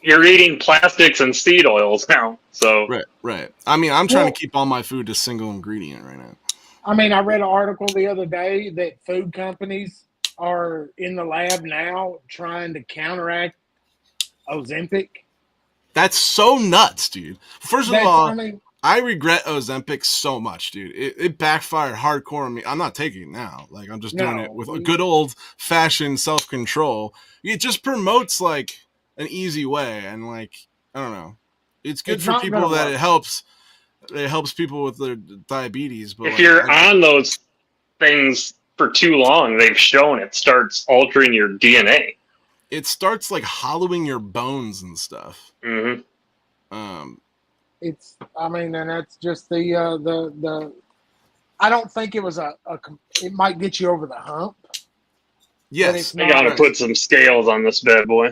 You're eating plastics and seed oils now, so right. I mean, I'm trying to keep all my food to single ingredient right now. I mean, I read an article the other day that food companies are in the lab now trying to counteract Ozempic. That's so nuts, dude. First of all, I regret Ozempic so much, dude. It backfired hardcore on me. I'm not taking it now. Like, I'm just doing it with a good old-fashioned self-control. It just promotes, like, an easy way, and like I don't know, it's good for people that it helps people with their diabetes. But if you're on those things for too long, they've shown it starts altering your DNA. It starts like hollowing your bones and stuff. Mm-hmm. And that's just the. I don't think it was it might get you over the hump. Yes, I gotta put some scales on this bad boy.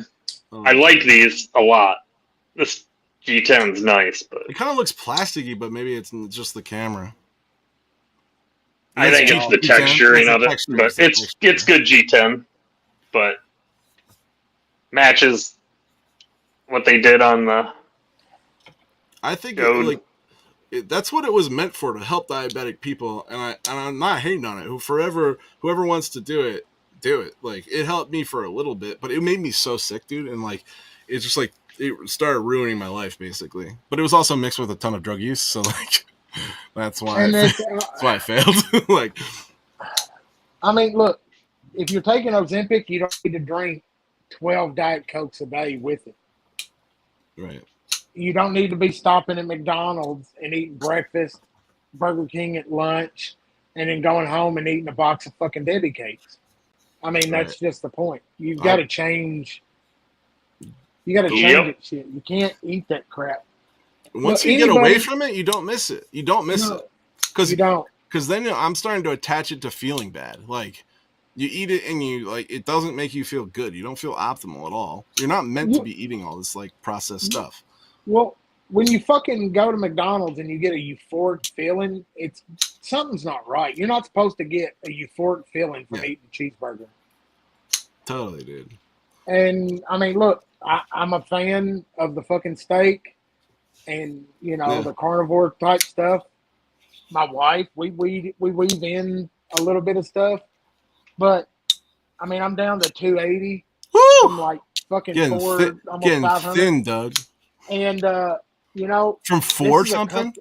I like these a lot. This G10's nice, but it kind of looks plasticky, but maybe it's just the camera. I think it's the texturing of it, but it's good G10, but matches what they did on the. I think that's what it was meant for, to help diabetic people, and I'm not hating on it. Whoever wants to do it. Like, it helped me for a little bit, but it made me so sick, dude, and like it's just like it started ruining my life basically. But it was also mixed with a ton of drug use, so like that's why that's why I failed. Like, I mean, look, if you're taking Ozempic, you don't need to drink 12 Diet Cokes a day with it. Right. You don't need to be stopping at McDonald's and eating breakfast, Burger King at lunch, and then going home and eating a box of fucking Debbie cakes. I mean, that's just the point. You've got to change. You got to change it, shit. You can't eat that crap. Once you get away from it, you don't miss it. You don't miss it. You don't. Because then I'm starting to attach it to feeling bad. Like, you eat it and it doesn't make you feel good. You don't feel optimal at all. You're not meant to be eating all this like processed stuff. Well, when you fucking go to McDonald's and you get a euphoric feeling, something's not right. You're not supposed to get a euphoric feeling from eating a cheeseburger. Totally, dude. And I mean, look, I'm a fan of the fucking steak and the carnivore type stuff. My wife, we weave in a little bit of stuff, but I mean, I'm down to 280. Woo! I'm like fucking almost 500. Thin, Doug. And from 4 something.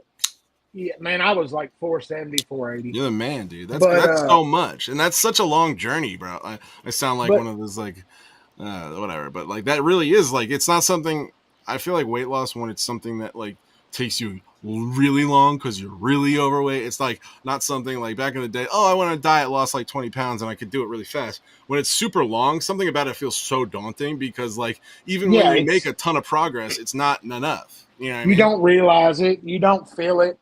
Yeah, man, I was like 470, 480. You're the man, dude. That's so much, and that's such a long journey, bro. I sound like one of those like whatever. But like that really is like it's not something. I feel like weight loss when it's something that like takes you really long because you're really overweight. It's like not something like back in the day. Oh, I went on a diet, lost like 20 pounds, and I could do it really fast. When it's super long, something about it feels so daunting because like even when you make a ton of progress, it's not enough. You know what I mean? don't realize it. You don't feel it.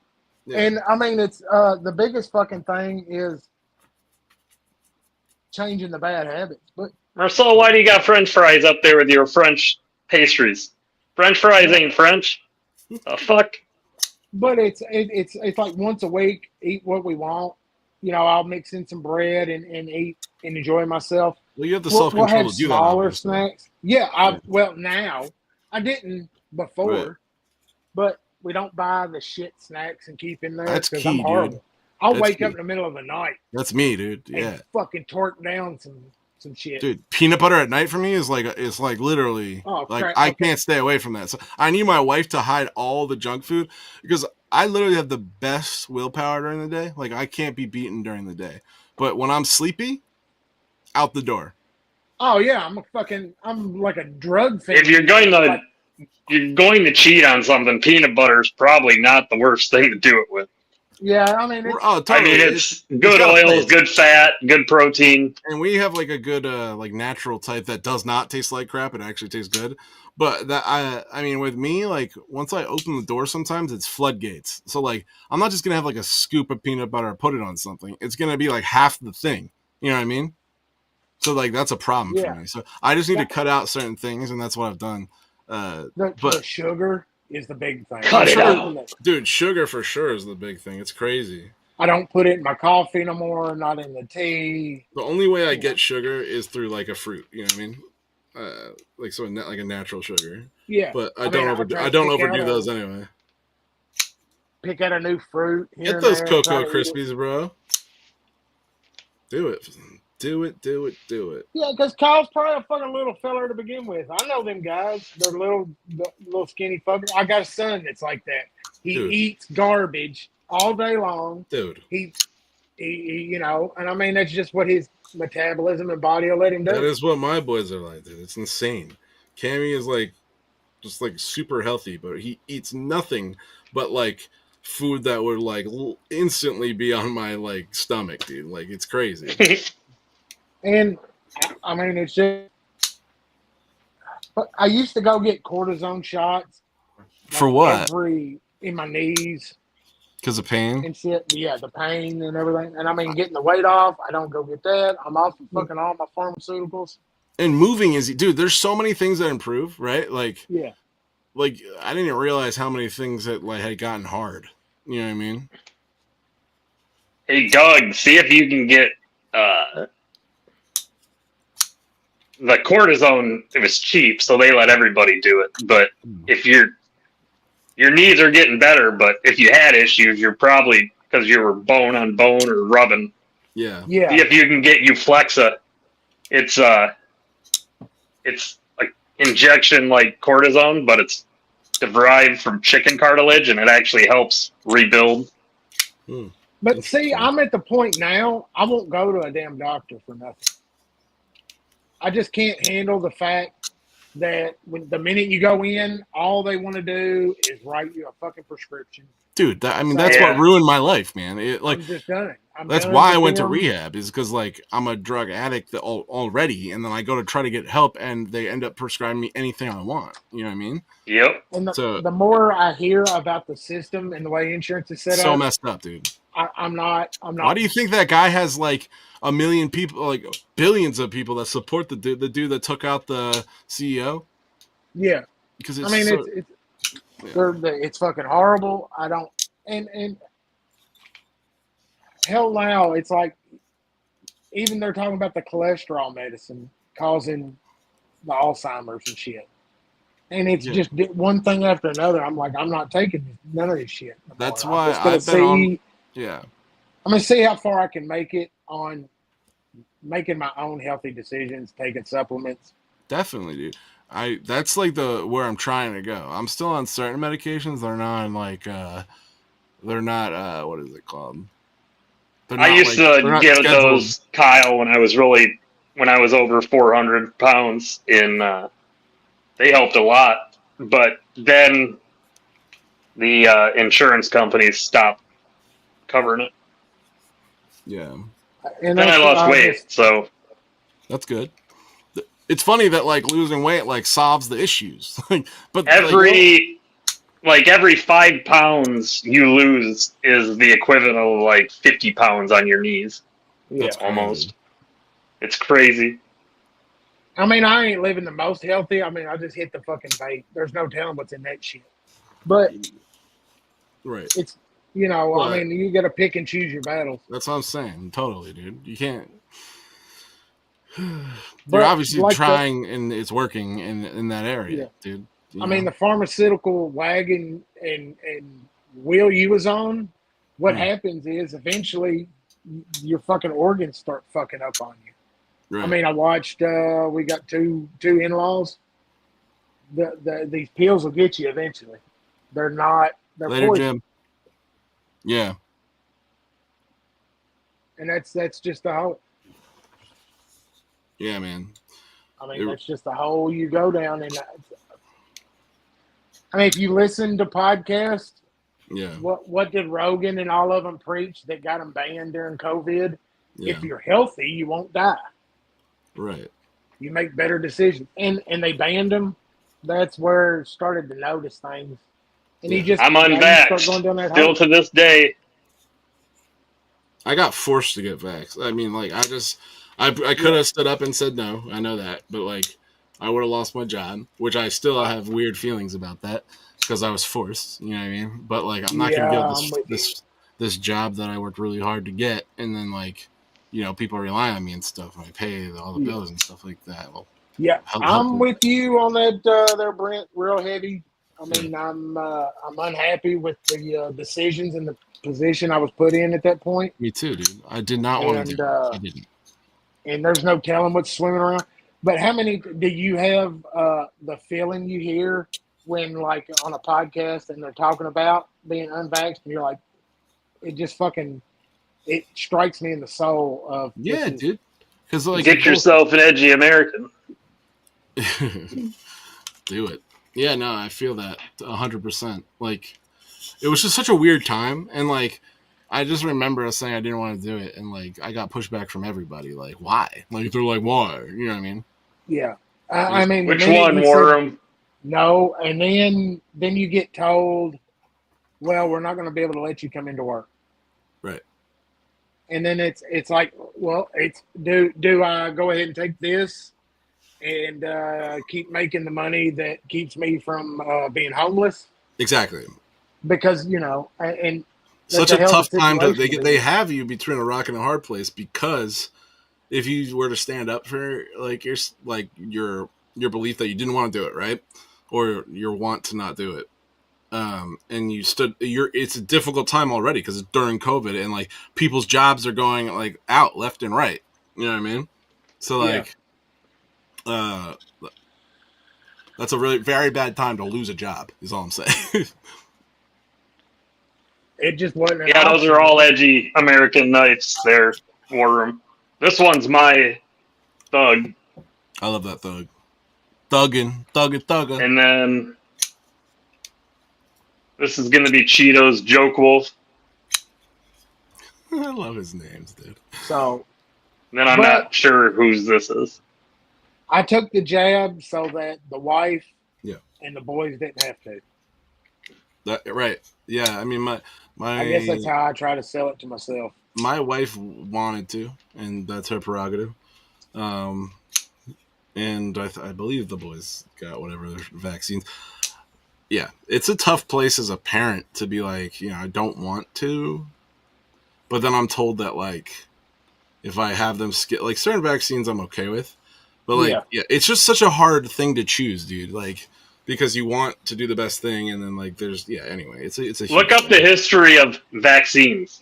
Yeah. And I mean, it's the biggest fucking thing is changing the bad habits. But Marcel, why do you got French fries up there with your French pastries? French fries ain't French. The fuck? But it's like once a week, eat what we want. You know, I'll mix in some bread and eat and enjoy myself. Well, you have the We'll self-control have to do that. smaller Obviously. snacks. Yeah, well now I didn't before, Right. but we don't buy the shit snacks and keep in there That's because key, I'm horrible. dude. I'll That's wake key. up in the middle of the night That's me, dude. Yeah. and fucking torque down some shit. Dude, peanut butter at night for me is like literally like crap. I Okay. can't stay away from that. So I need my wife to hide all the junk food because I literally have the best willpower during the day. Like I can't be beaten during the day, but when I'm sleepy, out the door. Oh yeah, I'm like a drug fiend. If you're going to cheat on something, peanut butter is probably not the worst thing to do it with. Yeah, I mean, Totally. It's good oils, good fat, good protein. And we have like a good like natural type that does not taste like crap. It actually tastes good. But that I mean with me, like once I open the door sometimes it's floodgates. So like I'm not just gonna have like a scoop of peanut butter and put it on something. It's gonna be like half the thing. You know what I mean? So like that's a problem for me. So I just need to cut out certain things and that's what I've done. The sugar is the big thing. Cut it out. Dude, sugar for sure is the big thing. It's crazy. I don't put it in my coffee no more, not in the tea. The only way I get sugar is through like a fruit, you know what I mean? Like like a natural sugar. Yeah. But I don't overdo those anyway. Pick out a new fruit. Get those Cocoa Krispies, bro. Do it. Do it. Yeah, because Kyle's probably a fucking little feller to begin with. I know them guys. They're little skinny fuckers. I got a son that's like that. He eats garbage all day long. Dude. He you know, and I mean, that's just what his metabolism and body will let him do. That is what my boys are like, dude. It's insane. Cammy is like, just like super healthy, but he eats nothing but like food that would like instantly be on my like stomach, dude. Like it's crazy. And I mean, it's just. But I used to go get cortisone shots. For what? In my knees. Because of pain? And shit. Yeah, the pain and everything. And I mean, getting the weight off, I don't go get that. I'm off of fucking all my pharmaceuticals. And moving is, dude, there's so many things that improve, right? Like, yeah. Like, I didn't realize how many things that like had gotten hard. You know what I mean? Hey, Doug, see if you can get the cortisone. It was cheap, so they let everybody do it. But if your knees are getting better, but if you had issues, you're probably because you were bone on bone or rubbing. Yeah. Yeah. See if you can get Euflexa. It's like injection like cortisone, but it's derived from chicken cartilage, and it actually helps rebuild. But see, I'm at the point now, I won't go to a damn doctor for nothing. I just can't handle the fact that when the minute you go in, all they want to do is write you a fucking prescription. Dude, that's what ruined my life, man. I'm just done. That's why I went to rehab, is because like I'm a drug addict already, and then I go to try to get help, and they end up prescribing me anything I want. You know what I mean? Yep. And the more I hear about the system and the way insurance is set up, so messed up, dude. I'm not. Why do you think that guy has like a million people, like billions of people that support the dude that took out the CEO? Yeah, because it's fucking horrible. I don't and hell now it's like even they're talking about the cholesterol medicine causing the Alzheimer's and shit. And it's just one thing after another. I'm like, I'm not taking none of this shit anymore. That's why I've been on. Yeah. I'm going to see how far I can make it on making my own healthy decisions, taking supplements. Definitely, dude. That's like where I'm trying to go. I'm still on certain medications. They're not like they're not what is it called? I used to get those, Kyle, when I was really when I was over 400 pounds. They helped a lot, but then the insurance companies stopped covering it. Yeah, And Then I lost weight, just, so that's good. It's funny that like losing weight like solves the issues. But every 5 pounds you lose is the equivalent of like 50 pounds on your knees. that's crazy. Almost. It's crazy. I mean, I ain't living the most healthy. I mean, I just hit the fucking vape. There's no telling what's in that shit. But Right. it's, you know, Well, I mean, you got to pick and choose your battles. That's what I'm saying. Totally, dude. You can't. But You're obviously like trying, and it's working in that area, Yeah. dude. I mean, the pharmaceutical wagon and wheel you was on, what happens is eventually your fucking organs start fucking up on you. right. I mean, I watched. We got two in-laws. These pills will get you eventually. They're not. They're Later, poison, Jim. Yeah. and that's just the whole. Yeah, man. I mean, that's just the hole you go down. And I mean, if you listen to podcasts, Yeah. what did Rogan and all of them preach that got them banned during COVID? Yeah. If you're healthy, you won't die. Right. You make better decisions. And they banned them. That's where I started to notice things. And Yeah. you just I'm now you unvaxxed. start going down that Still hole. to this day. I got forced to get vaxxed. I mean, like, I could have stood up and said no. I know that, but like, I would have lost my job, which I still have weird feelings about that because I was forced. You know what I mean? But like, I'm not gonna give this job that I worked really hard to get, and then like, you know, people rely on me and stuff, and I pay all the bills and stuff like that. Well, Yeah, help I'm them. with you on that there, Brent, real heavy. I mean, I'm unhappy with the decisions and the position I was put in at that point. Me too, dude. I did not want to do it. I didn't. And there's no telling what's swimming around. But how many do you have the feeling you hear when, like, on a podcast and they're talking about being unvaxxed, and you're like, it just fucking, it strikes me in the soul of dude. Because like, Get yourself an edgy American. Do it. Yeah, no, I feel that 100%. Like, it was just such a weird time, and like, I just remember us saying I didn't want to do it, and like, I got pushback from everybody. Like, why? Like, they're like, why? You know what I mean? Yeah. I mean, which one, Warren? No, and then you get told, well, we're not going to be able to let you come into work. Right. And then it's like, well, it's do I go ahead and take this and keep making the money that keeps me from being homeless? Exactly. Because, you know, and such a tough time to situation. they have you between a rock and a hard place, because if you were to stand up for like your belief that you didn't want to do it, right, or your want to not do it, and you stood, it's a difficult time already because it's during COVID and like people's jobs are going like out left and right. You know what I mean? So like, that's a really very bad time to lose a job. Is all I'm saying. It just wasn't. Yeah, those are all edgy American Knights there, Warren. This one's my thug. I love that thug. Thuggin'. And then this is going to be Cheeto's Joke Wolf. I love his names, dude. So. And then I'm not sure whose this is. I took the jab so that the wife and the boys didn't have to. Right. Yeah, I mean, my I guess that's how I try to sell it to myself. My wife wanted to, and that's her prerogative. And I believe the boys got whatever their vaccines. Yeah, it's a tough place as a parent to be like, you know, I don't want to, but then I'm told that like, if I have them like certain vaccines, I'm okay with, but like, yeah, it's just such a hard thing to choose, dude. Like, because you want to do the best thing, and then like, there's anyway, it's a look up the history of vaccines.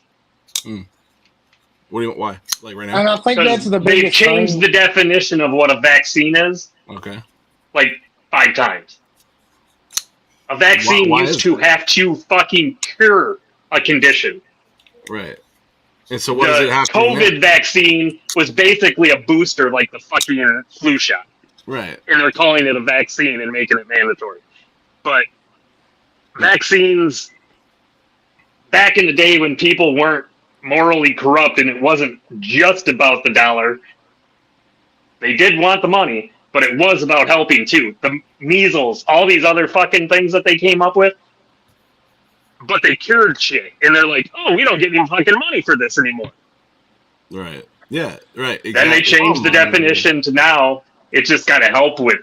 What do you why? Like right now? And I think that's the biggest They've changed the definition of what a vaccine is. Okay. Like 5 times. A vaccine used to have to fucking cure a condition. Right. And so what does it The have to be COVID now? vaccine was basically a booster like the fucking flu shot. Right. And they're calling it a vaccine and making it mandatory. But vaccines, back in the day when people weren't morally corrupt and it wasn't just about the dollar, they did want the money, but it was about helping too. The measles, all these other fucking things that they came up with, but they cured shit. And they're like, oh, we don't get any fucking money for this anymore. Right. Yeah. Right. Exactly. Then they changed the Oh, man. definition to now it's just got to help with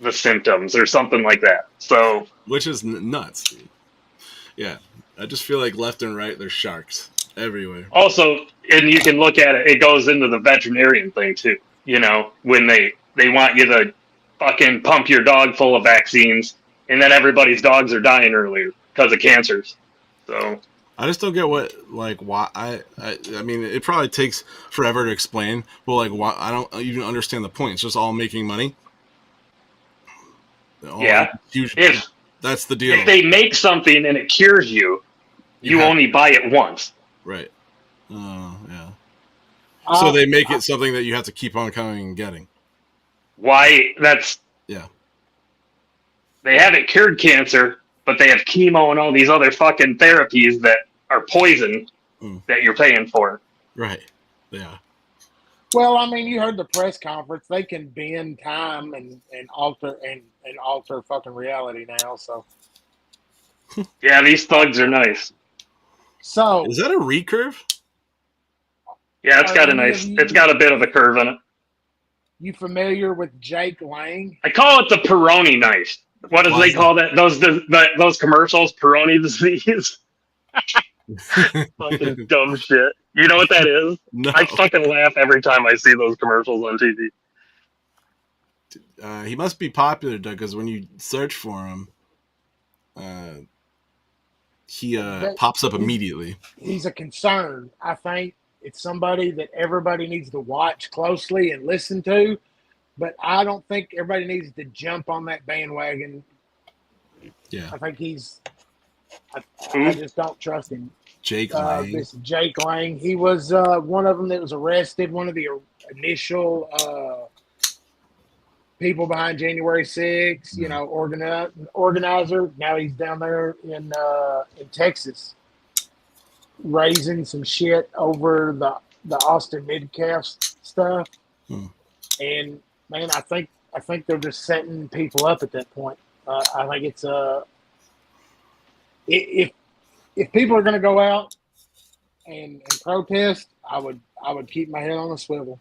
the symptoms or something like that. So, Which is nuts, dude. Yeah. I just feel like left and right, there's sharks everywhere. also, and you can look at it, it goes into the veterinarian thing too. You know, when they want you to fucking pump your dog full of vaccines, and then everybody's dogs are dying earlier because of cancers. So I just don't get why. I mean, it probably takes forever to explain, but like, why? I don't even understand the point. It's just all making money. yeah, Huge. if That's the deal. if they make something and it cures you, you have- only buy it once. Right. Yeah. So they make it something that you have to keep on coming and getting. Why? That's Yeah. They haven't cured cancer, but they have chemo and all these other fucking therapies that are poison that you're paying for. Right. Yeah. Well, I mean, you heard the press conference. They can bend time and alter and alter fucking reality now. So Yeah, these thugs are nice. Is that a recurve? Yeah, it's got it's got a bit of a curve in it. You familiar with Jake Lang? I call it the Peroni knife. What do they call that? Those commercials, Peroni disease. Fucking dumb shit. You know what that is? No. I fucking laugh every time I see those commercials on TV. He must be popular, Doug, because when you search for him, he pops up immediately. He's a concern. I think it's somebody that everybody needs to watch closely and listen to, but I don't think everybody needs to jump on that bandwagon. Yeah. I think I just don't trust him. Jake Lang. This Jake Lang. He was one of them that was arrested, one of the initial people behind January 6th, you know, organizer. Now he's down there in Texas raising some shit over the Austin mid-calf stuff. And man, I think they're just setting people up at that point. I think it's if people are going to go out and protest, I would keep my head on a swivel.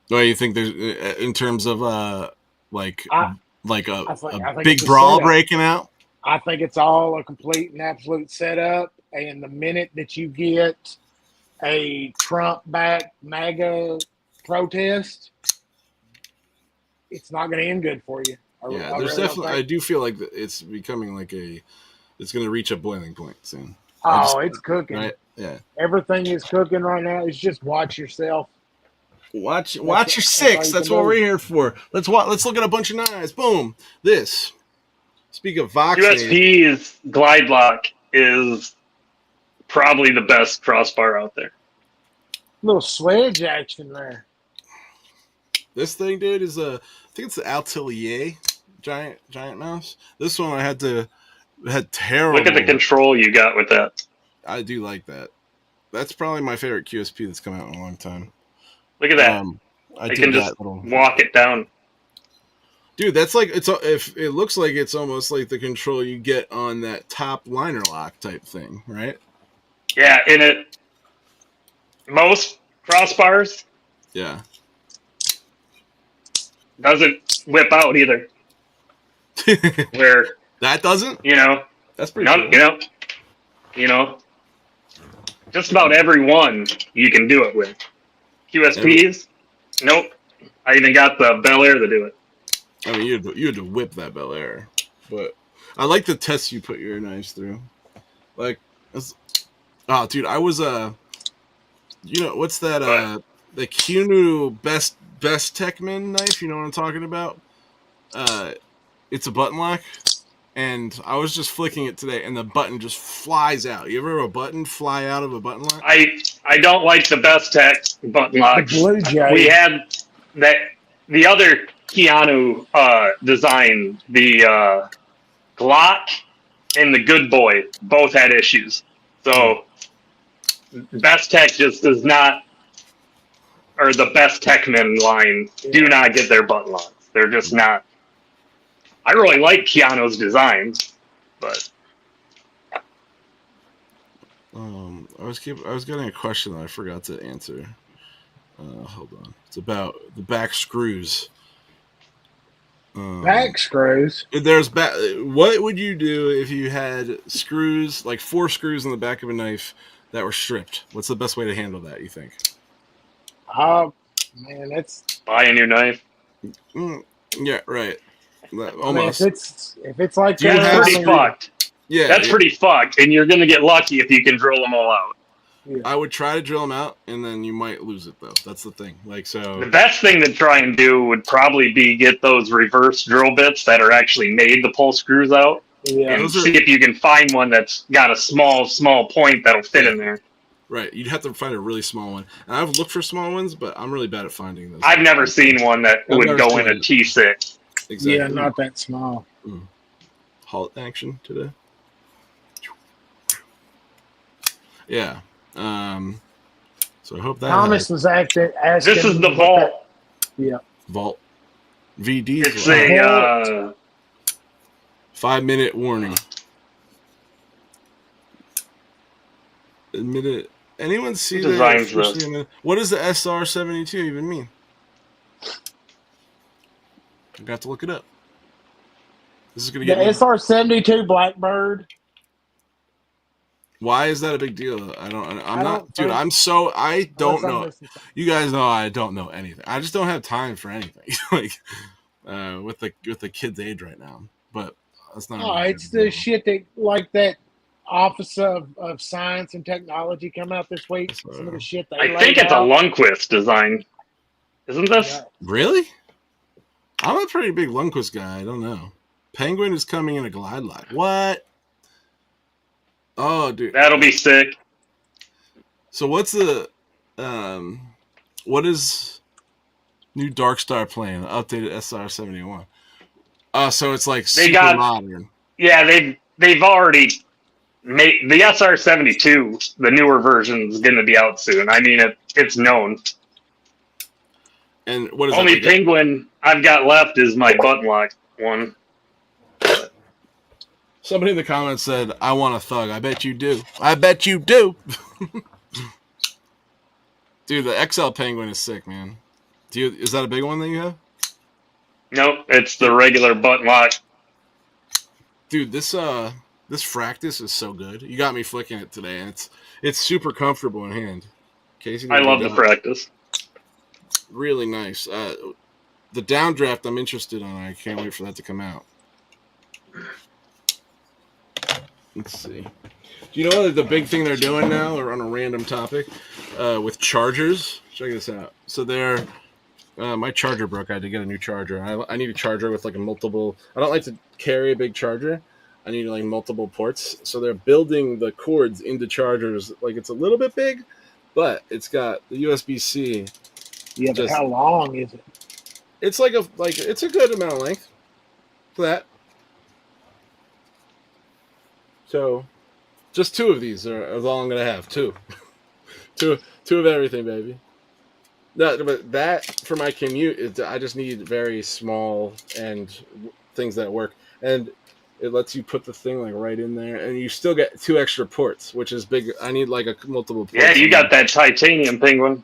Well, you think there's in terms of a big it's a brawl setup. breaking out? I think it's all a complete and absolute setup. And the minute that you get a Trump-backed MAGA protest, it's not going to end good for you. Yeah, there's definitely. I do feel like it's becoming like it's going to reach a boiling point soon. It's cooking. Right? Yeah. Everything is cooking right now. It's just watch yourself. Watch your six. That's what we're here for. Let's look at a bunch of knives. Boom. This. Speak of Vox. USP's glide lock is probably the best crossbar out there. Little swedge action there. This thing, dude, is I think it's the Atelier giant mouse. This one I had terrible. Look at the control you got with that. I do like that. That's probably my favorite QSP that's come out in a long time. Look at that. I can just walk it down. Dude, that's like if it looks like it's almost like the control you get on that top liner lock type thing, right? Yeah, in most crossbars. Yeah. Doesn't whip out either. Where that doesn't? That's pretty cool. You know, just about every one you can do it with. QSPs, nope. I even got the Bel Air to do it. I mean, you had to whip that Bel Air, but I like the tests you put your knives through. Like, dude, I was what's that? The Kunu Best Techman knife. You know what I'm talking about? It's a button lock. and I was just flicking it today, and the button just flies out. You ever have a button fly out of a button lock? I don't like the best tech button The locks. Blue Jay. We had that the other Keanu design, the Glock and the Good Boy both had issues. So best tech just does not, or the best Techman line do not get their button locks. They're just not. I really like Keanu's designs, but I was getting a question that I forgot to answer. Hold on. It's about the back screws. Back screws. What would you do if you had screws, like 4 screws in the back of a knife that were stripped? What's the best way to handle that, you think? Man, that's. buy a new knife. Yeah, right. I mean, Almost. if it's like Do you That's have- pretty fucked. Yeah, That's pretty fucked, and you're gonna get lucky if you can drill them all out. I would try to drill them out, and then you might lose it though. That's the thing. Like The so. best thing to try and do would probably be get those reverse drill bits that are actually made to pull screws out, Yeah. and Those are- see if you can find one that's got a small point that'll fit in there. Right, you'd have to find a really small one, and I've looked for small ones, but I'm really bad at finding those. I've never seen one that I've would never go in seen a it. T6. Exactly. Yeah, not that small. Halt action today. Yeah. So I hope that Thomas was asking. This is the what vault. Vault VD's It's like a 5-minute warning. Admit it. Anyone see Who that? designs this? What does the SR72 even mean? I got to look it up. This is gonna The get me. SR72 Blackbird. Why is that a big deal? I'm I not, don't dude. think- I don't unless I'm know. missing something. You guys know I don't know anything. I just don't have time for anything. Like with the kid's age right now. But that's not. Oh, it's the shit that like that Office of Science and Technology come out this week. Some of the shit they I laid think it's a out. Lundquist design. Isn't this? Yeah. Really? I'm a pretty big Lundquist guy. I don't know. Penguin is coming in a glide line. What? Oh, dude. That'll be sick. So what's the what is new Dark Star plane? Updated SR71. So it's like They super got- modern. Yeah, they've already made the SR72. The newer version is going to be out soon. I mean, it's known. And what is Only that? Like Penguin I've got left is my button lock one. somebody in the comments said, "I want a thug." I bet you do. I bet you do. Dude, the XL Penguin is sick, man. Is that a big one that you have? Nope, it's the regular button lock. Dude, this Fractus is so good. You got me flicking it today, and it's super comfortable in hand. Casey, I love the practice. really nice. The downdraft I'm interested on. I can't wait for that to come out. Let's see. Do you know what the big thing they're doing now, or on a random topic, with chargers? Check this out. So they're my charger broke. I had to get a new charger. I need a charger with like a multiple. I don't like to carry a big charger. I need like multiple ports. So they're building the cords into chargers. Like it's a little bit big, but it's got the USB-C. Yeah, but Just- how long is it? It's it's a good amount of length for that. So, just 2 of these are all I'm gonna have. 2, two of everything, baby. No, but that for my commute, I just need very small and things that work, and it lets you put the thing like right in there, and you still get 2 extra ports, which is big. I need like a multiple ports. Yeah, you got that titanium Penguin.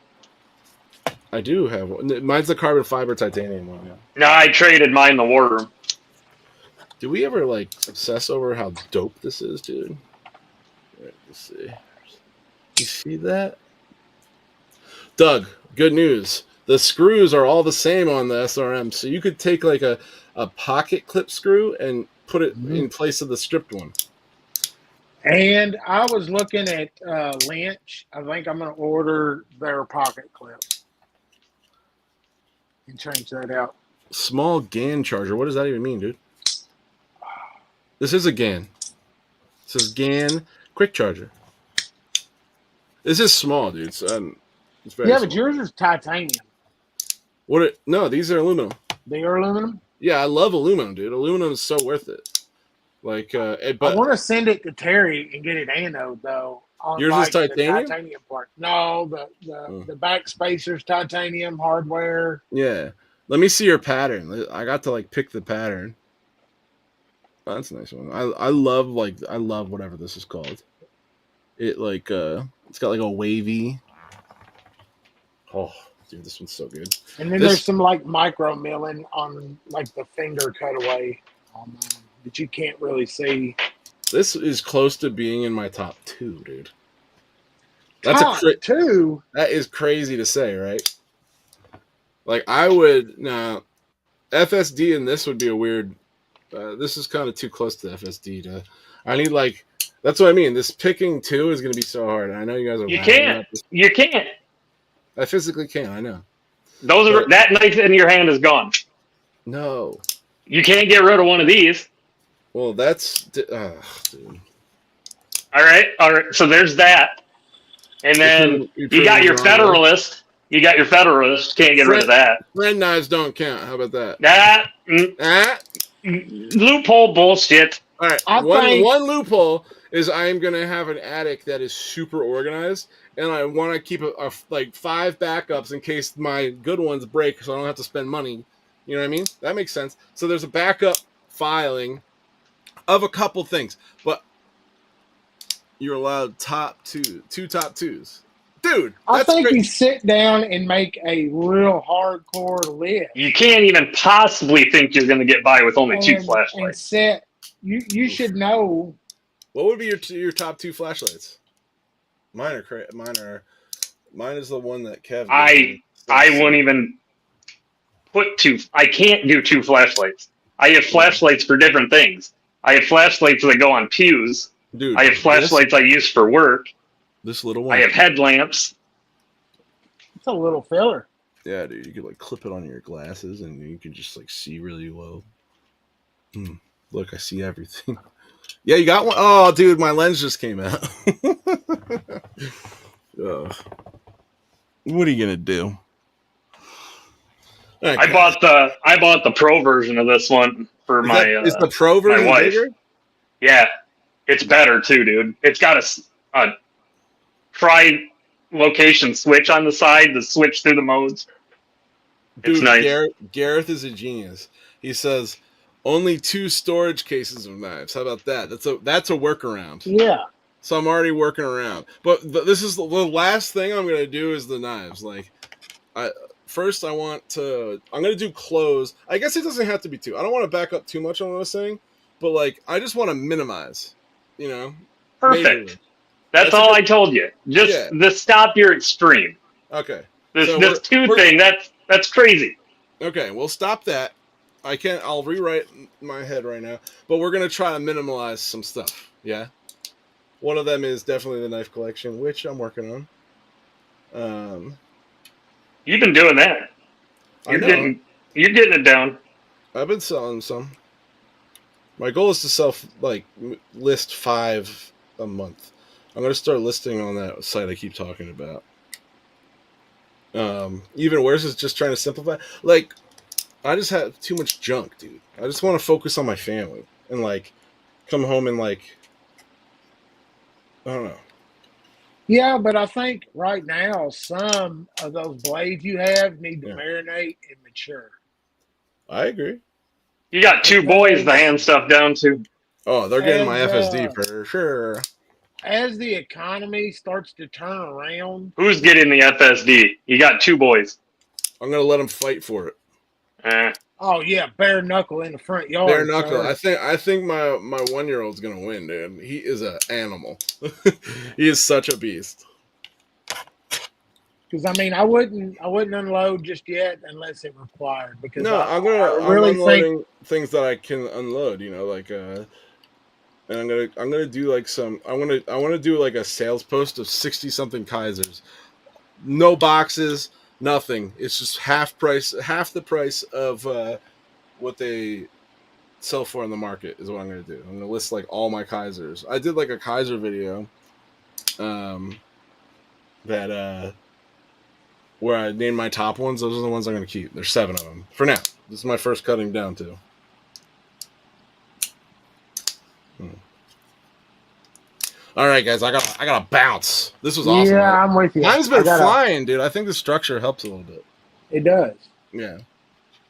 I do have one. Mine's the carbon fiber titanium one. Yeah. No, I traded mine in the war room. Do we ever like obsess over how dope this is, dude? Let's see. You see that? Doug, good news. The screws are all the same on the SRM, so you could take like a pocket clip screw and put it in place of the stripped one. And I was looking at Lynch. I think I'm going to order their pocket clip and change that out. Small GAN charger. What does that even mean, dude? This is a GAN. It says GAN quick charger. This is small, dude. It's very Yeah, small. but yours is titanium. No, these are aluminum. They are aluminum. Yeah, I love aluminum, dude. Aluminum is so worth it. Like, I but want to send it to Terry and get it anode though. On yours is like titanium? the titanium part. No, the back spacers titanium hardware. Yeah. Let me see your pattern. I got to like pick the pattern. Oh, that's a nice one. I love whatever this is called. It like it's got like a wavy. Oh, dude, this one's so good. And then there's some like micro milling on like the finger cutaway that you can't really see. This is close to being in my top 2, dude. That's top 2. That is crazy to say, right? Like I would FSD and this would be a weird. This is kind of too close to FSD to. I need like. That's what I mean. This picking 2 is going to be so hard. I know you guys are. You can't. You can't. I physically can't. I know. That knife in your hand is gone. No. You can't get rid of one of these. Well, that's. Dude. All right. So there's that, and then you got your Federalist. You got your Federalist. Can't get rid of that. Friend knives don't count. How about that? That loophole bullshit. All right. One loophole is I am going to have an attic that is super organized, and I want to keep like 5 backups in case my good ones break, so I don't have to spend money. You know what I mean? That makes sense. So there's a backup filing of a couple things, but you're allowed two top 2s. Dude, I think you sit down and make a real hardcore list. You can't even possibly think you're going to get by with only 2 flashlights. And you should know. What would be your top 2 flashlights? Mine is the one that Kev. I wouldn't even put 2. I can't do 2 flashlights. I have flashlights for different things. I have flashlights that go on pews. Dude, I have flashlights I use for work. This little one. I have headlamps. It's a little filler. Yeah, dude. You could like clip it on your glasses and you can just like see really well. Look, I see everything. Yeah, you got one? Oh, dude, my lens just came out. What are you gonna do? Right, I bought the pro version of this one for is the pro version my wife. Bigger? Yeah, it's better too, dude. It's got a tri-location switch on the side to switch through the modes. Dude, it's nice. Gareth is a genius. He says only 2 storage cases of knives. How about that? That's a workaround. Yeah. So I'm already working around. But this is the last thing I'm gonna do is the knives. Like, I'm gonna do close. I guess it doesn't have to be 2. I don't want to back up too much on what I was saying, but like I just want to minimize. You know. Perfect. Maybe. That's all I told you. Just stop your extreme. Okay. This 2 thing, that's crazy. Okay, we'll stop that. I'll rewrite my head right now, but we're going to try to minimize some stuff. Yeah. One of them is definitely the knife collection, which I'm working on. You've been doing that. You're getting it down. I've been selling some. My goal is to list 5 a month. I'm going to start listing on that site I keep talking about. Even worse is just trying to simplify. Like, I just have too much junk, dude. I just want to focus on my family and like come home and like, I don't know. Yeah, but I think right now some of those blades you have need to marinate and mature. I agree. You got 2 boys to hand stuff down to. Oh, they're getting my FSD for sure. As the economy starts to turn around, who's getting the FSD? You got 2 boys. I'm gonna let them fight for it. Oh yeah, bare knuckle in the front yard. Bare knuckle. I think my 1-year-old's gonna win, dude. He is an animal. He is such a beast. Because I mean, I wouldn't unload just yet unless it required. Because I'm unloading things that I can unload. You know, like and I'm gonna do like I want to do like a sales post of 60 something Kaisers, no boxes, nothing. It's just half the price of what they sell for in the market is what I'm gonna do. I'm gonna list like all my Kaisers. I did like a Kaiser video, that where I named my top ones. Those are the ones I'm gonna keep. There's 7 of them for now. This is my first cutting down too. All right, guys, I gotta bounce. This was awesome. Yeah, I'm with you. Time's been flying, dude. I think the structure helps a little bit. It does. Yeah.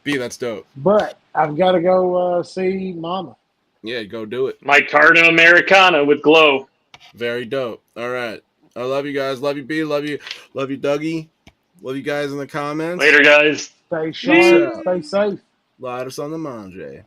B, that's dope. But I've got to go see Mama. Yeah, go do it. My Carta Americana with glow. Very dope. All right. I love you guys. Love you, B. Love you, Dougie. Love you guys in the comments. Later, guys. Stay sharp. Stay safe. Laters on the Mange.